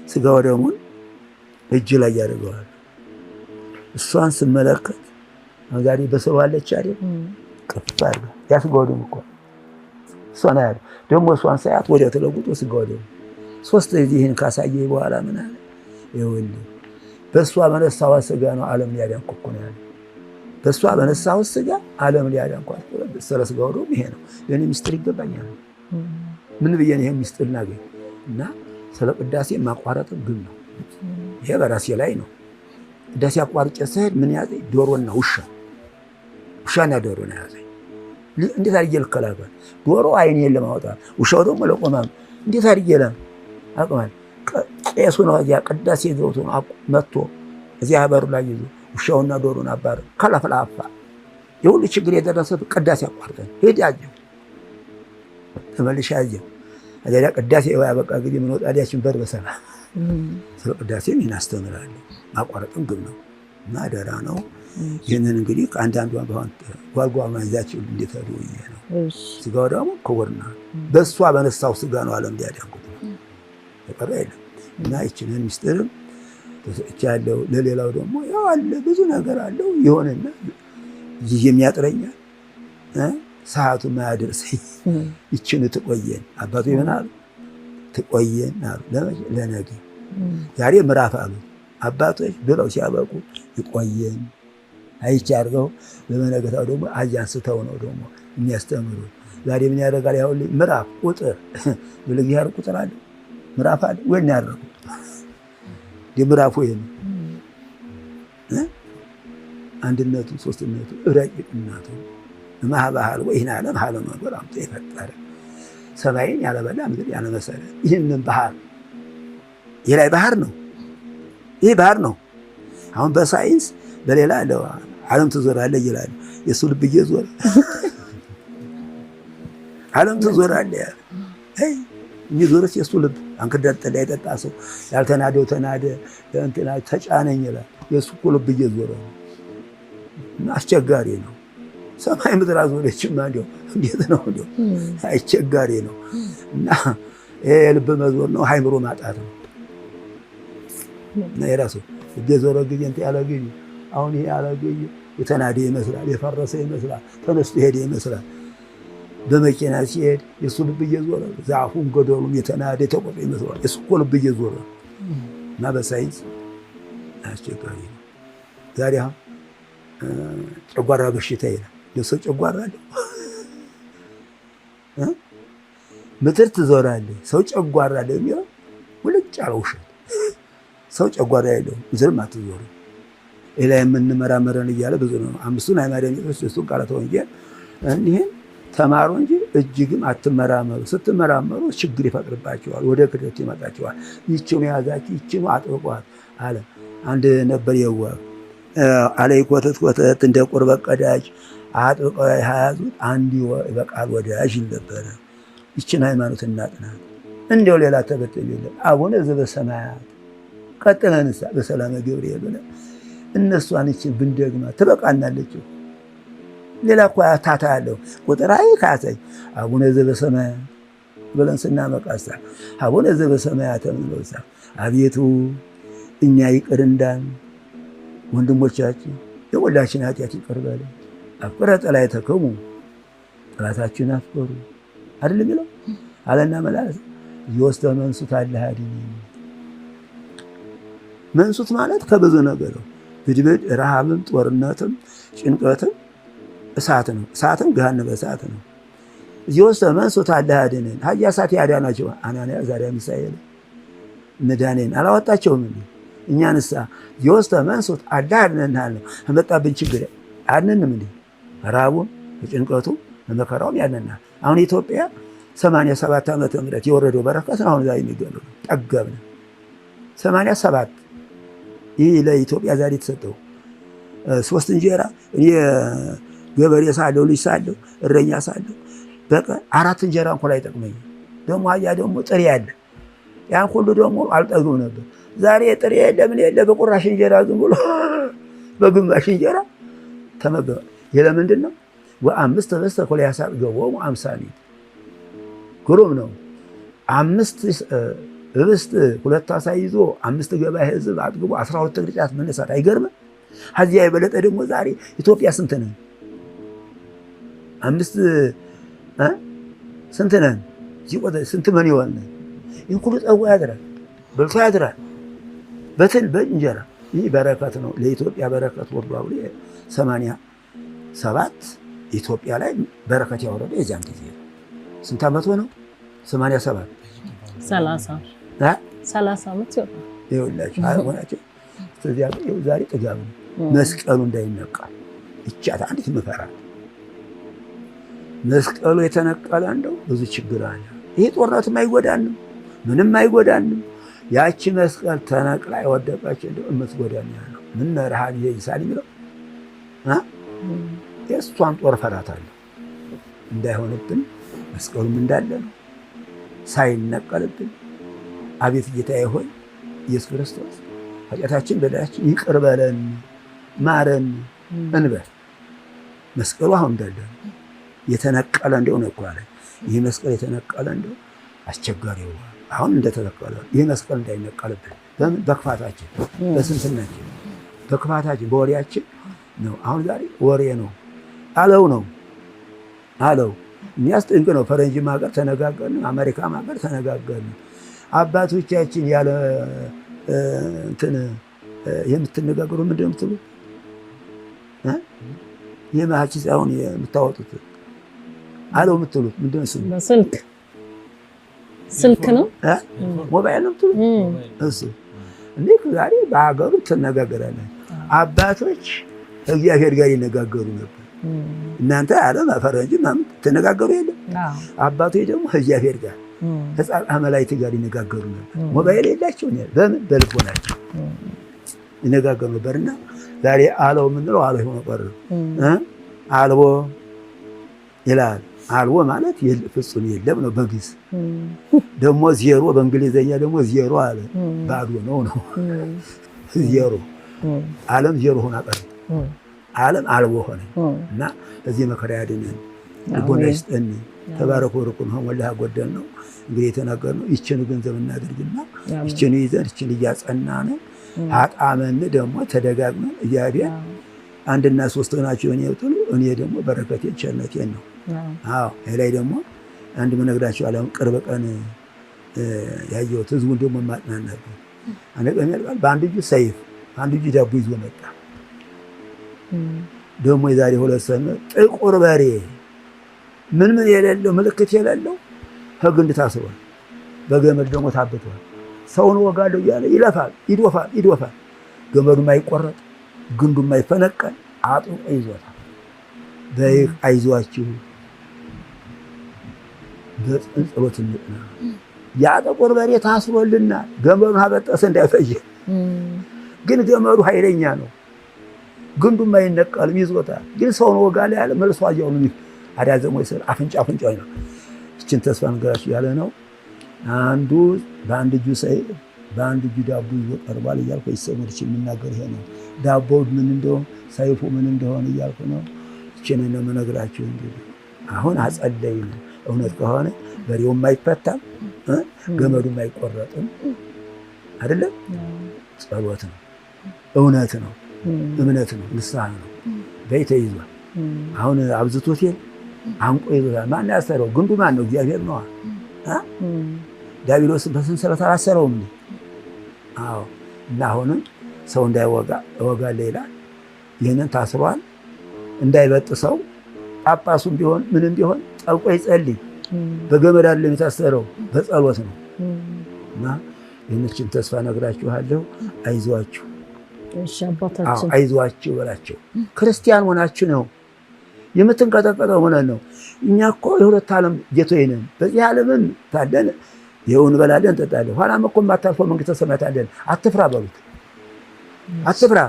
ስጋ ወደሙን እጅ ላይ ያደርገዋል። እሷን ስመለከት ዛሬ በሰባለች አይደል ቅፍ አለ ያ ስጋ ወደሙ እኮ እሷን ያለ ደግሞ እሷን ሳያት ወዲያው ተለውጦ ስጋ ወደሙ ሶስት ይህን ካሳየ በኋላ ምን አለ? ይኸውልህ በእሷ በነሳኋት ስጋ ነው ዓለም ሊያዳንኩ እኮ ነው ያለ። በእሷ በነሳሁት ስጋ ዓለም ሊያዳንኩ። ስለ ስጋ ወደሙ ይሄ ነው። ለእኔ ምስጢር ይገባኛል። ምን ብዬ ነው ይሄን ምስጢር እናገኝ? እና ስለ ቅዳሴ ማቋረጥም ግን ነው። ይሄ በራሴ ላይ ነው። ቅዳሴ አቋርጬ ስሄድ ምን ያዘኝ? ዶሮና ውሻና ዶሮ ነው ያዘኝ። እንዴት አድርጌ ልከላከል? ዶሮ አይኔን ለማውጣት፣ ውሻው ደግሞ ለቆማም እንዴት አድርጌ አቅማል። ቄሱ ነው እዚያ ቅዳሴ ገብቶ መጥቶ እዚያ በሩ ላይ ይዞ ውሻውና ዶሮን አባረ ከለፍላፋ የሁሉ ችግር የደረሰበት ቅዳሴ አቋርጠን ሄድ ያጀው ተመልሼ ያጀው አዲያ ቅዳሴ ያበቃ ጊዜ ምን ወጣ ዲያችን በር በሰላም ስለ ቅዳሴ ምን አስተምራለሁ። ማቋረጥም ግን ነው እና አደራ ነው። ይህንን እንግዲህ ከአንዳንዱ ባሁን ጓጓማ ይዛችሁ እንዴት አሉ ይሄ ነው። ስጋው ደግሞ ክቡርና በእሷ በነሳው ስጋ ነው ዓለም ሊያዳንኩት የቀረ የለም። እና ይችንን ምስጢርም ተሰጥቻለሁ። ለሌላው ደግሞ ያው አለ ብዙ ነገር አለው ይሆንና ይህ የሚያጥረኛል ሰዓቱ ማያደርሰኝ ይችን ትቆየን አባቱ ይሆናል ትቆየን አሉ ለነገ ዛሬ ምዕራፍ አሉ አባቶች ብለው ሲያበቁ ይቆየን አይቼ አድርገው ለመነገታው ደግሞ አያንስተው ነው ደግሞ የሚያስተምሩ። ዛሬ ምን ያደርጋል? ያው ምዕራፍ ቁጥር ብለህ ያር ቁጥር አለ ምዕራፍ አለ ወይ ነው ያደረጉ ምዕራፉ ይሄ ነው። አንድነቱ ሶስትነቱ ረቂቅነቱ ማህባህል ወይና ዓለም ዓለም ነገር አምጥቶ የፈጠረ ሰማይን ያለበላ ምድር ያለመሰለ ይህንን ባህር የላይ ባህር ነው። ይህ ባህር ነው። አሁን በሳይንስ በሌላ ዓለም ትዞራለህ ይላል። የሱ ልብ እየዞረ ዓለም ትዞራለህ አይ የሚዞርስ የሱ ልብ አንከዳጠለ የጠጣ ሰው ያልተናደው ተናደ እንትና ተጫነኝ ይላል። የሱ ልብ እየዞረ ነው። አስቸጋሪ ነው። ሰማይ ምድር አዞረችማ እንደው እንዴት ነው እንደው አስቸጋሪ ነው። እና ይሄ ልብ መዞር ነው፣ ሃይምሮ ማጣት ነው። እና የራሱ የዞረ ጊዜ እንትን ያለ ጊዜ አሁን ይሄ ያለ ጊዜ የተናደ ይመስላል፣ የፈረሰ ይመስላል፣ ተነስቶ ሄደ ይመስላል። በመኪና ሲሄድ የሱ ልብ እየዞረ ዛፉም ገደሉም የተናደ ተቆጣ ይመስላል። የሱ ልብ እየዞረ እና በሳይንስ አስቸጋሪ ነው። ዛሬ ጨጓራ በሽታ ይላል። የሰው ጨጓራ አለው ምድር ትዞራለች፣ ሰው ጨጓራ አለው የሚለው ውልጭ ያለ ውሸት። ሰው ጨጓራ የለውም፣ ምድርም አትዞርም። ሌላ የምንመራመረን እያለ ብዙ ነው። አምስቱን ሃይማኖት ቤቶች እሱን ቃላተ ወንጌል እኒህን ተማሩ እንጂ እጅግም አትመራመሩ። ስትመራመሩ ችግር ይፈጥርባቸዋል፣ ወደ ክደት ይመጣቸዋል። ይችኑ የያዛችሁ ይችኑ አጥብቋት አለ። አንድ ነበር የዋህ አለይ ኮተት እንደ ቁርበት ቀዳጅ አጥብቀው የያዙት አንድ በቃል ወዳጅ ነበረ። ይችን ሃይማኖት እናጥናት። እንደው ሌላ ተበተብ የለም። አቡነ ዘበሰማያት ቀጥለንሳ በሰላመ ገብርኤል ብለን እነሷን ይችን ብንደግማ ትበቃናለች። ሌላ እኮ ታታ ያለው ቁጥር አይ ካሰኝ አቡነ ዘበሰማያት ብለን ስናመቃሳ አቡነ ዘበሰማያት ተምሎሳ አቤቱ እኛ ይቅር እንዳን ወንድሞቻችን የሁላችን ኃጢአት ይቅር በለን። አፍቅረ ጠላእተክሙ ጠላታችሁን አፍቅሩ አይደል የሚለው አለና መላስ ይወስደ መንሱት አለ ሀዲኒ መንሱት ማለት ከብዙ ነገር ነው። ብድብድ ረሃብም ጦርነትም ጭንቀትም እሳት ነው። እሳትም ገሃነመ እሳት ነው። እዚህ ውስጥ መንሱት አለ አድነን ሀያሳት ያዳናቸው አናንያ ዛሬያ ሚሳኤል መዳኔን አላወጣቸውም እንዴ? እኛንሳ እዚህ ውስጥ መንሱት አለ አድነን ነው መጣብን ችግር አድነንም እንዴ? ራቡን በጭንቀቱ በመከራውም ያነናል። አሁን ኢትዮጵያ 87 ዓመተ ምህረት የወረደው በረከት አሁን ዛሬ የሚገለው ጠገብነ 87 ይህ ለኢትዮጵያ ዛሬ የተሰጠው 3 እንጀራ እኔ ገበሬ ሳለሁ ልጅ ሳለሁ እረኛ ሳለሁ በቀን 4 እንጀራ እንኳን አይጠቅመኝም። ደግሞ አያ ደግሞ ጥሬ ያለ ያን ሁሉ ደግሞ አልጠግብ ነበር። ዛሬ ጥሬ የለ ምን የለ በቁራሽ እንጀራ ዝም ብሎ በግማሽ እንጀራ ተመገበ። ይሄ ለምንድን ነው? ወአምስት ህብስት እኩለ ያሳጥገቦሙ አምሳሊ ግሩም ነው። 5 ህብስት 2 ዓሣ ይዞ 5 ገባይ ህዝብ አጥግቦ 12 ቅርጫት መነሳት አይገርምም? ከዚያ የበለጠ ደግሞ ዛሬ ኢትዮጵያ ስንት ነን? 5 ስንት ነን? ስንት ምን ይሆን? ይህ ሁሉ ጠዋ ያድራል፣ በልቶ ያድራል በትል በእንጀራ። ይህ በረከት ነው፣ ለኢትዮጵያ በረከት ወርዷል ብሎ 87 ኢትዮጵያ ላይ በረከት ያወረደ የዚያን ጊዜ ስንት ዓመት ሆነው? 87 30 ዓመት ይኸውላችሁ ሆናቸው። ስለዚህ ዛሬ ጥጋብ ነው። መስቀሉ እንዳይነቃል ይቻት አንዲት ምፈራ መስቀሉ የተነቀለ እንደው ብዙ ችግር አለ። ይሄ ጦርነትም አይጎዳንም፣ ምንም አይጎዳንም። ያቺ መስቀል ተነቅላ የወደቀች እንደው የምትጎዳን ያለው ምን ረሃብ ይይሳል የሚለው የእሷን ጦር ፈራታለሁ እንዳይሆንብን መስቀሉም እንዳለ ነው ሳይነቀልብን። አቤት ጌታዬ ሆይ ኢየሱስ ክርስቶስ ኃጢአታችን በደላችን ይቅር በለን ማረን እንበል። መስቀሉ አሁን እንዳለ የተነቀለ እንደሆነ እኮ አለ። ይህ መስቀል የተነቀለ እንደው አስቸጋሪ ነው። አሁን እንደተነቀለ ይህ መስቀል እንዳይነቀልብን በምን በክፋታችን፣ በስንፍናችን፣ በክፋታችን በወሬያችን ነው። አሁን ዛሬ ወሬ ነው አለው ነው አለው የሚያስጠንቅ ነው። ፈረንጅም ሀገር ተነጋገርን፣ አሜሪካም ሀገር ተነጋገርን። አባቶቻችን ያለ እንትን የምትነጋገሩ ምንድን ነው የምትሉት? ይህ መሀችስ አሁን የምታወጡት አለው የምትሉት ምንድን ነው? ስልክ ነው ሞባይል ነው የምትሉት? እሱ እንዴት ዛሬ በሀገሩ ትነጋገራለን። አባቶች እግዚአብሔር ጋር ይነጋገሩ ነበር። እናንተ ዓለም ፈረንጅ ምናምን ትነጋገሩ የለም። አባቶች ደግሞ እግዚአብሔር ጋር ከመላእክት ጋር ይነጋገሩ ነበር። ሞባይል የላቸው በምን በልቦናቸው ይነጋገሩ ነበርና ዛሬ አለው የምንለው አለው ሆኖ ቀረ። አልቦ ይላል። አልቦ ማለት ፍጹም የለም ነው በግዕዝ። ደግሞ ዜሮ በእንግሊዘኛ ደግሞ ዜሮ አለ ባዶ ነው ነው ዜሮ ዓለም ዜሮ ሆና ቀረ። ዓለም አልቦ ሆነ እና እዚህ መከራ ያድነን፣ ልቦና ይስጠን። ተባረኩ ወርቁን ወላሂ ጎደል ነው እንግዲህ የተናገርነው። ይችን ገንዘብ እናድርግና ይችን ይዘን ይችን እያጸናን አጣመን ደግሞ ተደጋግመን እግዚአብሔር አንድና ሶስት ናቸው እኔ ብትሉ እኔ ደግሞ በረከቴን ቸርነቴን ነው። አዎ ላይ ደግሞ አንድ መነግራቸው ዓለም ቅርብ ቀን ያየሁት ህዝቡን ደግሞ ማጥናናት አንድ ቀን ያልቃል። በአንድ እጁ ሰይፍ አንድ እጁ ዳቦ ይዞ መጣ። ደግሞ የዛሬ 2 ሰዓት ጥቁር በሬ ምን የሌለው ምልክት የሌለው ከግንድ ታስሯል፣ በገመድ ደግሞ ታብቷል። ሰውን ወጋለሁ እያለ ይለፋል፣ ይዶፋል። ገመዱ ማይቆረጥ ግንዱ ማይፈነቀል አጥብቆ ይዞታል። በይህ አይዟችሁ በጸሎት እንጥና። ያ ጥቁር በሬ ታስሮልናል፣ ገመዱን አበጠሰ እንዳይፈጅ። ግን ገመዱ ኃይለኛ ነው፣ ግንዱ ማይነቀልም ይዞታል። ግን ሰውን ወጋለሁ ያለ መልሶ አያው ነው አዳዘሞ ይሰር አፍንጫ ነው። እችን ተስፋ ነገራችሁ ያለ ነው። አንዱ በአንድ እጁ ሰይፍ በአንድ እጁ ዳቦ ይዞ ቀርቧል እያልኩ ይሰሙት የሚናገር ይሄ ነው። ዳቦው ምን እንደሆነ ሰይፉ ምን እንደሆነ እያልኩ ነው። እችን ነው የምነግራችሁ። እንግዲህ አሁን አጸለይን። እውነት ከሆነ በሬውም አይፈታም፣ ገመዱም አይቆረጥም። አይደለም ጸሎት ነው፣ እውነት ነው፣ እምነት ነው፣ ንስሐ ነው። በይተ ይዟል። አሁን አብዝቶት አንቆ ይዞታል። ማን ያሰረው? ግንዱ ማን ነው? እግዚአብሔር ነው። ዲያብሎስን በሰንሰለት አላሰረውም እንዴ? አዎ። እና አሁንም ሰው እንዳይወጋ እወጋለሁ ይላል። ይህንን ታስሯል እንዳይበጥሰው ጳጳሱም ቢሆን ምንም ቢሆን ጠልቆ ይጸልይ። በገመድ አይደለም የታሰረው በጸሎት ነው። እና ይህንችን ተስፋ ነግራችኋለሁ። አይዟችሁ፣ እሺ አባታችን አይዟችሁ በላቸው። ክርስቲያን ሆናችሁ ነው የምትንቀጠቀጠው ሆነን ነው። እኛ እኮ የሁለት ዓለም ጌቶች ነን። በዚህ ዓለምም ታለን ይኸው እንበላለን እንጠጣለን። ኋላም እኮ የማታልፈው መንግሥተ ሰማያት አለን። አትፍራ በሉት፣ አትፍራ።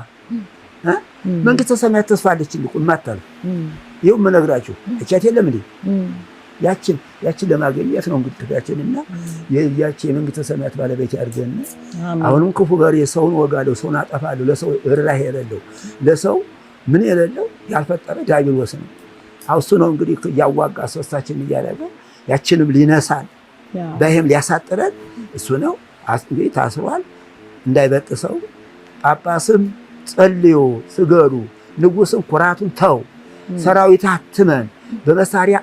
መንግሥተ ሰማያት ተስፋ አለች እኮ የማታልፍ። ይኸው የምነግራችሁ እቻት የለም እንዴ ያችን ለማግኘት ነው እንግዲህ ትጋችንና ያቺ የመንግሥተ ሰማያት ባለቤት ያድርገን። አሁንም ክፉ በሬ ሰውን ወጋለሁ፣ ሰውን አጠፋለሁ፣ ለሰው ርኅራኄ የሌለው ለሰው ምን የሌለው ያልፈጠረ ዲያብሎስ ነው። እሱ ነው እንግዲህ እያዋጋ ሶስታችን እያደረገ ያችንም ሊነሳን በይህም ሊያሳጥረን እሱ ነው። እንግዲህ ታስሯል እንዳይበጥሰው። ጳጳስም ጸልዮ ስገዱ፣ ንጉሥም ኩራቱን ተው፣ ሰራዊት አትመን፣ በመሳሪያ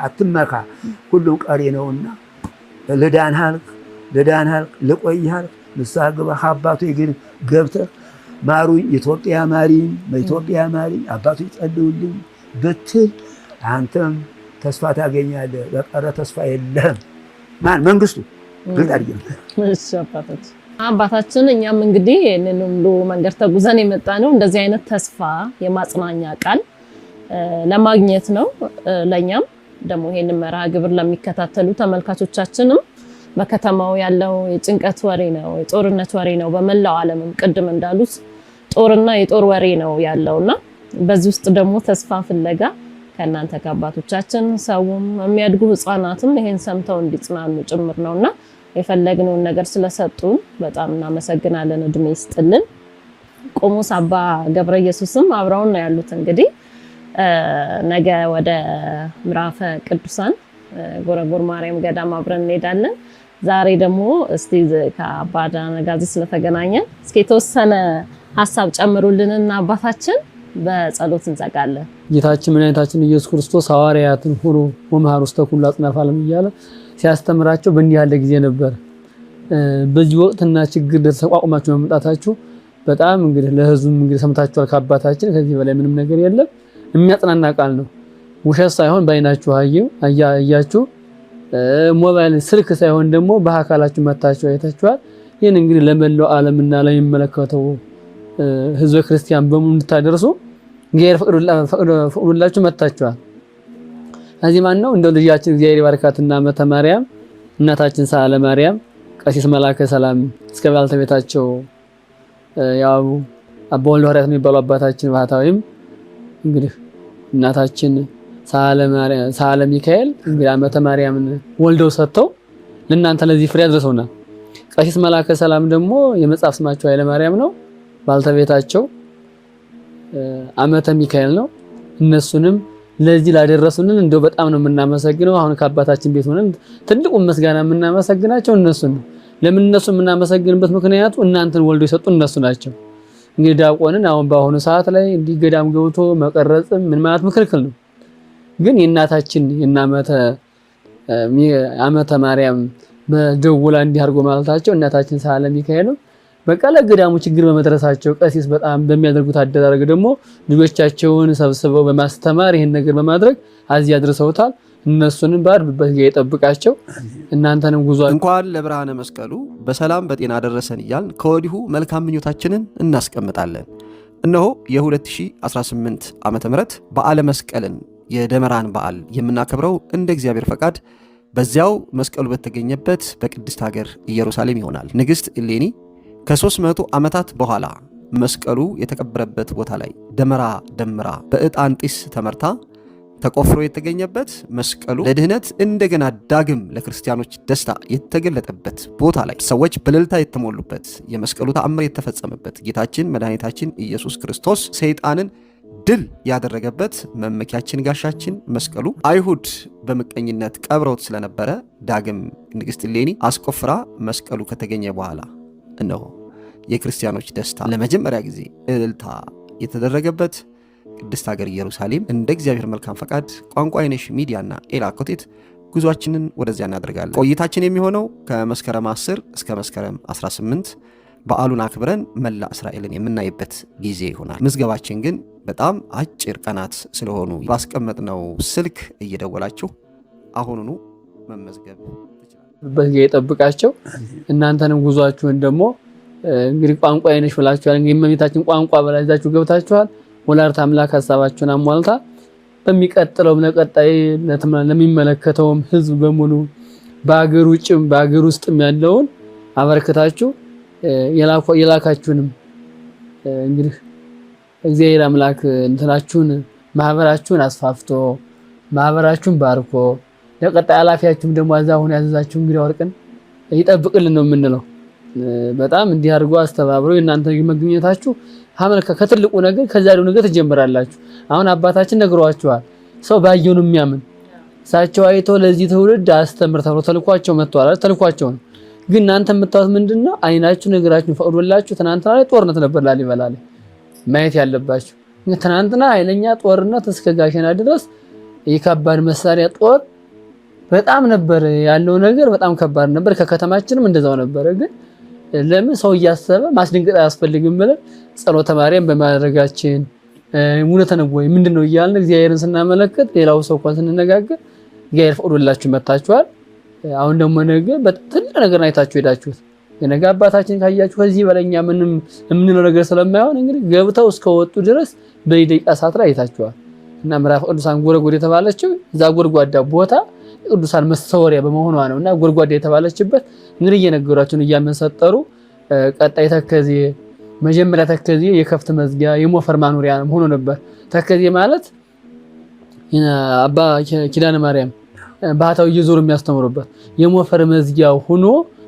አትመካ፣ ሁሉም ቀሪ ነውና ልዳንሃልክ ልቆይሃልክ ንስሐ ግባ። አባቱ ግን ገብተህ ማሩኝ፣ ኢትዮጵያ ማሪኝ፣ በኢትዮጵያ ማሪኝ፣ አባቱ ይጸልዩልኝ ብትል አንተም ተስፋ ታገኛለህ። በቀረ ተስፋ የለህም። ማን መንግስቱ ግልጥ አድርገን። እሺ አባታችን እኛም እንግዲህ ይሄንን ሁሉ መንገድ ተጉዘን የመጣ ነው እንደዚህ አይነት ተስፋ የማጽናኛ ቃል ለማግኘት ነው። ለኛም ደግሞ ይሄንን መርሃ ግብር ለሚከታተሉ ተመልካቾቻችንም በከተማው ያለው የጭንቀት ወሬ ነው፣ የጦርነት ወሬ ነው። በመላው ዓለምም ቅድም እንዳሉት ጦርና የጦር ወሬ ነው ያለውና በዚህ ውስጥ ደግሞ ተስፋ ፍለጋ ከእናንተ ከአባቶቻችን ሰውም የሚያድጉ ህፃናትም ይሄን ሰምተው እንዲጽናኑ ጭምር ነውና የፈለግነውን ነገር ስለሰጡን በጣም እናመሰግናለን። እድሜ ይስጥልን። ቆሞስ አባ ገብረ ኢየሱስም አብረውን ነው ያሉት። እንግዲህ ነገ ወደ ምዕራፈ ቅዱሳን ጎረጎር ማርያም ገዳም አብረን እንሄዳለን። ዛሬ ደግሞ እስቲ ከአባ ዳነጋዚ ስለተገናኘን እስኪ የተወሰነ ሐሳብ ጨምሩልንና አባታችን በጸሎት እንዘጋለን። ጌታችን መድኃኒታችን ኢየሱስ ክርስቶስ ሐዋርያትን ሁሉ ወመሃሩ ውስተ ኩሉ አጽናፈ ዓለም እያለ ሲያስተምራቸው በእንዲህ ያለ ጊዜ ነበር። በዚህ ወቅትና ችግር ተቋቁማችሁ መምጣታችሁ በጣም እንግዲህ ለህዝቡም እንግዲህ ሰምታችኋል ከአባታችን። ከዚህ በላይ ምንም ነገር የለም። የሚያጽናና ቃል ነው። ውሸት ሳይሆን በአይናችሁ አያችሁ፣ ሞባይል ስልክ ሳይሆን ደግሞ በአካላችሁ መታችሁ አይታችኋል። ይህን እንግዲህ ለመላው ዓለምና ለሚመለከተው ህዝበ ክርስቲያን በሙሉ እንድታደርሱ እግዚአብሔር ፈቅዶላችሁ መታችኋል። እዚህ ማን ነው እንደው ልጃችን እግዚአብሔር ይባርካትና መተ ማርያም እናታችን ሳለ ማርያም ቀሲስ መላከ ሰላም እስከ ባልተቤታቸው ያው አባ ወልደ ሐዋርያት የሚባሉ አባታችን ባህታዊም እንግዲህ እናታችን ሳለ ሚካኤል እንግዲህ መተ ማርያምን ወልደው ሰጥተው ለእናንተ ለዚህ ፍሬ አድርሰውና ቀሲስ መላከ ሰላም ደግሞ የመጽሐፍ ስማቸው ኃይለ ማርያም ነው። ባልተቤታቸው አመተ ሚካኤል ነው። እነሱንም ለዚህ ላደረሱንን እንደው በጣም ነው የምናመሰግነው። አሁን ከአባታችን ቤት ሆነን ትልቁ መስጋና የምናመሰግናቸው እነሱን ነው። ለምን እነሱ የምናመሰግንበት ምክንያቱ እናንተን ወልዶ የሰጡ እነሱ ናቸው። እንግዲህ ዲያቆንን አሁን በአሁኑ ሰዓት ላይ እንዲህ ገዳም ገብቶ መቀረጽ ምን ማለት ምክልክል ነው። ግን የእናታችን አመተ ማርያም በደውላ እንዲህ አድርጎ ማለታቸው እናታችን ሳለ ሚካኤል በቃ ለገዳሙ ችግር በመድረሳቸው ቀሲስ በጣም በሚያደርጉት አደራረግ ደግሞ ልጆቻቸውን ሰብስበው በማስተማር ይሄን ነገር በማድረግ አዚ ያድርሰውታል። እነሱንም ባርብበት ይጠብቃቸው። እናንተንም ጉዞ እንኳን ለብርሃነ መስቀሉ በሰላም በጤና ደረሰን እያልን ከወዲሁ መልካም ምኞታችንን እናስቀምጣለን። እነሆ የ2018 ዓመተ ምህረት በዓለ መስቀልን የደመራን በዓል የምናከብረው እንደ እግዚአብሔር ፈቃድ በዚያው መስቀሉ በተገኘበት በቅድስት ሀገር ኢየሩሳሌም ይሆናል። ንግሥት እሌኒ ከ300 ዓመታት በኋላ መስቀሉ የተቀበረበት ቦታ ላይ ደመራ ደምራ በዕጣን ጢስ ተመርታ ተቆፍሮ የተገኘበት መስቀሉ ለድህነት እንደገና ዳግም ለክርስቲያኖች ደስታ የተገለጠበት ቦታ ላይ ሰዎች በእልልታ የተሞሉበት የመስቀሉ ተአምር የተፈጸመበት ጌታችን መድኃኒታችን ኢየሱስ ክርስቶስ ሰይጣንን ድል ያደረገበት መመኪያችን ጋሻችን መስቀሉ አይሁድ በምቀኝነት ቀብረውት ስለነበረ ዳግም ንግሥት እሌኒ አስቆፍራ መስቀሉ ከተገኘ በኋላ እነሆ የክርስቲያኖች ደስታ ለመጀመሪያ ጊዜ እልልታ የተደረገበት ቅድስት ሀገር ኢየሩሳሌም እንደ እግዚአብሔር መልካም ፈቃድ ቋንቋ አይነሽ ሚዲያና ኤላ ኮቴት ጉዟችንን ወደዚያ እናደርጋለን። ቆይታችን የሚሆነው ከመስከረም 10 እስከ መስከረም 18 በዓሉን አክብረን መላ እስራኤልን የምናይበት ጊዜ ይሆናል። ምዝገባችን ግን በጣም አጭር ቀናት ስለሆኑ ባስቀመጥነው ስልክ እየደወላችሁ አሁኑኑ መመዝገብ ትችላላችሁ። ይጠብቃቸው። እናንተንም ጉዟችሁን ደግሞ እንግዲህ ቋንቋ አይነሽ ብላችኋል። እንግዲህ የእመቤታችን ቋንቋ በላይዛችሁ ገብታችኋል። ወላዲተ አምላክ ሐሳባችሁን አሟልታ በሚቀጥለው ለቀጣይ ለሚመለከተውም ህዝብ በሙሉ በአገር ውጭም በአገር ውስጥም ያለውን አበረከታችሁ የላካችሁንም እንግዲህ እግዚአብሔር አምላክ እንትናችሁን ማህበራችሁን አስፋፍቶ ማህበራችሁን ባርኮ ለቀጣይ ኃላፊያችሁም ደግሞ አዛሁን ያዘዛችሁ እንግዲህ ወርቅን ይጠብቅልን ነው የምንለው። በጣም እንዲህ አድርጎ አስተባብሮ እናንተ መግኘታችሁ ከትልቁ ነገር ከዛሬው ነገር ትጀምራላችሁ። አሁን አባታችን ነግሯችኋል። ሰው ባየው ነው የሚያምን። እሳቸው አይቶ ለዚህ ትውልድ አስተምር ተብሎ ተልኳቸው መጥቷል። ተልኳቸው ነው። ግን እናንተ የምታዩት ምንድነው? አይናችሁ ነገራችሁ ፈቅዶላችሁ ትናንትና ላይ ጦርነት ነበር ላሊበላ ላይ ማየት ያለባችሁ። ትናንትና ኃይለኛ ጦርነት እስከ ጋሸና ድረስ የከባድ መሳሪያ ጦር በጣም ነበር ያለው ነገር በጣም ከባድ ነበር። ከከተማችንም እንደዛው ነበር። ግን ለምን ሰው እያሰበ ማስደንገጥ አያስፈልግም ብለን ጸሎተ ማርያም በማድረጋችን እውነት ነው ወይ ምንድነው እያልን እግዚአብሔርን ስናመለክት ሌላው ሰው እንኳን ስንነጋገር እግዚአብሔር ፈቅዶላችሁ መጣችኋል። አሁን ደግሞ ነገ በትልቅ ነገር አይታችሁ ሄዳችሁት የነገ አባታችን ካያችሁ ከዚህ በለኛ ምንም የምንለው ነገር ስለማይሆን እንግዲህ ገብተው እስከወጡ ድረስ በደቂቃ ሰዓት ላይ አይታችኋል። እና ምዕራፍ ቅዱሳን ጎረጎድ የተባለችው እዛ ጎርጓዳ ቦታ ቅዱሳን መሰወሪያ በመሆኗ ነውና ጎርጓዳ የተባለችበት እንግዲህ እየነገሯችሁን እያመሰጠሩ ቀጣይ ተከዜ መጀመሪያ ተከዜ የከፍት መዝጊያ የሞፈር ማኖሪያ ሆኖ ነበር። ተከዜ ማለት አባ ኪዳነ ማርያም ባህታው እየዞሩ የሚያስተምሩበት የሞፈር መዝጊያው ሆኖ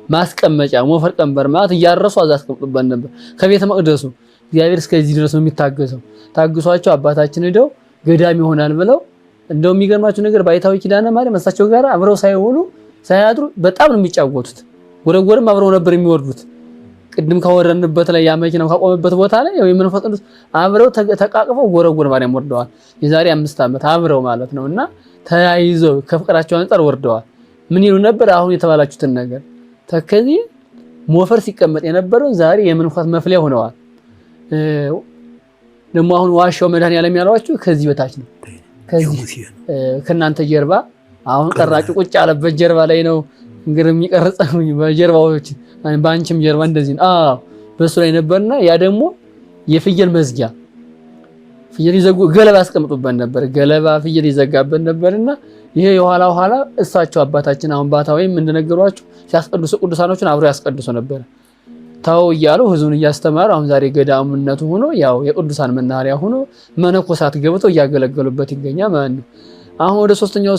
ማስቀመጫ ሞፈር ቀንበር ማለት እያረሱ አዛ አስቀምጡበት ነበር። ከቤተ መቅደሱ እግዚአብሔር እስከዚህ ድረስ ነው የሚታገሰው። ታግሷቸው አባታችን ሄደው ገዳም ይሆናል ብለው እንደው የሚገርማችሁ ነገር ባይታዊ ኪዳነ ማርያም እሳቸው ጋር አብረው ሳይውሉ ሳያድሩ በጣም ነው የሚጫወቱት። ጎረጎርም አብረው ነበር የሚወርዱት። ቅድም ካወረንበት ላይ ያ መኪናው ካቆመበት ቦታ ላይ ያው የመንፈስ ቅዱስ አብረው ተቃቅፈው ጎረጎር ማርያም ወርደዋል። የዛሬ 5 ዓመት አብረው ማለት ነውና ተያይዘው ከፍቅራቸው አንፃር ወርደዋል። ምን ይሉ ነበር? አሁን የተባላችሁትን ነገር ተከዚ ሞፈር ሲቀመጥ የነበረው ዛሬ የመንፈስ መፍለያ ሆነዋል። ደግሞ አሁን ዋሻው መድኃኔዓለም ያሏችሁ ከዚህ በታች ነው። ከዚህ ከናንተ ጀርባ አሁን ቀራጩ ቁጭ ያለበት ጀርባ ላይ ነው እንግዲህ የሚቀርጸው በጀርባዎች ባንቺም ጀርባ እንደዚህ ነው። በሱ ላይ ነበርና ያ ደግሞ የፍየል መዝጊያ ፍየል ይዘጉ ገለባ አስቀምጡበት ነበር። ገለባ ፍየል ይዘጋበት ነበርና ይሄ የኋላ ኋላ እሳቸው አባታችን አሁን ባታዊም እንደነገሯችሁ ሲያስቀድሱ ቅዱሳኖችን አብሮ ያስቀድሱ ነበር። ታው እያሉ ህዝቡን እያስተማሩ አሁን ዛሬ ገዳምነቱ ሆኖ ያው የቅዱሳን መናኸሪያ ሆኖ መነኮሳት ገብተው እያገለገሉበት ይገኛል ማለት ነው። አሁን ወደ ሶስተኛው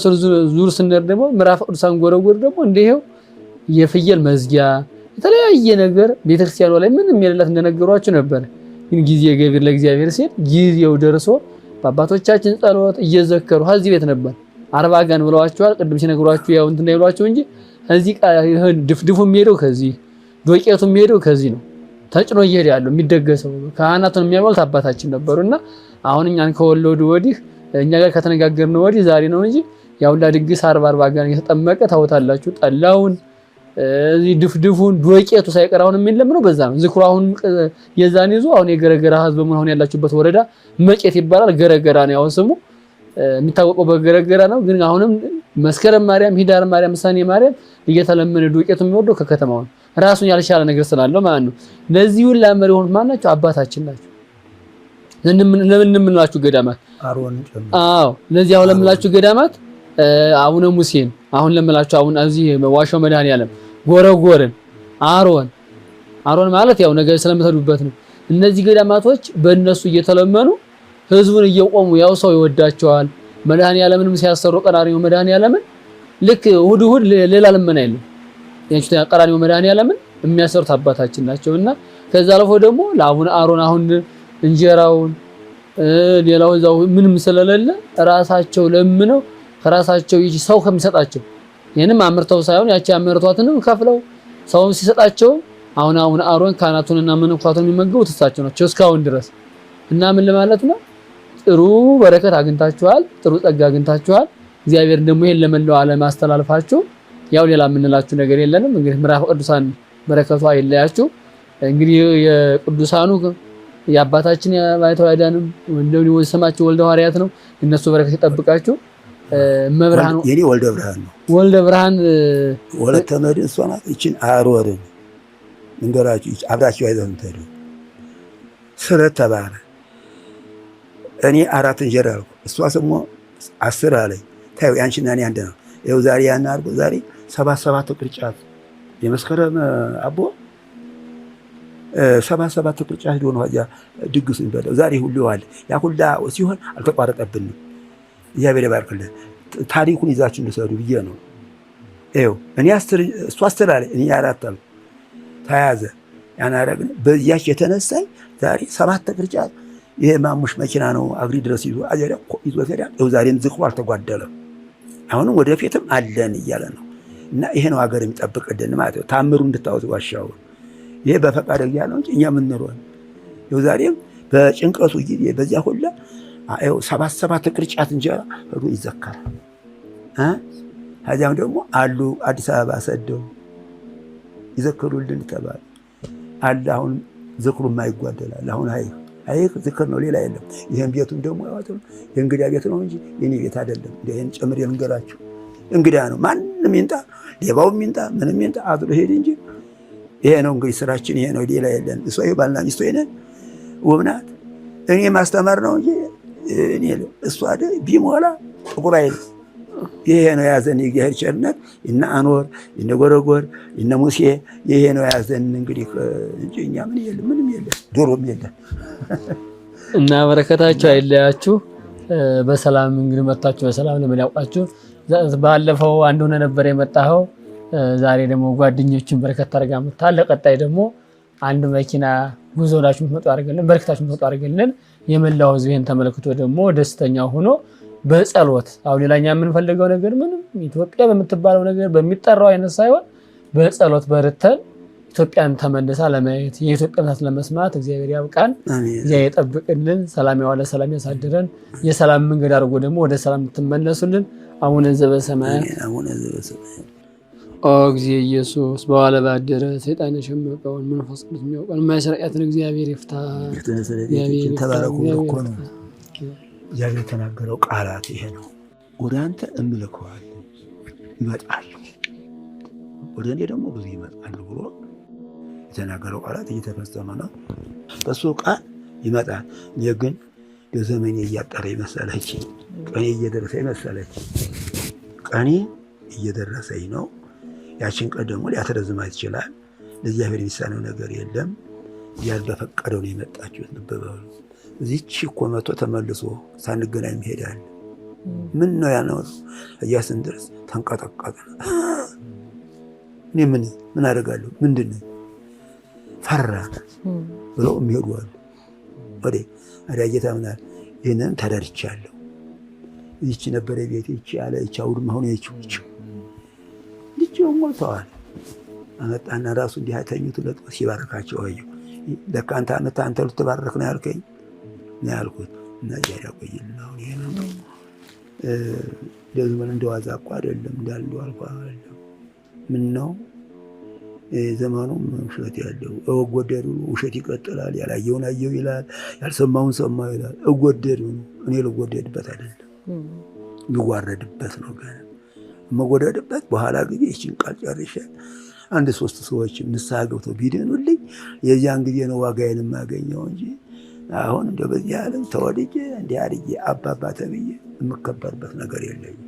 ዙር ስንሄድ ደግሞ ምዕራፍ ቅዱሳን ጎረጎር ደግሞ እንደው የፍየል መዝጊያ የተለያየ ነገር ቤተክርስቲያኗ ላይ ምንም የሌላት እንደነገሯችሁ ነበር። ግን ጊዜ ገቢር ለእግዚአብሔር ሲል ጊዜው ደርሶ በአባቶቻችን ጸሎት እየዘከሩ ከዚህ ቤት ነበር 40 ቀን ብለዋቸዋል። ቅድም ሲነግሯችሁ ያው እንትን እንዳይሏችሁ እንጂ እዚህ ድፍድፉ የሚሄደው ከዚህ ዶቄቱ የሚሄደው ከዚህ ነው። ተጭኖ እየሄደ ያለው የሚደገሰው ካህናቱን የሚያበሉት አባታችን ነበሩና አሁን እኛን ከወለዱ ወዲህ እኛ ጋር ከተነጋገርን ወዲህ ዛሬ ነው እንጂ ያው ለድግስ 40 ቀን እየተጠመቀ ታውታላችሁ። ጠላውን እዚህ ድፍድፉን ዶቄቱ ሳይቀር አሁን የሚለምነው በዛ ነው። ዝክሩ አሁን የዛን ይዞ አሁን የገረገራ ህዝብ ምን አሁን ያላችሁበት ወረዳ መቄት ይባላል። ገረገራ ነው ያው ስሙ የሚታወቀው በገረገራ ነው። ግን አሁንም መስከረም ማርያም፣ ሂዳር ማርያም፣ ሰኔ ማርያም እየተለመነ ዱቄቱ የሚወርደው ከከተማው ነው። ራሱን ያልቻለ ነገር ስላለው ማለት ነው። ለዚህ ሁሉ አመሪ ሆኑት ማናቸው? አባታችን ናቸው። ለምን እንምላችሁ ገዳማት አሮን ለዚህ አሁን ለምላችሁ ገዳማት አቡነ ሙሴን አሁን ለምላችሁ አሁን እዚህ ዋሻው መድኃኔዓለም ጎረጎርን አሮን ማለት ያው ነገር ስለምትሄዱበት ነው። እነዚህ ገዳማቶች በእነሱ እየተለመኑ ህዝቡን እየቆሙ ያው ሰው ይወዳቸዋል። መድኃኔዓለምንም ሲያሰሩ ቀራንዮ መድኃኔዓለምን ልክ እሑድ ሌላ ለመና የለም። ያንቺ ቀራንዮ መድኃኔዓለምን የሚያሰሩት አባታችን ናቸውና ከዛ አልፎ ደግሞ ለአቡነ አሮን አሁን እንጀራውን ሌላው እዛው ምንም ስለሌለ ራሳቸው ለምነው ከራሳቸው ይጂ ሰው ከሚሰጣቸው ይሄንም አምርተው ሳይሆን ያቺ አመርቷትንም ከፍለው ሰውም ሲሰጣቸው አሁን አሮን ካህናቱንና መነኮሳቱን የሚመገቡት እሳቸው ናቸው እስካሁን ድረስ። እና ምን ለማለት ነው? ጥሩ በረከት አግኝታችኋል፣ ጥሩ ጸጋ አግኝታችኋል። እግዚአብሔር ደግሞ ይሄን ለመላው ዓለም አስተላልፋችሁ ያው ሌላ የምንላችሁ ነገር የለንም። እንግዲህ ምዕራፍ ቅዱሳን በረከቱ አይለያችሁ። እንግዲህ የቅዱሳኑ የአባታችን የባይተዋዳንም እንደው ስማቸው ወልደ ሐዋርያት ነው። እነሱ በረከት ይጠብቃችሁ። መብርሃን የኔ ወልደ ብርሃን ነው። ወልደ ብርሃን ወለተ መድን እሷ ናት። ይችን አሮርን እንገራችሁ አብራችሁ አይዘን ተዱ ስለተባለ እኔ 4 እንጀራ አልኩ፣ እሷ ስሞ 10 አለኝ። ታዩ ያንቺና እኔ አንድ ነው። ይኸው ዛሬ ያን አድርጎ ዛሬ 7 ቅርጫት የመስከረም አቦ 7 ቅርጫት ሄዶ ነው እዚያ ድግሱ የሚበላው። ዛሬ ሁሉ ይዋል ያ ሁላ ሲሆን አልተቋረጠብንም። እግዚአብሔር ይባርክልን። ታሪኩን ይዛችሁ እንድሰዱ ብዬ ነው። ይኸው እኔ 10 እሱ 10 አለኝ፣ እኔ 4 አልኩ። ተያዘ ያን አደረግን። በዚያች የተነሳኝ ዛሬ 7 ቅርጫት ይሄ ማሙሽ መኪና ነው አግሪ ድረስ ይዞ አጀራ ይዞ ሄዳል። ይኸው ዛሬም ዝክሩ አልተጓደለም። አሁንም ወደፊትም አለን እያለ ነው። እና ይሄ ነው ሀገር የሚጠብቅልን ማለት ነው። ታምሩ እንድታወት ዋሻው ይሄ በፈቃድ እያለው እንጂ እኛ ምን ነው ይኸው ዛሬም በጭንቀቱ ጊዜ በዚያ ሁላ ይኸው 7 ቅርጫት እንጀራ ሄዶ ይዘከራል። ከዚያም ደግሞ አሉ አዲስ አበባ ሰደው ይዘክሩልን ተባለ አለ። አሁን ዝክሩ የማይጓደላል። አሁን አይ ዝክር ነው፣ ሌላ የለም። ይሄን ቤቱም ደግሞ ያወጣው የእንግዳ ቤት ነው እንጂ የኔ ቤት አይደለም። ይሄን ጨምሬ ልንገራችሁ፣ እንግዳ ነው። ማንም ይንጣ፣ ሌባውም ይንጣ፣ ምንም ይንጣ አድሮ ሄድ እንጂ ይሄ ነው እንግዲህ ስራችን፣ ይሄ ነው፣ ሌላ የለን። እሷ ባልና ሚስት ሆነን ውብ ናት። እኔ ማስተማር ነው እንጂ እኔ እሷ ቢሞላ ጥቁር አይል። ይሄ ነው ያዘን የእግዚአብሔር ቸርነት። እነ አኖር እነ ጎረጎር እነ ሙሴ ይሄ ነው ያዘን እንግዲህ እንጂ እኛ ምን የለም፣ ምንም የለም፣ ዶሮም የለም። እና በረከታችሁ አይለያችሁ። በሰላም እንግዲህ መጣችሁ፣ በሰላም ለምን ያውቃችሁ። ባለፈው አንድ ሆነ ነበር የመጣኸው። ዛሬ ደግሞ ጓደኞችን በረከት ታርጋ መጣ። ለቀጣይ ደግሞ አንድ መኪና ጉዞ ላችሁ መጥቶ አድርገልን፣ በረከታችሁ መጥቶ አድርገልን። የመላው ሕዝብን ተመልክቶ ደግሞ ደስተኛ ሆኖ በጸሎት አሁን ሌላኛ የምንፈልገው ነገር ምንም ኢትዮጵያ በምትባለው ነገር በሚጠራው አይነት ሳይሆን በጸሎት በርተን ኢትዮጵያን ተመልሳ ለማየት የኢትዮጵያን ታሪክ ለመስማት እግዚአብሔር ያብቃን። እግዚአብሔር ይጠብቅልን። ሰላም ያዋለ ሰላም ያሳድረን። የሰላም መንገድ አድርጎ ደግሞ ወደ ሰላም ትመለሱልን። አቡነ ዘበሰማያት ኦ እግዚእ ኢየሱስ በዋለ ባደረ ሰይጣን የሸመቀውን መንፈስ ቅዱስ የሚያውቀውን የማይሰርቃትን እግዚአብሔር ይፍታ። ተባረኩ እኮ ነው እግዚአብሔር የተናገረው ቃላት ይሄ ነው። ወደ አንተ እምልከዋለሁ ይመጣሉ፣ ወደ እኔ ደግሞ ብዙ ይመጣሉ ብሎ የተናገረው ቃላት እየተፈጸመ ነው። በሱ ቃል ይመጣል። እኔ ግን የዘመኔ እያጠረ መሰለች፣ ቀኔ እየደረሰ መሰለች። ቀኔ እየደረሰኝ ነው። ያችን ቀን ደግሞ ሊያተረዝማት ይችላል። ለእግዚአብሔር የሚሳነው ነገር የለም። ያል በፈቀደው ነው የመጣችሁት። ልበበሉ እዚህች እኮ መቶ ተመልሶ ሳንገናኝ ይሄዳል። ምን ነው ያለው? እያስን ድረስ ተንቀጠቀጠ። እኔ ምን አደርጋለሁ? ምንድን ነው ፈራ ብለው የሚሄዱ አሉ። ወዴ አዳጌታ ምናል ይህንን ተደርቻለሁ። ይህች ነበረ ቤት ይህች ያለ ይህች አውድማ ሆነ ይህች ልጅው ሞልተዋል። አመጣና ራሱ እንዲህ ተኙት ለጦ ሲባረካቸው አየሁ። ለካ አንተ ልትባረክ ነው ያልከኝ ነው ያልኩት። እና ያቆይልና አሁን ይሄ ነው ለዚህ ምን እንደዋዛ እኮ አይደለም እንዳልኩ አይደለም። ምን ነው ዘመኑም ውሸት ያለው እወጎደዱ ውሸት ይቀጥላል። ያላየውን አየው ይላል፣ ያልሰማውን ሰማው ይላል። እወጎደዱ እኔ ልወደድበት አይደለም ልዋረድበት ነው። ገና መወደድበት በኋላ ጊዜ እቺን ቃል ጨርሼ 1-3 ሰዎች ንስሐ ገብተው ቢድኑልኝ የዚያን ጊዜ ነው ዋጋዬን የማገኘው እንጂ አሁን እንደው በዚህ ዓለም ተወልጄ እንዲህ አድርጌ አባባ ተብዬ የምከበርበት ነገር የለኝም።